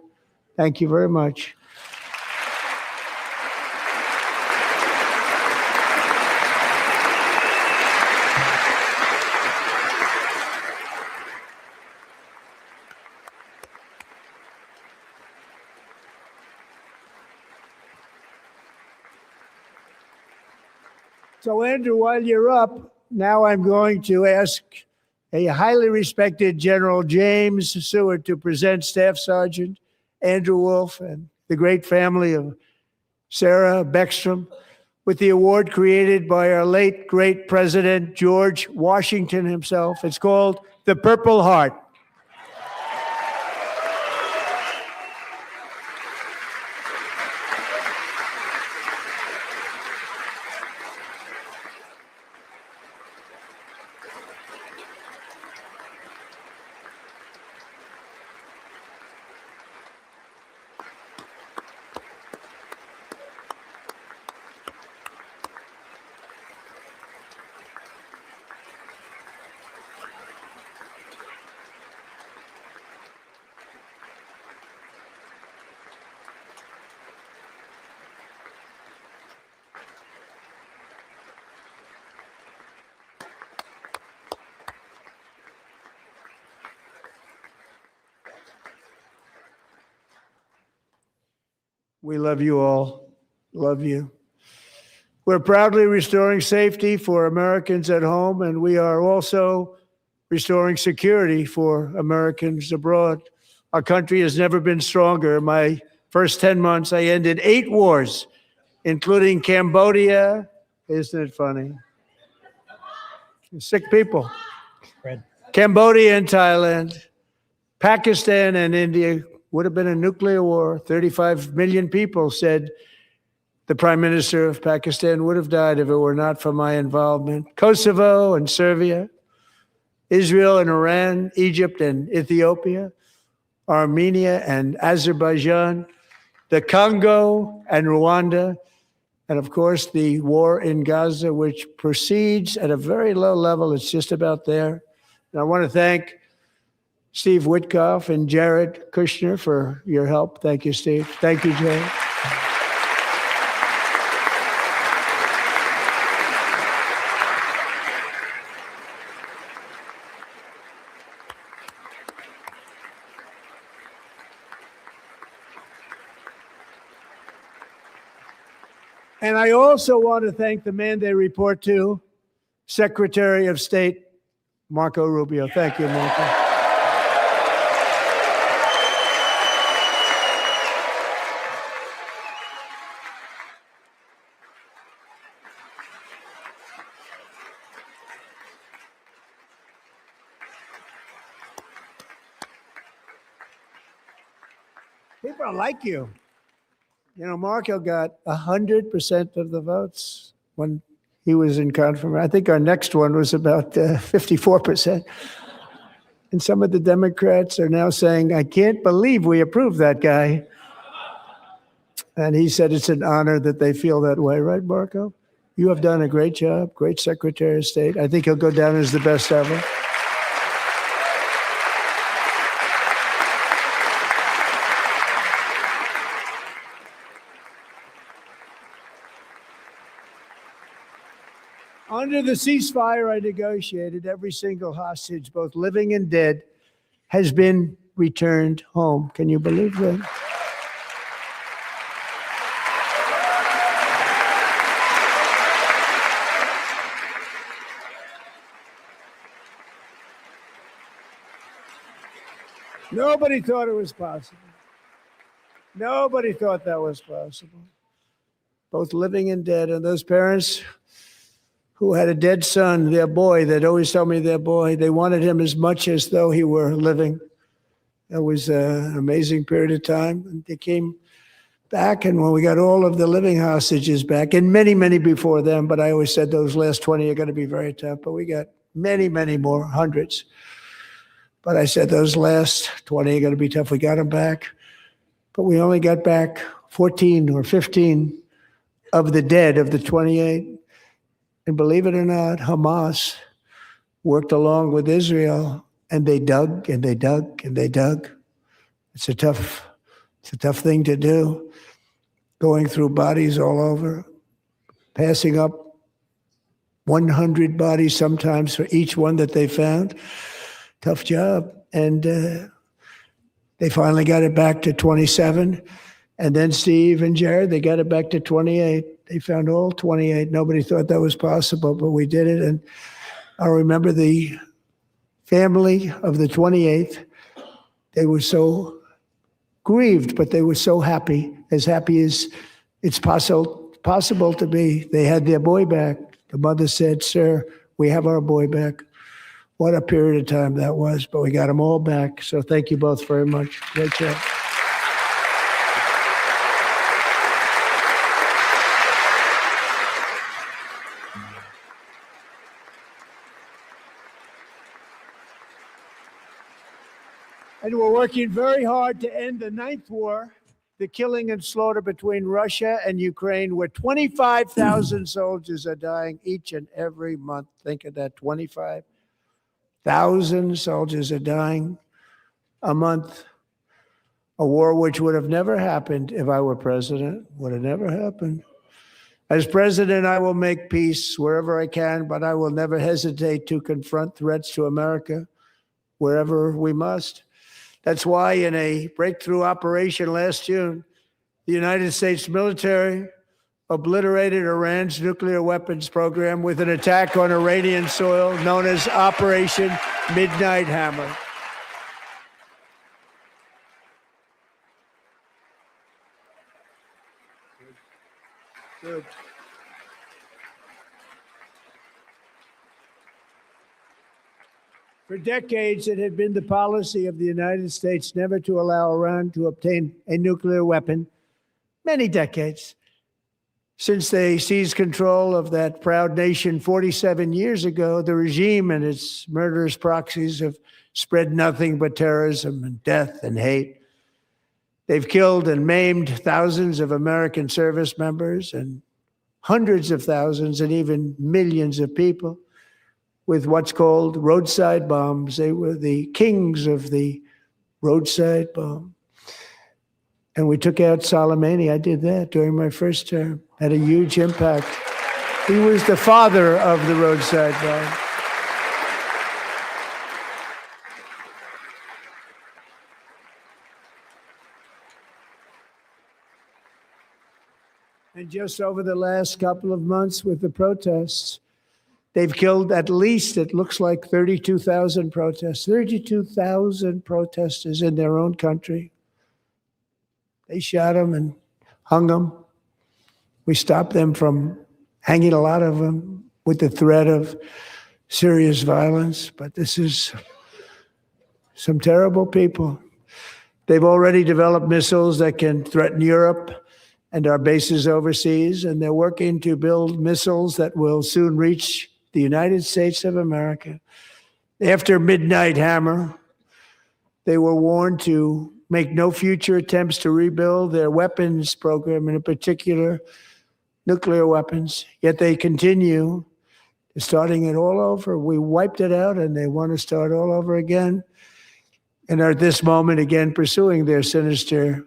Thank you very much. So, Andrew, while you're up, now I'm going to ask a highly respected General James Seward to present Staff Sergeant Andrew Wolf and the great family of Sarah Beckstrom with the award created by our late, great President George Washington himself. It's called the Purple Heart. We love you all. Love you. We're proudly restoring safety for Americans at home, and we are also restoring security for Americans abroad. Our country has never been stronger. My first 10 months, I ended 8 wars, including Cambodia. Isn't it funny? Sick people. Cambodia and Thailand, Pakistan and India. Would have been a nuclear war. 35 million people, said the Prime Minister of Pakistan, would have died if it were not for my involvement. Kosovo and Serbia, Israel and Iran, Egypt and Ethiopia, Armenia and Azerbaijan, the Congo and Rwanda, and of course the war in Gaza, which proceeds at a very low level. It's just about there. And I want to thank Steve Witkoff and Jared Kushner for your help. Thank you, Steve. Thank you, Jared. And I also want to thank the man they report to, Secretary of State Marco Rubio. Thank you, Marco. People like you. You know, Marco got 100% of the votes when he was in confirmation. I think our next one was about 54%. And some of the Democrats are now saying, I can't believe we approved that guy. And he said it's an honor that they feel that way, right, Marco? You have done a great job, great Secretary of State. I think he'll go down as the best ever. Under the ceasefire I negotiated, every single hostage, both living and dead, has been returned home. Can you believe that? Nobody thought it was possible. Nobody thought that was possible. Both living and dead. And those parents who had a dead son, their boy, they'd always tell me their boy, they wanted him as much as though he were living. It was an amazing period of time. And they came back, and when we got all of the living hostages back, and many, many before them, but I always said those last 20 are going to be very tough, but we got many, many more, hundreds. But I said those last 20 are going to be tough. We got them back, but we only got back 14 or 15 of the dead of the 28. And believe it or not, Hamas worked along with Israel, and they dug and they dug and they dug. It's a tough thing to do, going through bodies all over, passing up 100 bodies sometimes for each one that they found. Tough job. And they finally got it back to 27. And then Steve and Jared, they got it back to 28. They found all 28. Nobody thought that was possible, but we did it. And I remember the family of the 28th. They were so grieved, but they were so happy as it's possible to be. They had their boy back. The mother said, "Sir, we have our boy back." What a period of time that was, but we got them all back. So thank you both very much. Great job. And we're working very hard to end the ninth war, the killing and slaughter between Russia and Ukraine, where 25,000 soldiers are dying each and every month. Think of that, 25,000 soldiers are dying a month. A war which would have never happened if I were president, would have never happened. As president, I will make peace wherever I can, but I will never hesitate to confront threats to America wherever we must. That's why in a breakthrough operation last June, the United States military obliterated Iran's nuclear weapons program with an attack on Iranian soil known as Operation Midnight Hammer. Good. For decades, it had been the policy of the United States never to allow Iran to obtain a nuclear weapon. Many decades. Since they seized control of that proud nation 47 years ago, the regime and its murderous proxies have spread nothing but terrorism and death and hate. They've killed and maimed thousands of American service members and hundreds of thousands and even millions of people. with what's called roadside bombs. They were the kings of the roadside bomb. And we took out Soleimani. I did that during my first term. Had a huge impact. He was the father of the roadside bomb. And just over the last couple of months with the protests, they've killed at least, it looks like 32,000 protests, 32,000 protesters in their own country. They shot them and hung them. We stopped them from hanging a lot of them with the threat of serious violence. But this is some terrible people. They've already developed missiles that can threaten Europe and our bases overseas, and they're working to build missiles that will soon reach the United States of America. After Midnight Hammer, they were warned to make no future attempts to rebuild their weapons program, and in particular, nuclear weapons. Yet they continue, starting it all over. We wiped it out, and they want to start all over again, and are at this moment again pursuing their sinister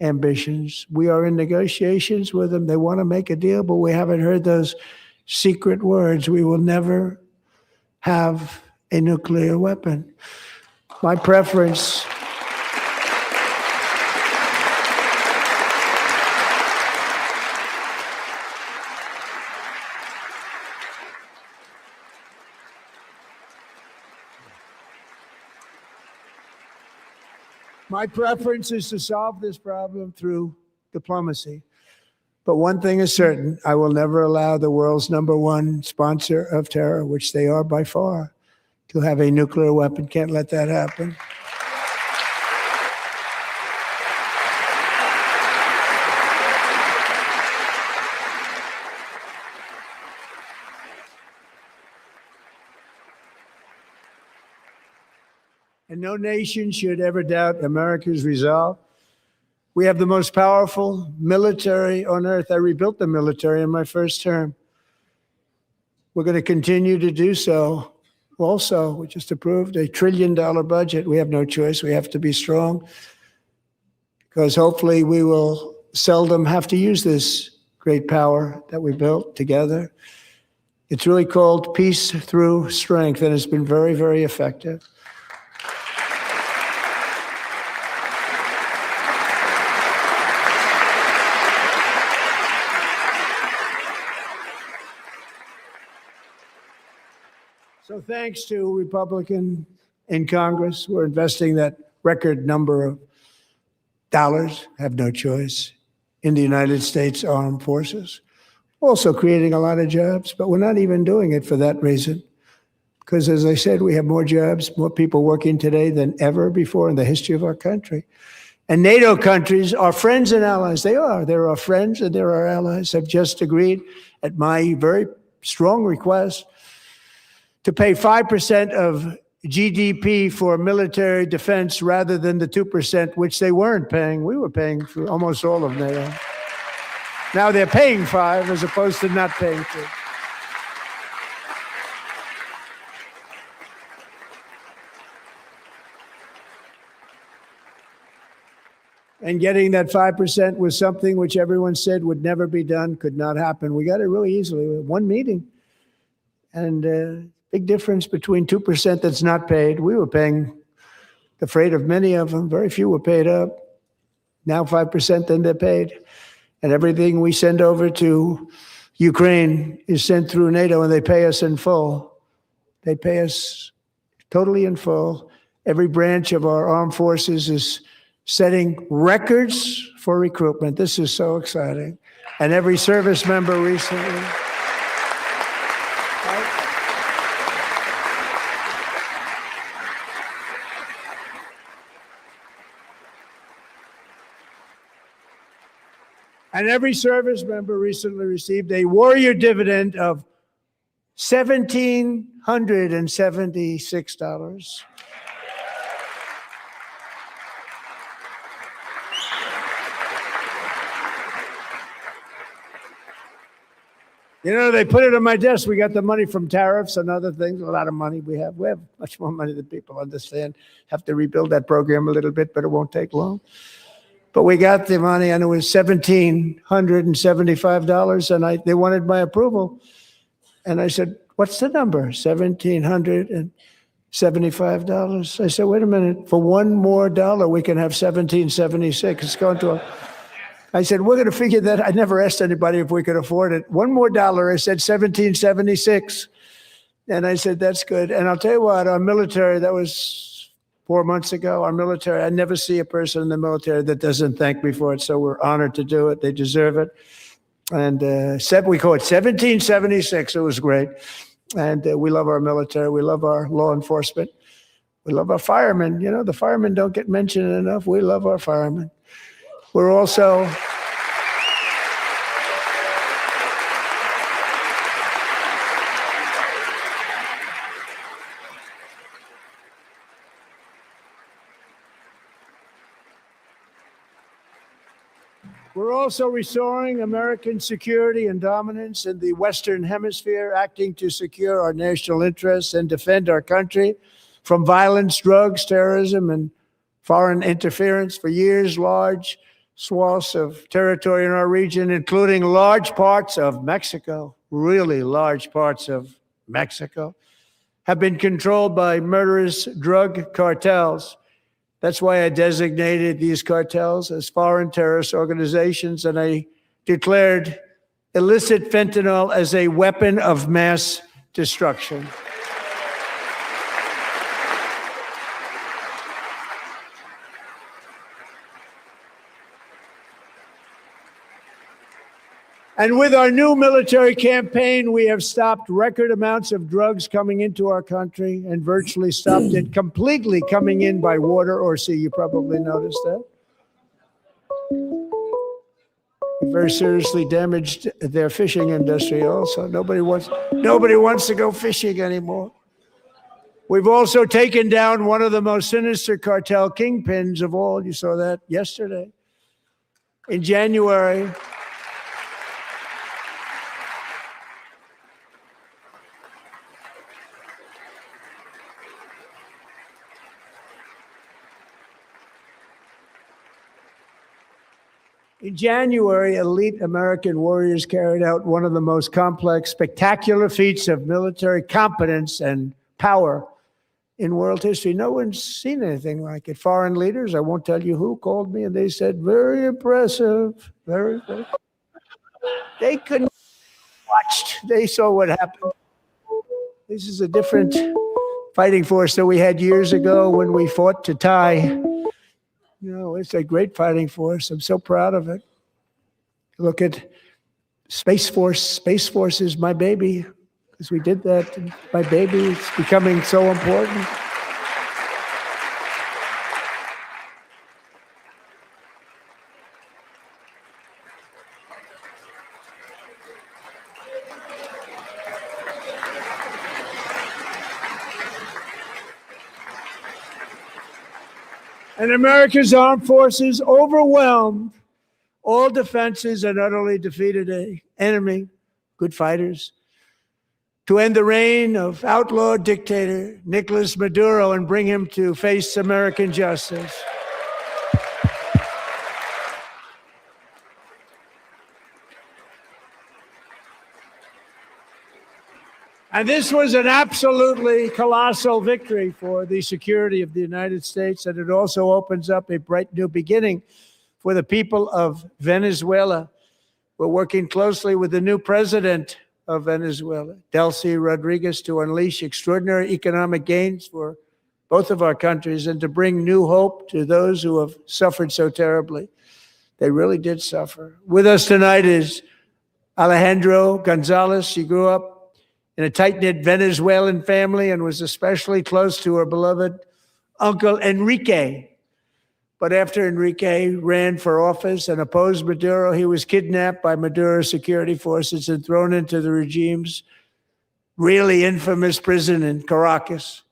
ambitions. We are in negotiations with them. They want to make a deal, but we haven't heard those secret words. We will never have a nuclear weapon. My preference is to solve this problem through diplomacy. But one thing is certain, I will never allow the world's #1 sponsor of terror, which they are by far, to have a nuclear weapon. Can't let that happen. And no nation should ever doubt America's resolve. We have the most powerful military on earth. I rebuilt the military in my first term. We're going to continue to do so. Also, we just approved a $1 trillion budget. We have no choice. We have to be strong because hopefully we will seldom have to use this great power that we built together. It's really called peace through strength, and it's been very, very effective. So thanks to Republicans in Congress, we're investing that record number of dollars, have no choice, in the United States Armed Forces. Also creating a lot of jobs, but we're not even doing it for that reason. Because as I said, we have more jobs, more people working today than ever before in the history of our country. And NATO countries are friends and allies. They are. They're our friends and they're our allies. Have just agreed at my very strong request to pay 5% of GDP for military defense rather than the 2%, which they weren't paying. We were paying for almost all of NATO. Now they're paying 5 as opposed to not paying 2. And getting that 5% was something which everyone said would never be done, could not happen. We got it really easily with one meeting. And big difference between 2% that's not paid. We were paying the freight of many of them. Very few were paid up. Now 5%, then they're paid. And everything we send over to Ukraine is sent through NATO, and they pay us in full. They pay us totally in full. Every branch of our armed forces is setting records for recruitment. This is so exciting. And every service member recently. And every service member recently received a warrior dividend of $1,776. You know, they put it on my desk. We got the money from tariffs and other things. A lot of money we have. We have much more money than people understand. Have to rebuild that program a little bit, but it won't take long. But we got the money, and it was $1,775, and they wanted my approval. And I said, "What's the number?" $1,775. I said, "Wait a minute. For one more dollar, we can have $1,776. It's going to." I said, "We're going to figure that." I never asked anybody if we could afford it. One more dollar. I said $1,776, and I said, "That's good." And I'll tell you what, our military. That was 4 months ago, our military, I never see a person in the military that doesn't thank me for it, so we're honored to do it. They deserve it. And we call it 1776. It was great. And we love our military. We love our law enforcement. We love our firemen. You know, the firemen don't get mentioned enough. We love our firemen. We're also... We're also restoring American security and dominance in the Western Hemisphere, acting to secure our national interests and defend our country from violence, drugs, terrorism, and foreign interference. For years, large swaths of territory in our region, including large parts of Mexico, really large parts of Mexico, have been controlled by murderous drug cartels. That's why I designated these cartels as foreign terrorist organizations, and I declared illicit fentanyl as a weapon of mass destruction. And with our new military campaign, we have stopped record amounts of drugs coming into our country and virtually stopped it completely coming in by water or sea. You probably noticed that. We very seriously damaged their fishing industry also. Nobody wants to go fishing anymore. We've also taken down one of the most sinister cartel kingpins of all. You saw that yesterday. In January, elite American warriors carried out one of the most complex, spectacular feats of military competence and power in world history. No one's seen anything like it. Foreign leaders, I won't tell you who, called me and they said, "Very impressive, very impressive." They couldn't watch. They saw what happened. This is a different fighting force that we had years ago when we fought to tie. You know, it's a great fighting force. I'm so proud of it. Look at Space Force. Space Force is my baby because we did that. My baby, it's becoming so important. And America's armed forces overwhelmed all defenses and utterly defeated an enemy, good fighters, to end the reign of outlaw dictator Nicolas Maduro and bring him to face American justice. And this was an absolutely colossal victory for the security of the United States, and it also opens up a bright new beginning for the people of Venezuela. We're working closely with the new president of Venezuela, Delcy Rodriguez, to unleash extraordinary economic gains for both of our countries and to bring new hope to those who have suffered so terribly. They really did suffer. With us tonight is Alejandro Gonzalez. She grew up in a tight-knit Venezuelan family and was especially close to her beloved uncle Enrique. But after Enrique ran for office and opposed Maduro, he was kidnapped by Maduro's security forces and thrown into the regime's really infamous prison in Caracas.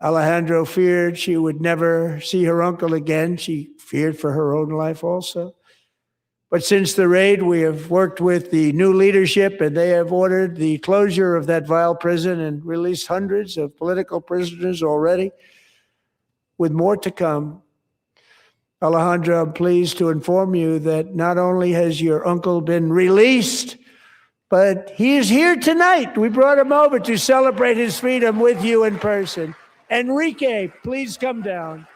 Alejandro feared she would never see her uncle again. She feared for her own life also. But since the raid, we have worked with the new leadership, and they have ordered the closure of that vile prison and released hundreds of political prisoners already, with more to come. Alejandro, I'm pleased to inform you that not only has your uncle been released, but he is here tonight. We brought him over to celebrate his freedom with you in person. Enrique, please come down.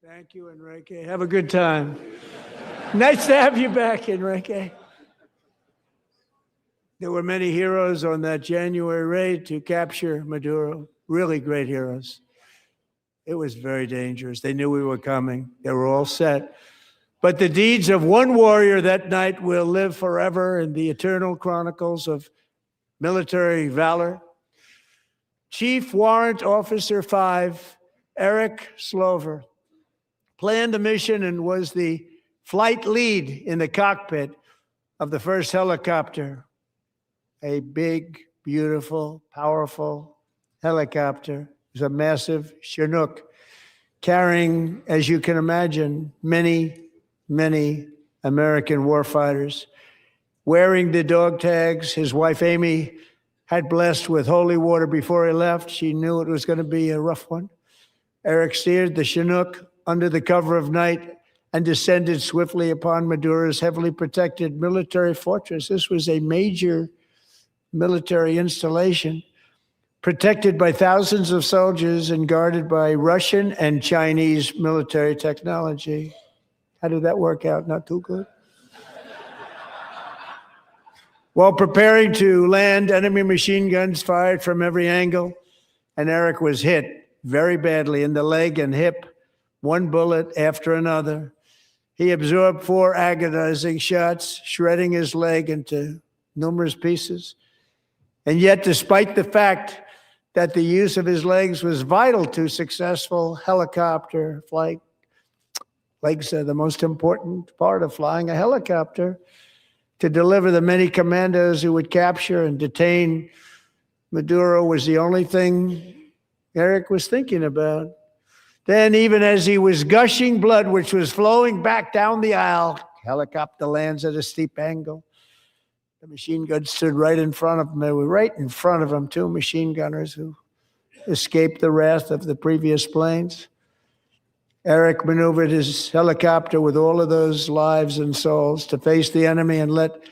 Thank you, Enrique. Have a good time. Nice to have you back, Enrique. There were many heroes on that January raid to capture Maduro, really great heroes. It was very dangerous. They knew we were coming. They were all set. But the deeds of one warrior that night will live forever in the eternal chronicles of military valor. Chief Warrant Officer 5, Eric Slover, planned the mission and was the flight lead in the cockpit of the first helicopter, a big, beautiful, powerful helicopter. It was a massive Chinook carrying, as you can imagine, many, many American warfighters. Wearing the dog tags, his wife Amy had blessed with holy water before he left. She knew it was going to be a rough one. Eric steered the Chinook under the cover of night and descended swiftly upon Maduro's heavily protected military fortress. This was a major military installation, protected by thousands of soldiers and guarded by Russian and Chinese military technology. How did that work out? Not too good. While preparing to land, enemy machine guns fired from every angle, and Eric was hit very badly in the leg and hip, one bullet after another. He absorbed 4 agonizing shots, shredding his leg into numerous pieces. And yet, despite the fact that the use of his legs was vital to successful helicopter flight, legs are the most important part of flying a helicopter, to deliver the many commandos who would capture and detain Maduro was the only thing Eric was thinking about. Then, even as he was gushing blood, which was flowing back down the aisle, helicopter lands at a steep angle. The machine gun stood right in front of him. They were right in front of him, 2 machine gunners who escaped the wrath of the previous planes. Eric maneuvered his helicopter with all of those lives and souls to face the enemy and let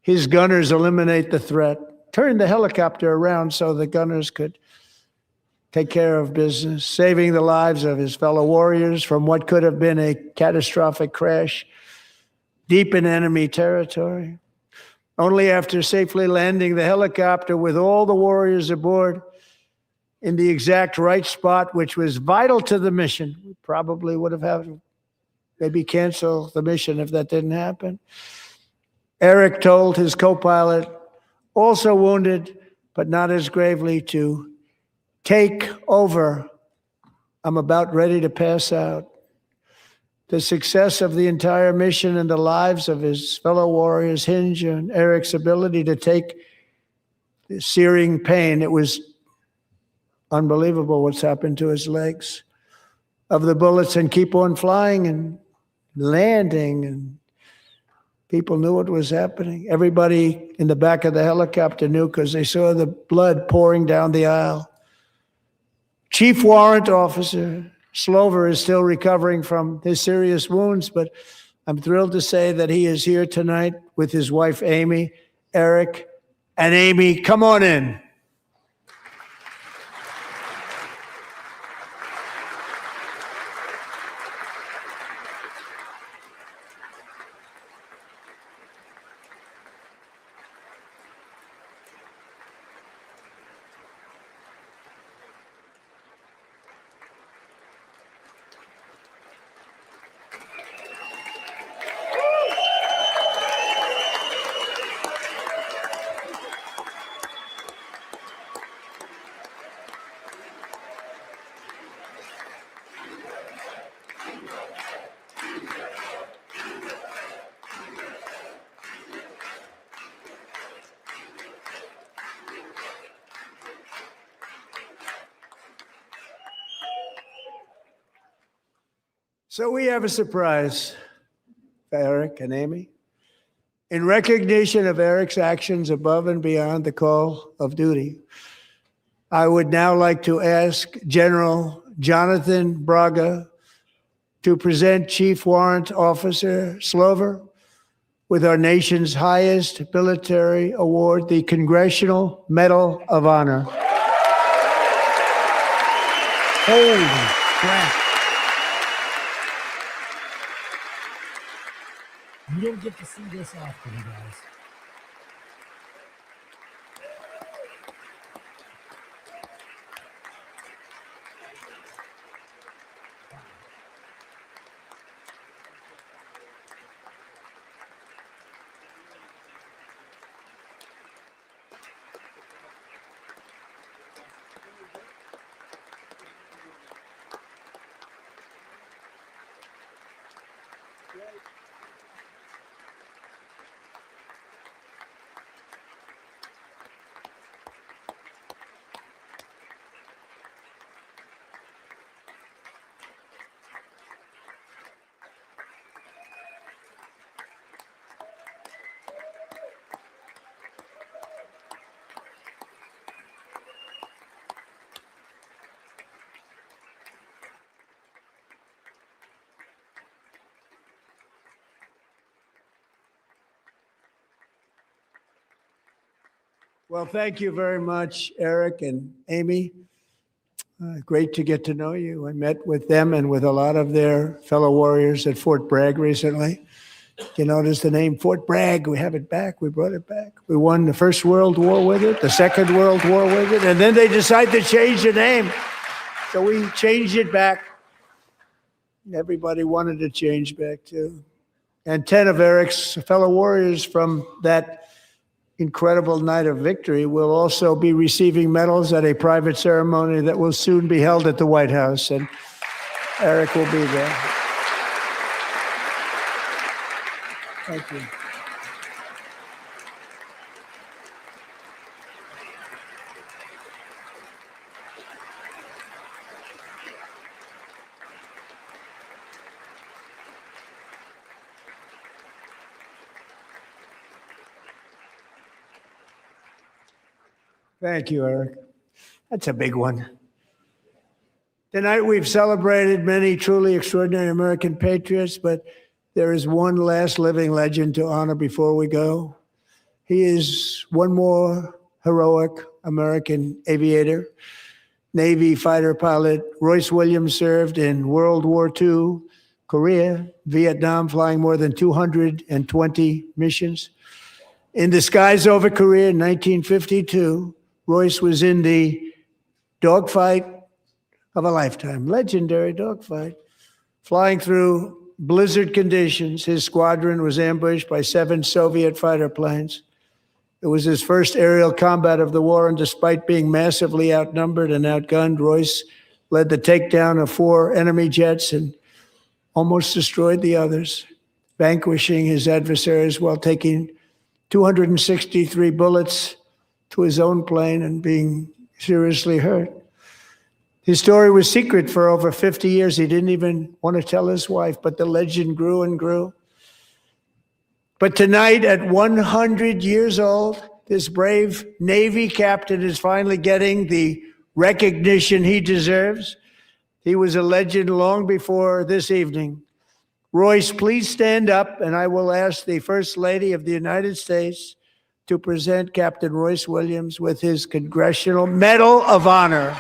his gunners eliminate the threat. Turned the helicopter around so the gunners could take care of business, saving the lives of his fellow warriors from what could have been a catastrophic crash deep in enemy territory. Only after safely landing the helicopter with all the warriors aboard in the exact right spot, which was vital to the mission. We probably would have had to maybe cancel the mission if that didn't happen. Eric told his co-pilot, also wounded, but not as gravely, to take over. I'm about ready to pass out. The success of the entire mission and the lives of his fellow warriors hinge on Eric's ability to take the searing pain. It was unbelievable what's happened to his legs of the bullets and keep on flying and landing, and people knew what was happening. Everybody in the back of the helicopter knew because they saw the blood pouring down the aisle. Chief Warrant Officer Slover is still recovering from his serious wounds, but I'm thrilled to say that he is here tonight with his wife, Amy, Eric, and Amy. Come on in. So we have a surprise for Eric and Amy. In recognition of Eric's actions above and beyond the call of duty, I would now like to ask General Jonathan Braga to present Chief Warrant Officer Slover with our nation's highest military award, the Congressional Medal of Honor. Holy crap. You don't get to see this often, guys. Well, thank you very much, Eric and Amy. Great to get to know you. I met with them and with a lot of their fellow warriors at Fort Bragg recently. You notice the name Fort Bragg, we have it back, we brought it back. We won the First World War with it, the Second World War with it, and then they decided to change the name. So we changed it back. Everybody wanted to change back too. And 10 of Eric's fellow warriors from that incredible night of victory will also be receiving medals at a private ceremony that will soon be held at the White House, and Eric will be there. Thank you. Thank you, Eric. That's a big one. Tonight we've celebrated many truly extraordinary American patriots, but there is one last living legend to honor before we go. He is one more heroic American aviator, Navy fighter pilot. Royce Williams served in World War II, Korea, Vietnam, flying more than 220 missions. In the skies over Korea in 1952, Royce was in the dogfight of a lifetime, legendary dogfight. Flying through blizzard conditions, his squadron was ambushed by 7 Soviet fighter planes. It was his first aerial combat of the war, and despite being massively outnumbered and outgunned, Royce led the takedown of 4 enemy jets and almost destroyed the others, vanquishing his adversaries while taking 263 bullets to his own plane and being seriously hurt. His story was secret for over 50 years. He didn't even want to tell his wife, but the legend grew and grew. But tonight, at 100 years old, this brave Navy captain is finally getting the recognition he deserves. He was a legend long before this evening. Royce, please stand up, and I will ask the First Lady of the United States to present Captain Royce Williams with his Congressional Medal of Honor.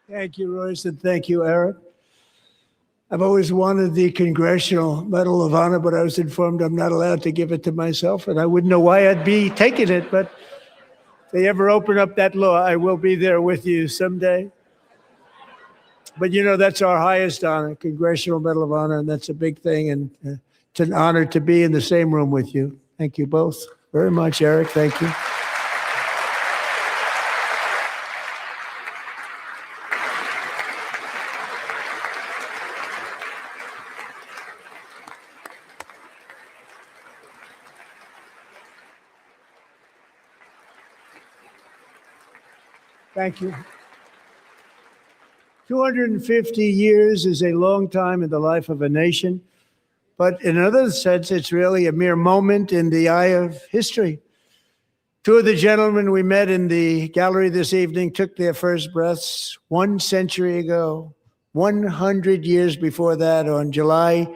Thank you, Royce, and thank you, Eric. I've always wanted the Congressional Medal of Honor, but I was informed I'm not allowed to give it to myself, and I wouldn't know why I'd be taking it, but if they ever open up that law, I will be there with you someday. But you know, that's our highest honor, Congressional Medal of Honor, and that's a big thing, and it's an honor to be in the same room with you. Thank you both very much, Eric. Thank you. Thank you. 250 years is a long time in the life of a nation, but in another sense, it's really a mere moment in the eye of history. Two of the gentlemen we met in the gallery this evening took their first breaths 1 century ago, 100 years before that, on July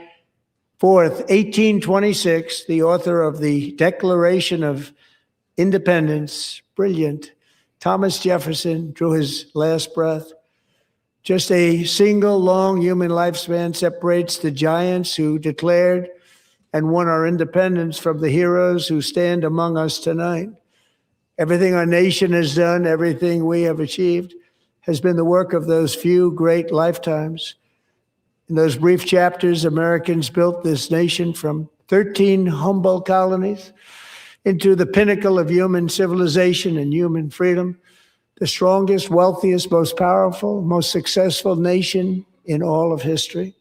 4th, 1826, the author of the Declaration of Independence, brilliant, Thomas Jefferson, drew his last breath. Just a single long human lifespan separates the giants who declared and won our independence from the heroes who stand among us tonight. Everything our nation has done, everything we have achieved, has been the work of those few great lifetimes. In those brief chapters, Americans built this nation from 13 humble colonies into the pinnacle of human civilization and human freedom, the strongest, wealthiest, most powerful, most successful nation in all of history.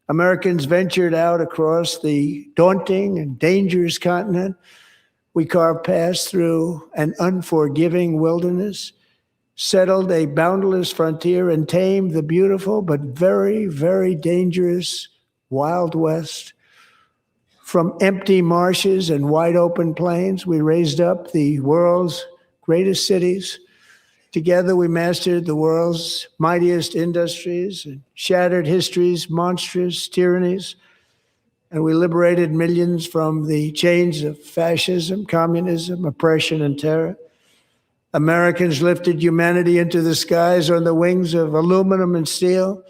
Americans ventured out across the daunting and dangerous continent. We carved paths through an unforgiving wilderness, settled a boundless frontier, and tamed the beautiful but very, very dangerous Wild West. From empty marshes and wide open plains, we raised up the world's greatest cities. Together, we mastered the world's mightiest industries and shattered history's monstrous tyrannies. And we liberated millions from the chains of fascism, communism, oppression, and terror. Americans lifted humanity into the skies on the wings of aluminum and steel.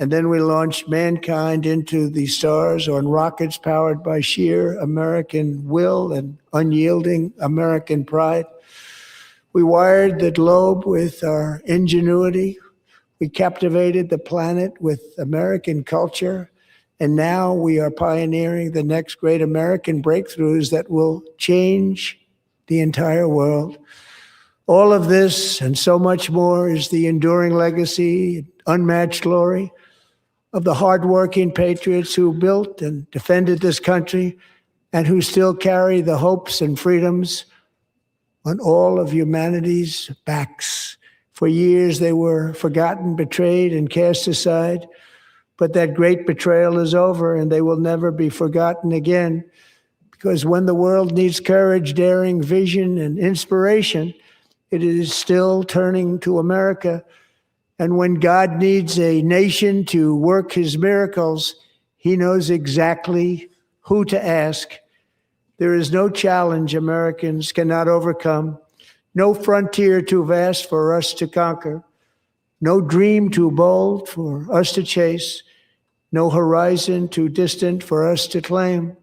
And then we launched mankind into the stars on rockets powered by sheer American will and unyielding American pride. We wired the globe with our ingenuity. We captivated the planet with American culture. And now we are pioneering the next great American breakthroughs that will change the entire world. All of this and so much more is the enduring legacy, unmatched glory of the hardworking patriots who built and defended this country and who still carry the hopes and freedoms on all of humanity's backs. For years, they were forgotten, betrayed, and cast aside. But that great betrayal is over, and they will never be forgotten again. Because when the world needs courage, daring, vision, and inspiration, it is still turning to America. And when God needs a nation to work his miracles, he knows exactly who to ask. There is no challenge Americans cannot overcome, no frontier too vast for us to conquer, no dream too bold for us to chase, no horizon too distant for us to claim.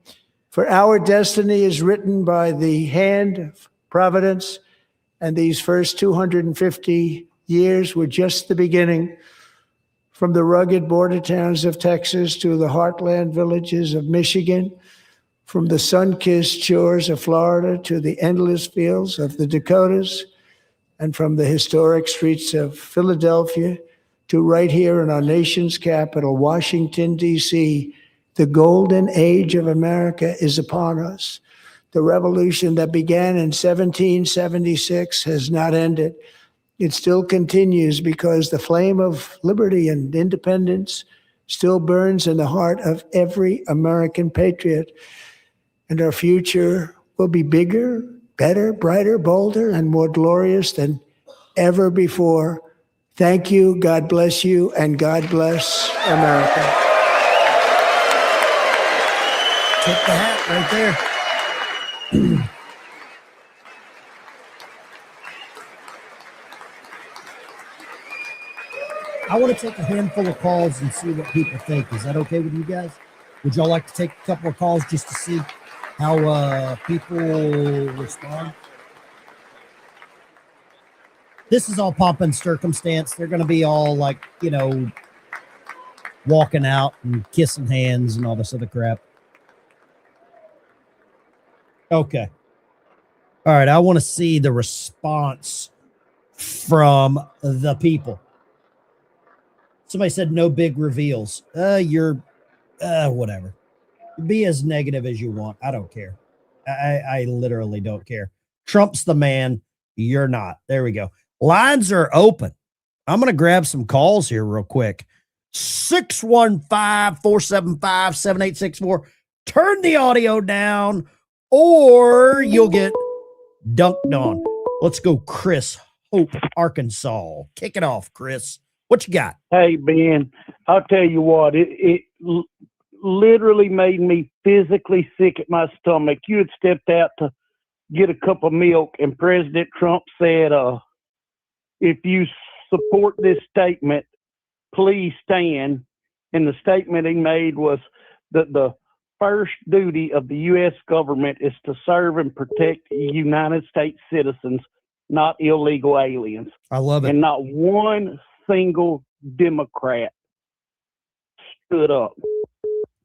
For our destiny is written by the hand of providence, and these first 250 years were just the beginning. From the rugged border towns of Texas to the heartland villages of Michigan, from the sun-kissed shores of Florida to the endless fields of the Dakotas, and from the historic streets of Philadelphia to right here in our nation's capital, Washington, D.C., the golden age of America is upon us. The revolution that began in 1776 has not ended. It still continues because the flame of liberty and independence still burns in the heart of every American patriot. And our future will be bigger, better, brighter, bolder, and more glorious than ever before. Thank you, God bless you, and God bless America. Tip the hat right there. I want to take a handful of calls and see what people think. Is that okay with you guys? Would y'all like to take a couple of calls just to see how people respond? This is all pomp and circumstance. They're going to be all like, walking out and kissing hands and all this other crap. Okay. All right. I want to see the response from the people. Somebody said no big reveals. You're whatever. Be as negative as you want. I don't care. I literally don't care. Trump's the man. You're not. There we go. Lines are open. I'm going to grab some calls here real quick. 615-475-7864. Turn the audio down or you'll get dunked on. Let's go, Chris, Hope, Arkansas. Kick it off, Chris. What you got? Hey, Ben, I'll tell you what, it literally made me physically sick at my stomach. You had stepped out to get a cup of milk, and President Trump said, if you support this statement, please stand. And the statement he made was that the first duty of the U.S. government is to serve and protect United States citizens, not illegal aliens. I love it. And not one single Democrat stood up.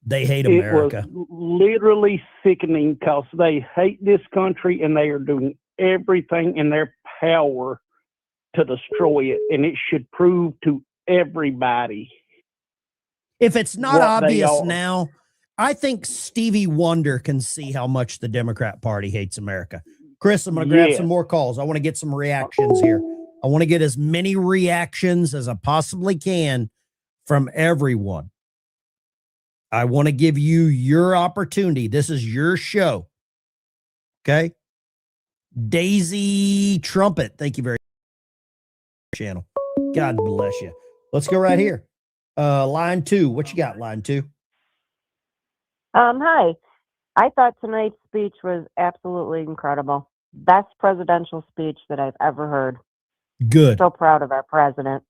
They hate America. It was literally sickening because they hate this country and they are doing everything in their power to destroy it. And it should prove to everybody. If it's not obvious now, I think Stevie Wonder can see how much the Democrat Party hates America. Chris, I'm going to grab some more calls. I want to get some reactions here. I want to get as many reactions as I possibly can from everyone. I want to give you your opportunity. This is your show. Okay? Daisy Trumpet. Thank you very much. Channel. God bless you. Let's go right here. Line 2. What you got, line 2? Hi. I thought tonight's speech was absolutely incredible. Best presidential speech that I've ever heard. Good. So proud of our president.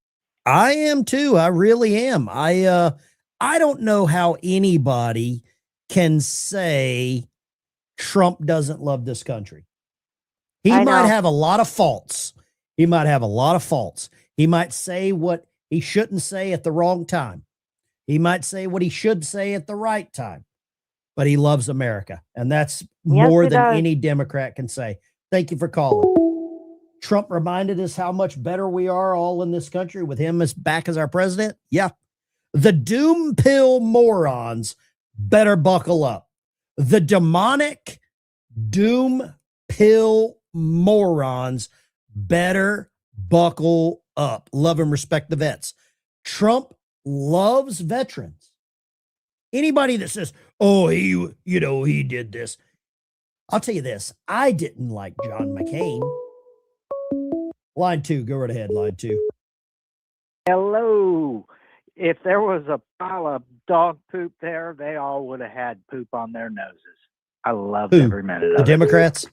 I am too. I really am. I don't know how anybody can say Trump doesn't love this country. He might have a lot of faults. He might say what he shouldn't say at the wrong time. He might say what he should say at the right time. But he loves America. And that's more than any Democrat can say. Thank you for calling. Trump reminded us how much better we are all in this country with him as back as our president. Yeah. The doom pill morons better buckle up. The demonic doom pill morons better buckle up. Love and respect the vets. Trump loves veterans. Anybody that says, oh, he did this. I'll tell you this. I didn't like John McCain. Line 2, go right ahead, line 2. Hello. If there was a pile of dog poop there, they all would have had poop on their noses. I loved every minute of The it. Democrats?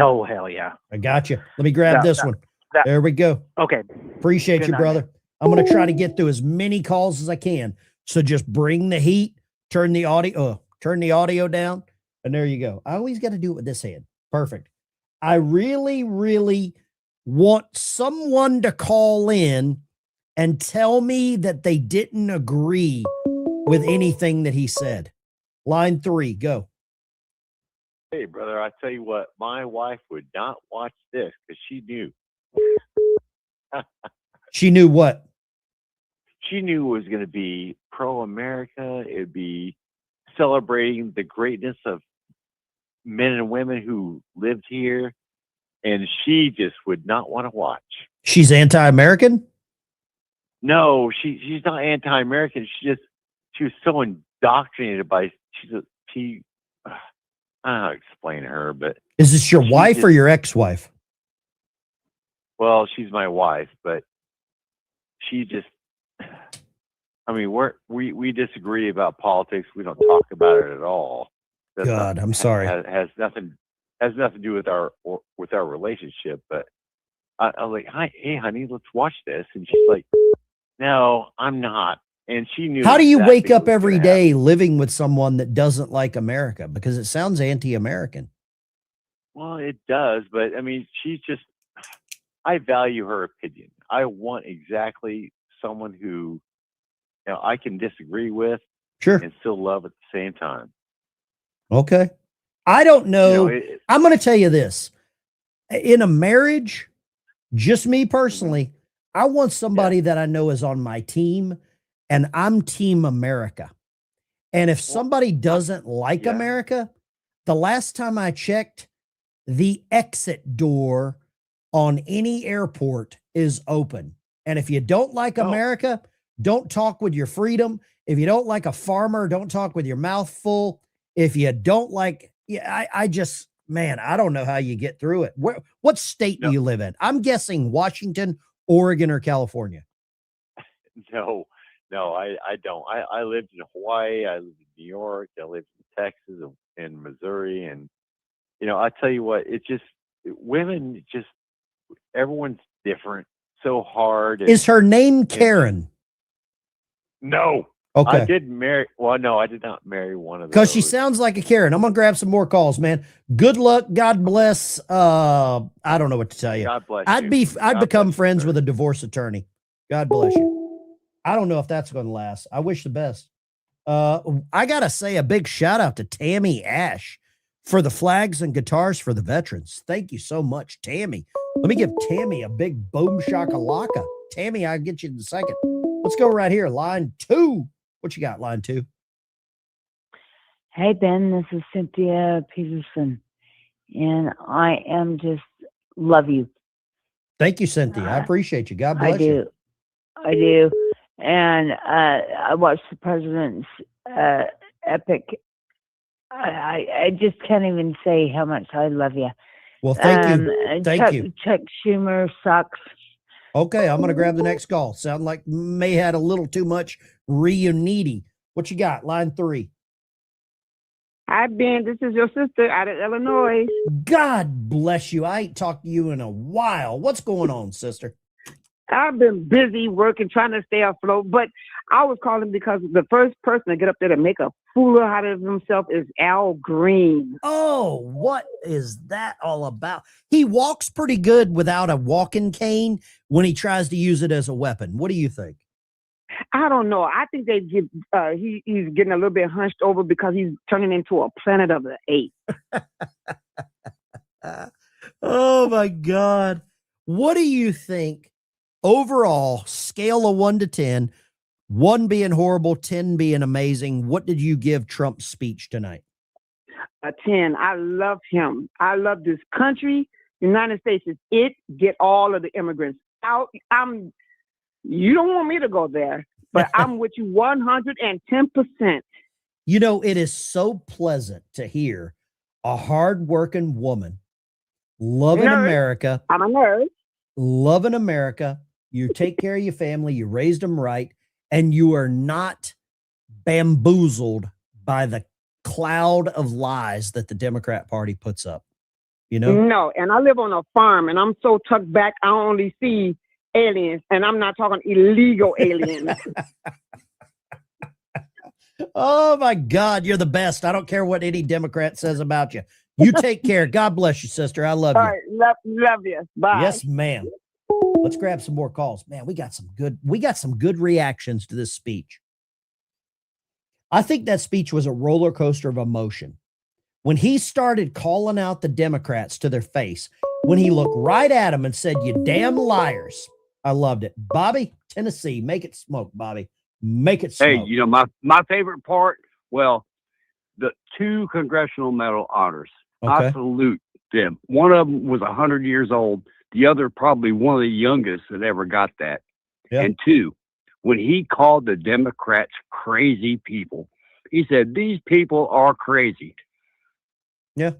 Oh, hell yeah. I got you. Let me grab this one. There we go. Okay. Appreciate Good you, night. brother. I'm going to try to get through as many calls as I can. So just bring the heat, turn the audio down, and there you go. I always got to do it with this hand. Perfect. I really, really want someone to call in and tell me that they didn't agree with anything that he said. Line 3, go. Hey, brother, I tell you what, my wife would not watch this because she knew. She knew what? She knew it was going to be pro-America. It would be celebrating the greatness of men and women who lived here. And she just would not want to watch. She's anti-American? No, she's not anti-American. She was so indoctrinated by, I don't know how to explain her, but. Is this your wife or your ex-wife? Well, she's my wife, but she just, I mean, we disagree about politics. We don't talk about it at all. God, I'm sorry. Has nothing to do with our relationship. But I was like, hey, honey, let's watch this. And she's like, No, I'm not. And she knew. How do you exactly wake up what was every gonna happen. day living with someone that doesn't like America? Because it sounds anti-American. Well, it does, but I mean, she's just. I value her opinion. I want exactly someone who, I can disagree with, Sure, and still love at the same time. Okay. I don't know. it- I'm going to tell you this. In a marriage, just me personally, I want somebody that I know is on my team, and I'm Team America. And if somebody doesn't like America, the last time I checked, the exit door on any airport is open. And if you don't like America, don't talk with your freedom. If you don't like a farmer, don't talk with your mouth full. If you don't like, I just, man, I don't know how you get through it. What state do you live in? I'm guessing Washington, Oregon, or California. No, I don't. I lived in Hawaii. I lived in New York. I lived in Texas and Missouri. And, I tell you what, it's just, women just, everyone's different, so hard. Is her name Karen? No. Okay. I did marry, well, no, I did not marry one of those. Because she sounds like a Karen. I'm going to grab some more calls, man. Good luck. God bless. I don't know what to tell you. God bless I'd you. become friends with a divorce attorney. God bless you. I don't know if that's going to last. I wish the best. I got to say a big shout out to Tammy Ash for the flags and guitars for the veterans. Thank you so much, Tammy. Let me give Tammy a big boom shakalaka. Tammy, I'll get you in a second. Let's go right here. Line 2. What you got, line 2? Hey, Ben, this is Cynthia Peterson, and I am just love you. Thank you, Cynthia. I appreciate you. God bless you. I do. And I watched the president's epic. I just can't even say how much I love you. Well, thank you. Thank you. Chuck Schumer sucks. Okay, I'm going to grab the next call. Sound like may had a little too much reunity. What you got? Line 3. Hi, Ben. This is your sister out of Illinois. God bless you. I ain't talked to you in a while. What's going on, sister? I've been busy working, trying to stay afloat, but I was calling because the first person to get up there to make a fool out of himself is Al Green. Oh, what is that all about? He walks pretty good without a walking cane when he tries to use it as a weapon. What do you think? I don't know. I think they get he's getting a little bit hunched over because he's turning into a Planet of the Apes. Oh my God. What do you think overall, scale of 1 to 10, 1 being horrible, 10 being amazing? What did you give Trump's speech tonight? A 10. I love him. I love this country. United States is it. Get all of the immigrants out. You don't want me to go there, but I'm with you 110%. You know, it is so pleasant to hear a hardworking woman loving America. I'm a nerd. Loving America. You take care of your family. You raised them right. And you are not bamboozled by the cloud of lies that the Democrat Party puts up. You know? No, and I live on a farm, and I'm so tucked back, I only see aliens, and I'm not talking illegal aliens. Oh my God, you're the best. I don't care what any Democrat says about you. You take care. God bless you, sister. I love you. All right, love you. Bye. Yes, ma'am. Let's grab some more calls. Man, we got some good reactions to this speech. I think that speech was a roller coaster of emotion. When he started calling out the Democrats to their face, when he looked right at them and said, "You damn liars." I loved it. Bobby, Tennessee, make it smoke, Bobby. Make it smoke. Hey, my favorite part, well, the 2 Congressional Medal honors. Okay. I salute them. One of them was 100 years old. The other probably one of the youngest that ever got that. Yeah. And 2, when he called the Democrats crazy people, he said, "These people are crazy." Yeah.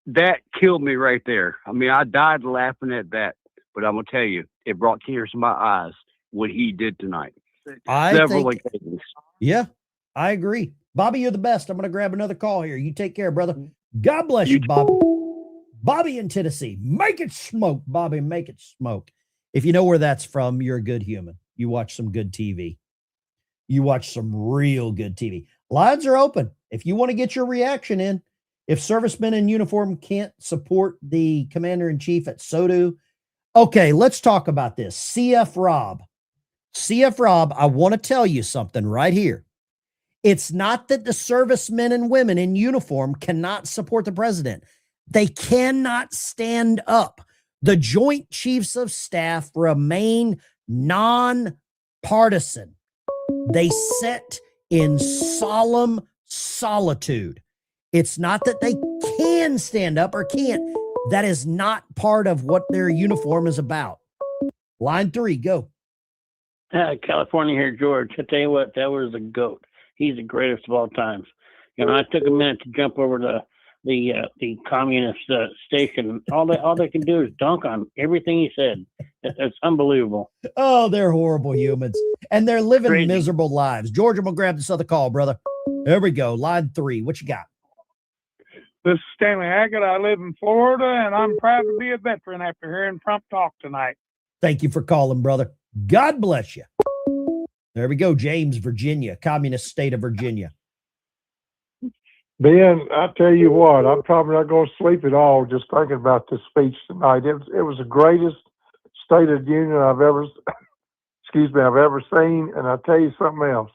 That killed me right there. I mean, I died laughing at that. But I'm going to tell you, it brought tears to my eyes what he did tonight. Several occasions. Yeah, I agree. Bobby, you're the best. I'm going to grab another call here. You take care, brother. God bless you, Bobby. Bobby in Tennessee. Make it smoke, Bobby. Make it smoke. If you know where that's from, you're a good human. you watch some good TV. You watch some real good TV. Lines are open. If you want to get your reaction in, if servicemen in uniform can't support the commander-in-chief at SOTU, okay, let's talk about this. CF Rob. CF Rob, I want to tell you something right here. It's not that the servicemen and women in uniform cannot support the president. They cannot stand up. The Joint Chiefs of Staff remain nonpartisan. They sit in solemn solitude. It's not that they can stand up or can't. That is not part of what their uniform is about. Line 3, go. California here, George. I tell you what, that was a goat. He's the greatest of all times. You know, I took a minute to jump over to the communist station. All they can do is dunk on everything he said. It's unbelievable. Oh, they're horrible humans, and they're living Crazy. miserable lives. George, I'm gonna grab this other call, brother. There we go. Line 3. What you got? This is Stanley Haggett. I live in Florida, and I'm proud to be a veteran after hearing Trump talk tonight. Thank you for calling, brother. God bless you. There we go. James, Virginia, communist state of Virginia. Ben, I tell you what, I'm probably not going to sleep at all just thinking about this speech tonight. It was the greatest State of the Union I've ever, I've ever seen. And I'll tell you something else.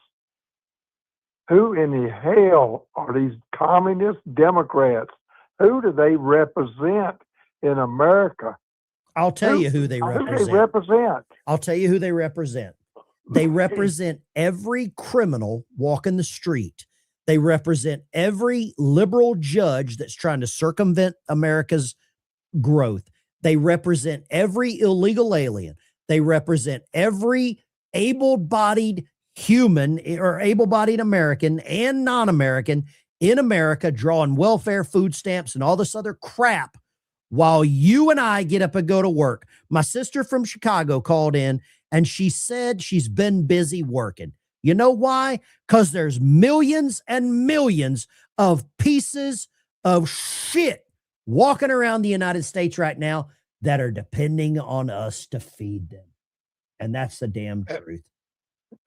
Who in the hell are these communist Democrats? Who do they represent in America? I'll tell you who they represent. I'll tell you who they represent. They represent every criminal walking the street. They represent every liberal judge that's trying to circumvent America's growth. They represent every illegal alien. They represent every able-bodied human or able-bodied American and non-American in America drawing welfare, food stamps, and all this other crap while you and I get up and go to work. My sister from Chicago called in and she said she's been busy working. You know why? Because there's millions and millions of pieces of shit walking around the United States right now that are depending on us to feed them. And that's the damn truth.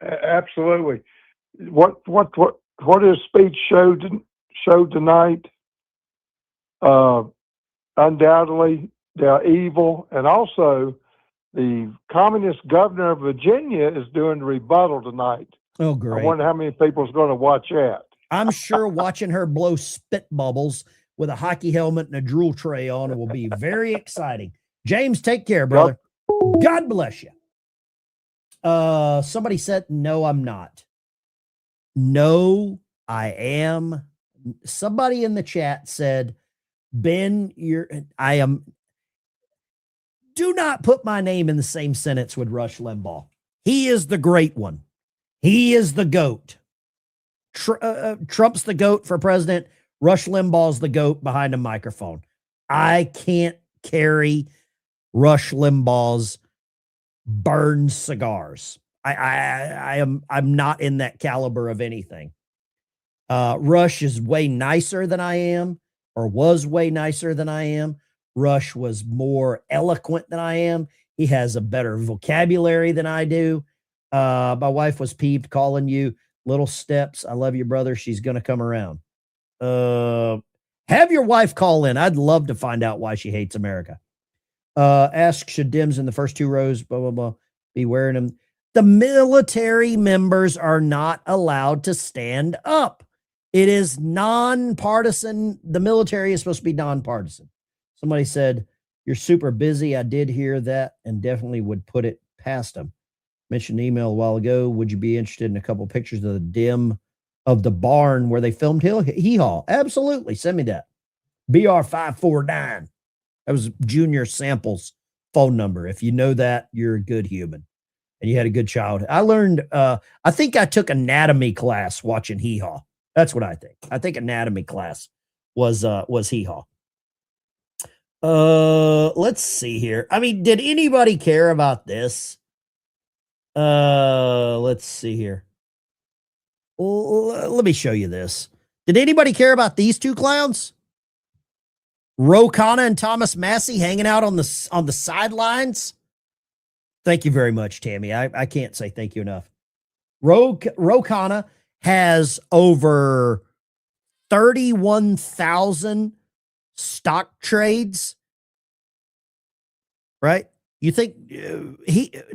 Absolutely. What his speech showed tonight, undoubtedly they're evil, and also the communist governor of Virginia is doing the rebuttal tonight. Oh, great. I wonder how many people is going to watch that. I'm sure watching her blow spit bubbles with a hockey helmet and a drool tray on will be very exciting. James, take care, brother. God bless you. Somebody said, no, I'm not. No, I am. Somebody in the chat said, Ben, I am. Do not put my name in the same sentence with Rush Limbaugh. He is the great one. He is the GOAT. Trump's the GOAT for president. Rush Limbaugh's the GOAT behind a microphone. I can't carry Rush Limbaugh's burned cigars. I'm not in that caliber of anything. Rush is way nicer than I am, or was way nicer than I am. Rush was more eloquent than I am. He has a better vocabulary than I do. My wife was peeved calling you little steps. I love you, brother. She's going to come around. Have your wife call in. I'd love to find out why she hates America. Ask should Dems in the first 2 rows, blah, blah, blah, be wearing them. The military members are not allowed to stand up. It is nonpartisan. The military is supposed to be nonpartisan. Somebody said, you're super busy. I did hear that and definitely would put it past them. Mentioned an email a while ago. Would you be interested in a couple pictures of the dim of the barn where they filmed Hee Haw? Absolutely. Send me that. BR549. That was Junior Sample's phone number. If you know that, you're a good human and you had a good childhood. I learned, I think I took anatomy class watching Hee Haw. That's what I think. I think anatomy class was Hee Haw. Let's see here. I mean, did anybody care about this? Let's see here. Let me show you this. Did anybody care about these 2 clowns? Ro Khanna and Thomas Massey hanging out on the sidelines. Thank you very much, Tammy. I can't say thank you enough. Rokana has over 31,000 stock trades, right? You think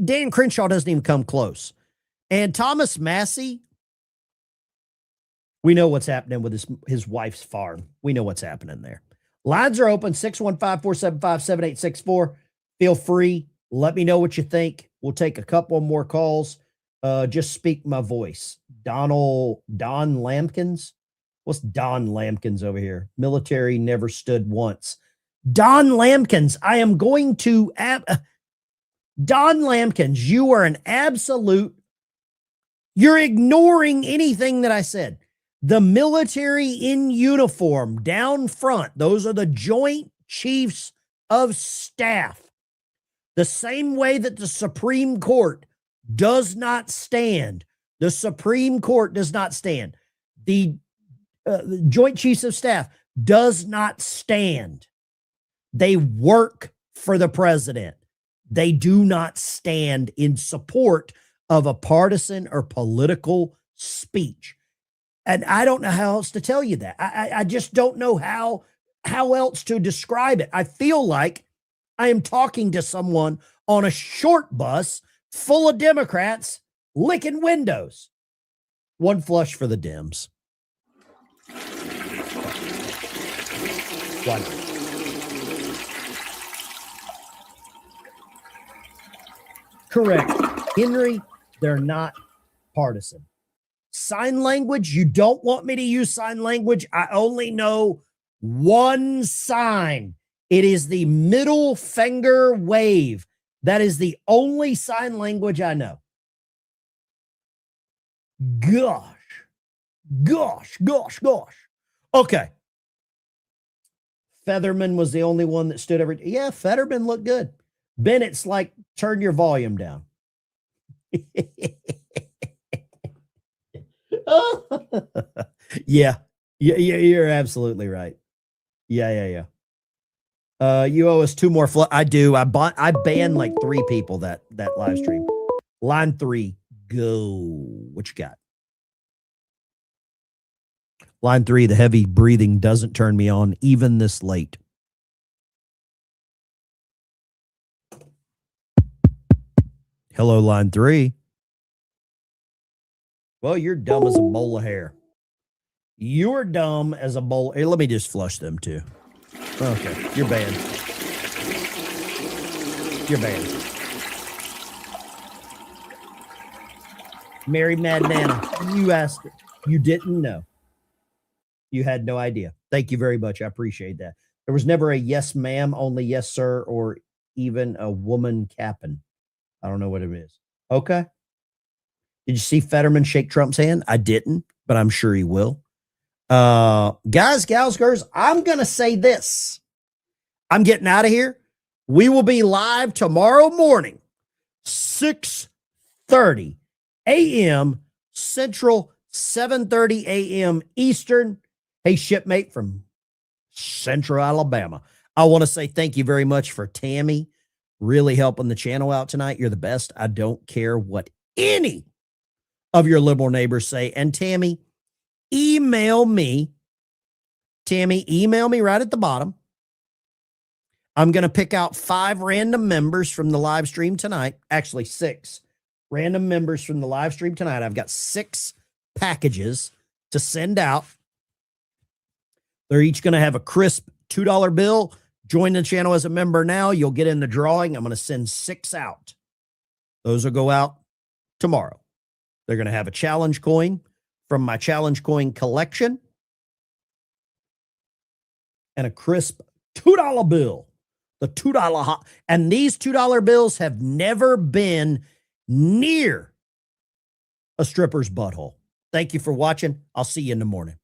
Dan Crenshaw doesn't even come close. And Thomas Massey, we know what's happening with his wife's farm. We know what's happening there. Lines are open, 615-475-7864. Feel free. Let me know what you think. We'll take a couple more calls. Just speak my voice. Don Lampkins. What's Don Lampkins over here? Military never stood once. Don Lampkins, I am going to... Don Lampkins, you are an absolute... You're ignoring anything that I said. The military in uniform down front, those are the Joint Chiefs of Staff. The same way that the Supreme Court does not stand. The Supreme Court does not stand. The Joint Chiefs of Staff does not stand. They work for the president. They do not stand in support of a partisan or political speech. And I don't know how else to tell you that. I just don't know how else to describe it. I feel like I am talking to someone on a short bus full of Democrats licking windows. One flush for the Dems. One. Correct. Henry, they're not partisan. Sign language, you don't want me to use sign language. I only know one sign. It is the middle finger wave. That is the only sign language I know. Gosh. Okay. Featherman was the only one that stood every... Yeah, Fetterman looked good. Bennett's like, turn your volume down. Yeah, you're absolutely right. Yeah. You owe us 2 more. I do. I banned like 3 people that live stream. Line 3, go. What you got? Line 3, the heavy breathing doesn't turn me on even this late. Hello, line 3. Well, you're dumb as a bowl of hair. You're dumb as a bowl. Hey, let me just flush them too. Okay, you're banned. You're banned. Mary Mad Nana, you asked it. You didn't know. You had no idea. Thank you very much. I appreciate that. There was never a yes, ma'am, only yes, sir, or even a woman capping. I don't know what it is. Okay. Did you see Fetterman shake Trump's hand? I didn't, but I'm sure he will. Guys, gals, girls, I'm going to say this. I'm getting out of here. We will be live tomorrow morning, 6:30 a.m. Central, 7:30 a.m. Eastern. Hey, shipmate from Central Alabama. I want to say thank you very much for Tammy really helping the channel out tonight. You're the best. I don't care what any of your liberal neighbors say. And Tammy, email me. Tammy, email me right at the bottom. I'm going to pick out 5 random members from the live stream tonight. Actually, 6 random members from the live stream tonight. I've got 6 packages to send out. They're each going to have a crisp $2 bill. Join the channel as a member now. You'll get in the drawing. I'm going to send 6 out. Those will go out tomorrow. They're going to have a challenge coin from my challenge coin collection and a crisp $2 bill. The $2 and these $2 bills have never been near a stripper's butthole. Thank you for watching. I'll see you in the morning.